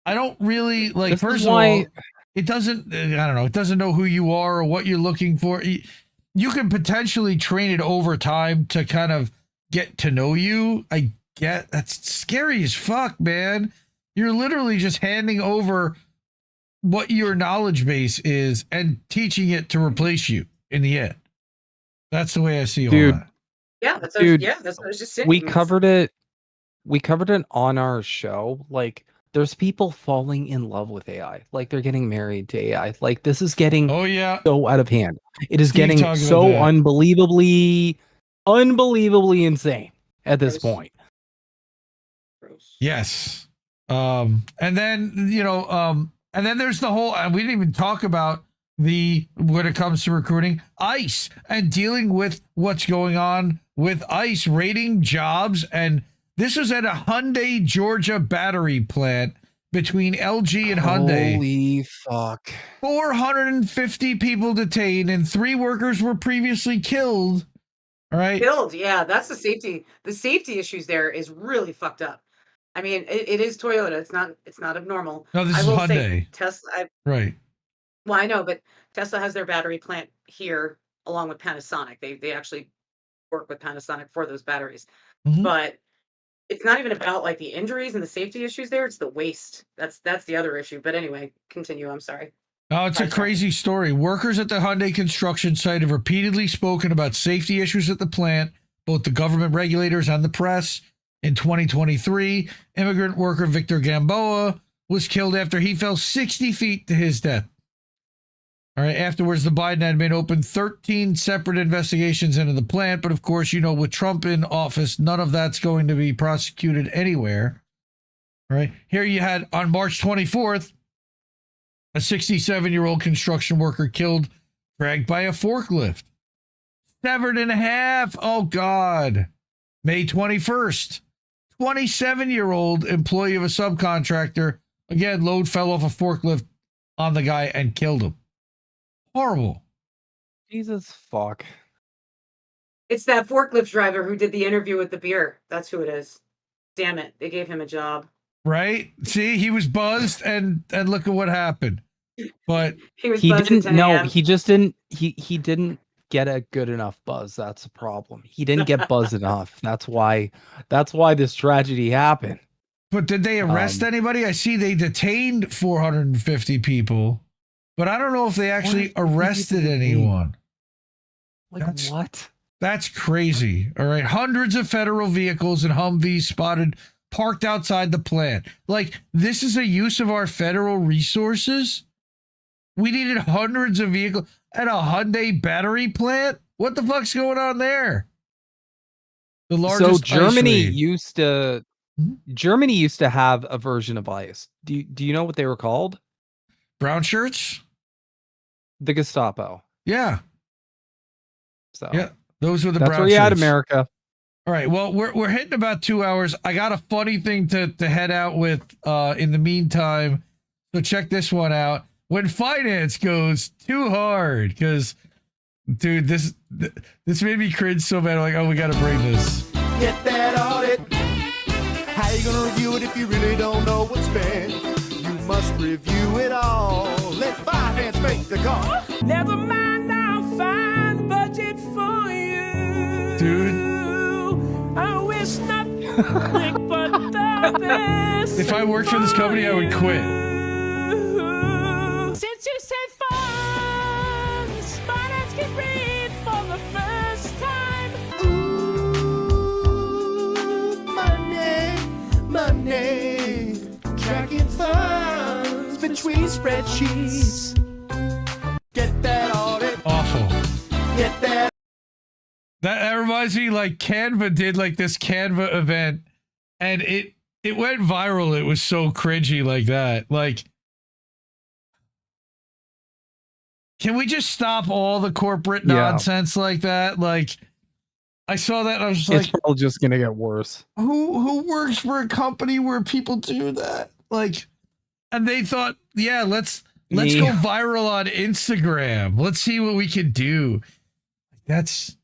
don't really like. This first is of why... all, it doesn't. I don't know. It doesn't know who you are or what you're looking for. You can potentially train it over time to kind of get to know you. I get that's scary as fuck, man. You're literally just handing over what your knowledge base is and teaching it to replace you in the end. That's the way I see all that. Yeah, that's what I was just saying. We covered it on our show. Like, there's people falling in love with AI. Like, they're getting married to AI. Like, this is getting so out of hand. It is getting so unbelievably insane at this point. Yes. And then, and then there's the whole, we didn't even talk about when it comes to recruiting, ICE and dealing with what's going on with ICE rating jobs. And this was at a Hyundai, Georgia battery plant between LG and Hyundai. Holy fuck. 450 people detained and 3 workers were previously killed. All right. Killed. Yeah. That's the safety. The safety issues there is really fucked up. I mean, it is Toyota. It's not abnormal. No, this is Hyundai. Tesla. Right. Well, I know, but Tesla has their battery plant here along with Panasonic. They actually work with Panasonic for those batteries. Mm-hmm. But it's not even about like the injuries and the safety issues there. It's the waste. That's the other issue. But anyway, continue. I'm sorry. Oh, it's a crazy story. Workers at the Hyundai construction site have repeatedly spoken about safety issues at the plant, both the government regulators and the press. In 2023, immigrant worker Victor Gamboa was killed after he fell 60 feet to his death. All right. Afterwards, the Biden admin opened 13 separate investigations into the plant. But of course, you know, with Trump in office, none of that's going to be prosecuted anywhere. All right. Here you had on March 24th, a 67-year-old construction worker killed, dragged by a forklift. Severed in half. Oh, God. May 21st, 27-year-old employee of a subcontractor. Again, load fell off a forklift on the guy and killed him. Horrible. Jesus fuck. It's that forklift driver who did the interview with the beer. That's who it is. Damn it. They gave him a job. Right? See, he was buzzed and look at what happened. But he was He buzzed at didn't 10 no, a.m. he just didn't he didn't get a good enough buzz. That's the problem. He didn't get buzz enough. That's why this tragedy happened. But did they arrest anybody? I see they detained 450 people, but I don't know if they actually arrested anyone. Like what? That's crazy. All right. Hundreds of federal vehicles and Humvees spotted parked outside the plant. Like, this is a use of our federal resources? We needed hundreds of vehicles at a Hyundai battery plant? What the fuck's going on there? The largest Germany ice raid. Germany used to have a version of ICE. Do you know what they were called? Brown shirts? The Gestapo. Yeah. So yeah, those were the that's brown where you had shirts. America. All right. Well, we're hitting about 2 hours. I got a funny thing to head out with in the meantime. So check this one out. When finance goes too hard, because dude, this made me cringe so bad. I'm like, oh, we got to bring this. Get that audit. How you gonna review it if you really don't know what's spent? You must review it all. Let finance make the call. Never mind, I'll find budget for you. Dude. I wish nothing but the best. If I worked for this company, I would quit. Since you said funds, finance can read for the first time. Money, tracking funds between spreadsheets. Get that audit. Awful. Get that. That reminds me, like Canva did like this Canva event, and it went viral. It was so cringy like that. Like, can we just stop all the corporate nonsense like that? Like, I saw that and I was just It's like, probably just gonna get worse. who works for a company where people do that? Like, and they thought, yeah, let's go viral on Instagram. Let's see what we can do. That's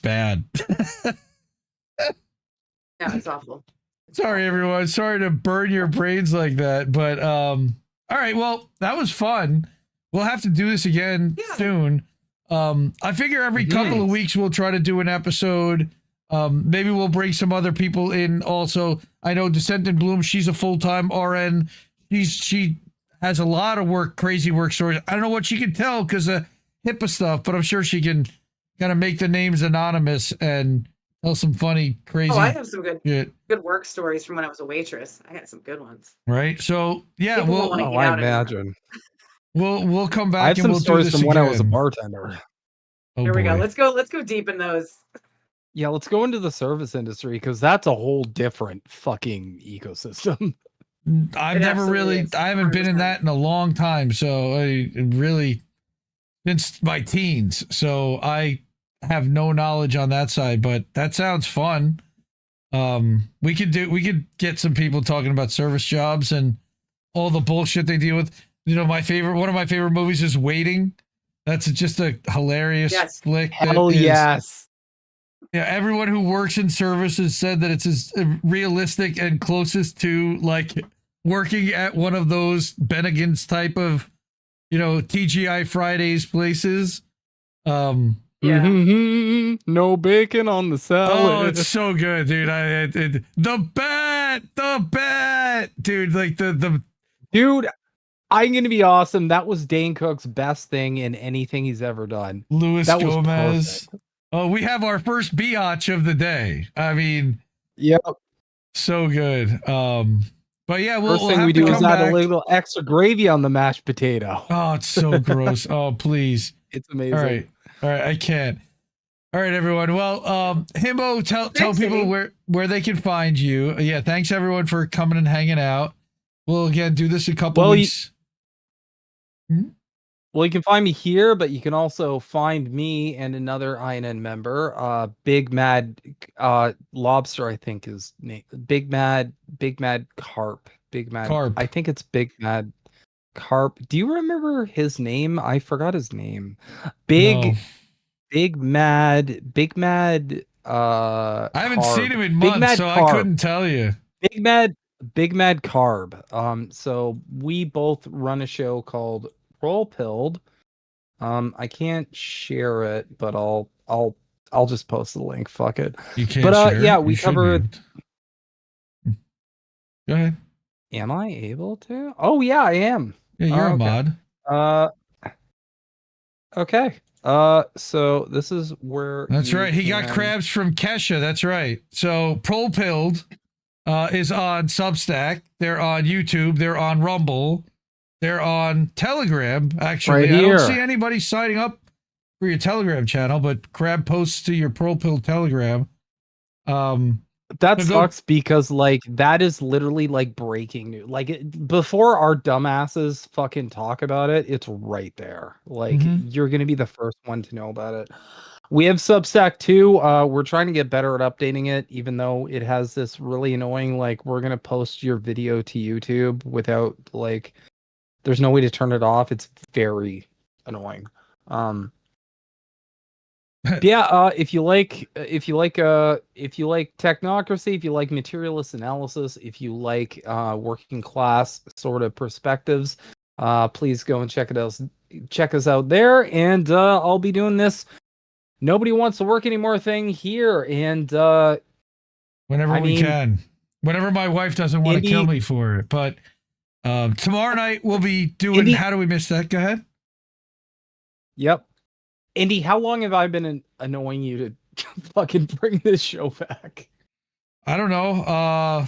bad. Yeah, it's awful. Sorry, everyone. Sorry to burn your brains like that. But all right, well, that was fun. We'll have to do this again soon. I figure every couple of weeks we'll try to do an episode. Maybe we'll bring some other people in also. I know Descent in Bloom, she's a full-time RN. She has a lot of work, crazy work stories. I don't know what she can tell because of HIPAA stuff, but I'm sure she can kind of make the names anonymous and tell some funny, crazy. Oh, I have some good shit. good work stories from when I was a waitress. I got some good ones. Right. So yeah, People won't wanna eat out anymore. imagine. We'll come back. I have and some we'll do stories this from when I was a again. bartender. Oh, Here we go. boy. Let's go deep in those. Yeah, let's go into the service industry because that's a whole different fucking ecosystem. I've It never absolutely really, is, I haven't been in 100%. that in a long time. So I really, since my teens. So I have no knowledge on that side, but that sounds fun. We could get some people talking about service jobs and all the bullshit they deal with. You know, one of my favorite movies is Waiting. That's just a hilarious flick. that Hell is- yes. Yeah, everyone who works in services said that it's as realistic and closest to like working at one of those Bennigan's type of, you know, TGI Fridays places. Mhm. No bacon on the salad. Oh, it's so good, dude. The bet, dude. Like the dude. I'm gonna be awesome. That was Dane Cook's best thing in anything he's ever done. Luis That was Gomez. perfect. Oh, we have our first biatch of the day. I mean, yep, so good. But yeah, First thing have we to do come is add back. a little extra gravy on the mashed potato. Oh, it's so gross. Oh, please. It's amazing. All right, I can't. All right, everyone. Well, Himbo, tell people Cindy. where they can find you. Yeah, thanks everyone for coming and hanging out. We'll again do this a couple weeks. Well, you can find me here, but you can also find me and another INN member, Big Mad Lobster, I think is name. Big Mad Carp. Big Mad Carp. I think it's Big Mad Carp. Do you remember his name? I forgot his name. Big Mad I haven't Carb. seen him in Big months, Mad so Carb. I couldn't tell you. Big Mad Carb. So we both run a show called Roll Pilled. I can't share it, but I'll just post the link. Fuck it. You can't But share yeah, it? we You should cover. be able to. Go ahead. Am I able to? Oh yeah, I am. Yeah, you're a okay. mod. Okay. So this is where. That's you right. He got can- crabs from Kesha. That's right. So Prol Pilled is on Substack. They're on YouTube. They're on Rumble. They're on Telegram. Actually, Right I here. don't see anybody signing up for your Telegram channel, but Crab posts to your Prol Pilled Telegram. That so go- sucks because like that is literally like breaking news. Like before our dumbasses fucking talk about it, it's right there. Like you're gonna be the first one to know about it. We have Substack too. We're trying to get better at updating it, even though it has this really annoying like we're gonna post your video to YouTube without like there's no way to turn it off. It's very annoying. Yeah, if you like technocracy, if you like materialist analysis, if you like working class sort of perspectives, please go and check us out there. And I'll be doing this nobody wants to work anymore thing here. And whenever we can, whenever my wife doesn't want to kill me for it. But tomorrow night we'll be doing. How do we miss that? Go ahead. Yep. Indy, how long have I been annoying you to fucking bring this show back? I don't know.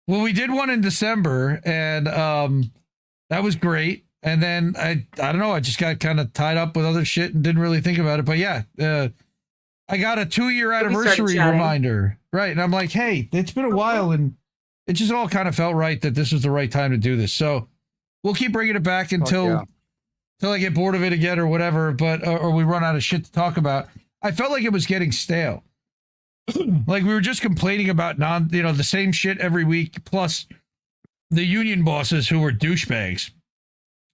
Well, we did one in December, and that was great. And then I don't know. I just got kind of tied up with other shit and didn't really think about it. But yeah, I got a 2-year anniversary reminder, right? And I'm like, hey, it's been a while, and it just all kind of felt right that this was the right time to do this. So we'll keep bringing it back until I get bored of it again or whatever, but or we run out of shit to talk about. I felt like it was getting stale. Like we were just complaining about the same shit every week, plus the union bosses who were douchebags.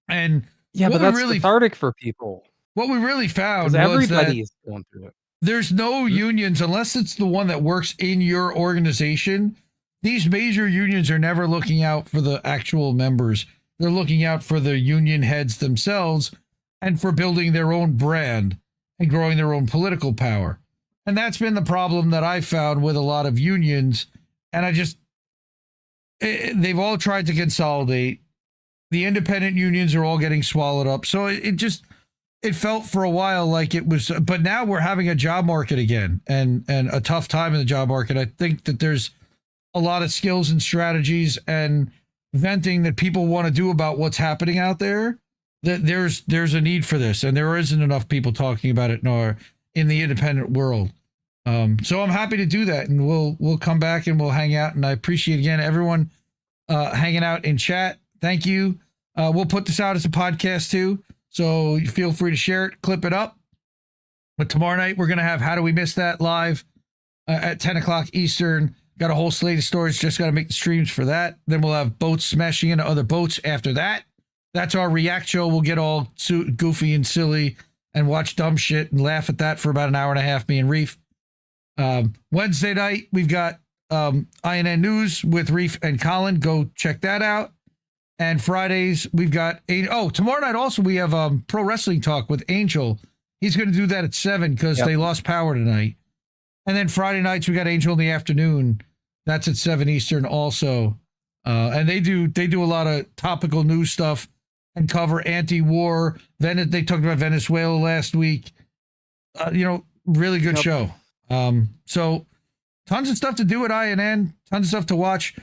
And yeah, but that's cathartic for people. What we really found was everybody that is going through it. There's no unions unless it's the one that works in your organization. These major unions are never looking out for the actual members. They're looking out for the union heads themselves and for building their own brand and growing their own political power. And that's been the problem that I found with a lot of unions. And they've all tried to consolidate. The independent unions are all getting swallowed up. So it felt for a while like it was, but now we're having a job market again and a tough time in the job market. I think that there's a lot of skills and strategies and venting that people want to do about what's happening out there, that there's a need for this, and there isn't enough people talking about it in the independent world. So I'm happy to do that, and we'll come back and we'll hang out. And I appreciate again everyone hanging out in chat. Thank you. We'll put this out as a podcast too, so feel free to share it, clip it up. But tomorrow night we're gonna have How Do We Miss That live at 10 o'clock Eastern. Got a whole slate of stories. Just got to make the streams for that. Then we'll have boats smashing into other boats after that. That's our react show. We'll get all goofy and silly and watch dumb shit and laugh at that for about an hour and a half, me and Reef. Wednesday night, we've got INN News with Reef and Colin. Go check that out. And Fridays, we've got... tomorrow night also, we have Pro Wrestling Talk with Angel. He's going to do that at 7 because they lost power tonight. And then Friday nights, we got Angel in the afternoon. That's at 7 Eastern also. And they do a lot of topical news stuff and cover anti-war. They talked about Venezuela last week. Really good show. So tons of stuff to do at INN, tons of stuff to watch.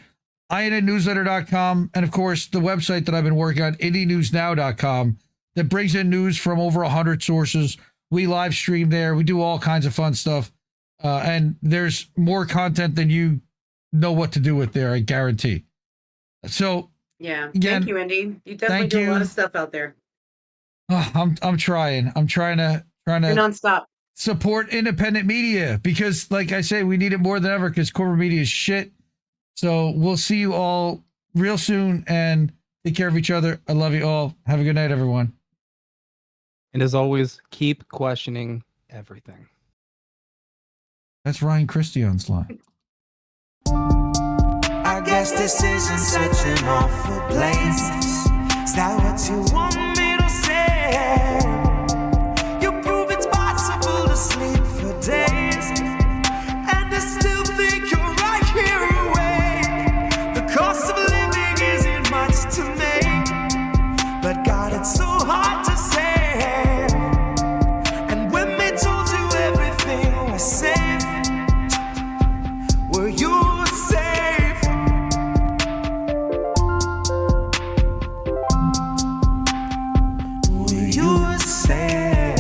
INNnewsletter.com, and of course the website that I've been working on, IndieNewsNow.com, that brings in news from over 100 sources. We live stream there. We do all kinds of fun stuff. And there's more content than you know what to do with there, I guarantee. So Yeah. again, Thank you, Indy. You definitely do a lot of stuff out there. I'm trying. I'm trying to You're nonstop. support independent media because, like I say, we need it more than ever because corporate media is shit. So we'll see you all real soon and take care of each other. I love you all. Have a good night, everyone. And as always, keep questioning everything. That's Ryan Christian's line. I guess this isn't such an awful place. Is that what you want me to say? You prove it's possible to sleep for days, and I still think you're right here awake. The cost of living isn't much to me, but God, it's so hard to say. And when they told you everything was safe, were you safe? Were you safe?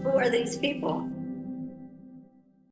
Who are these people?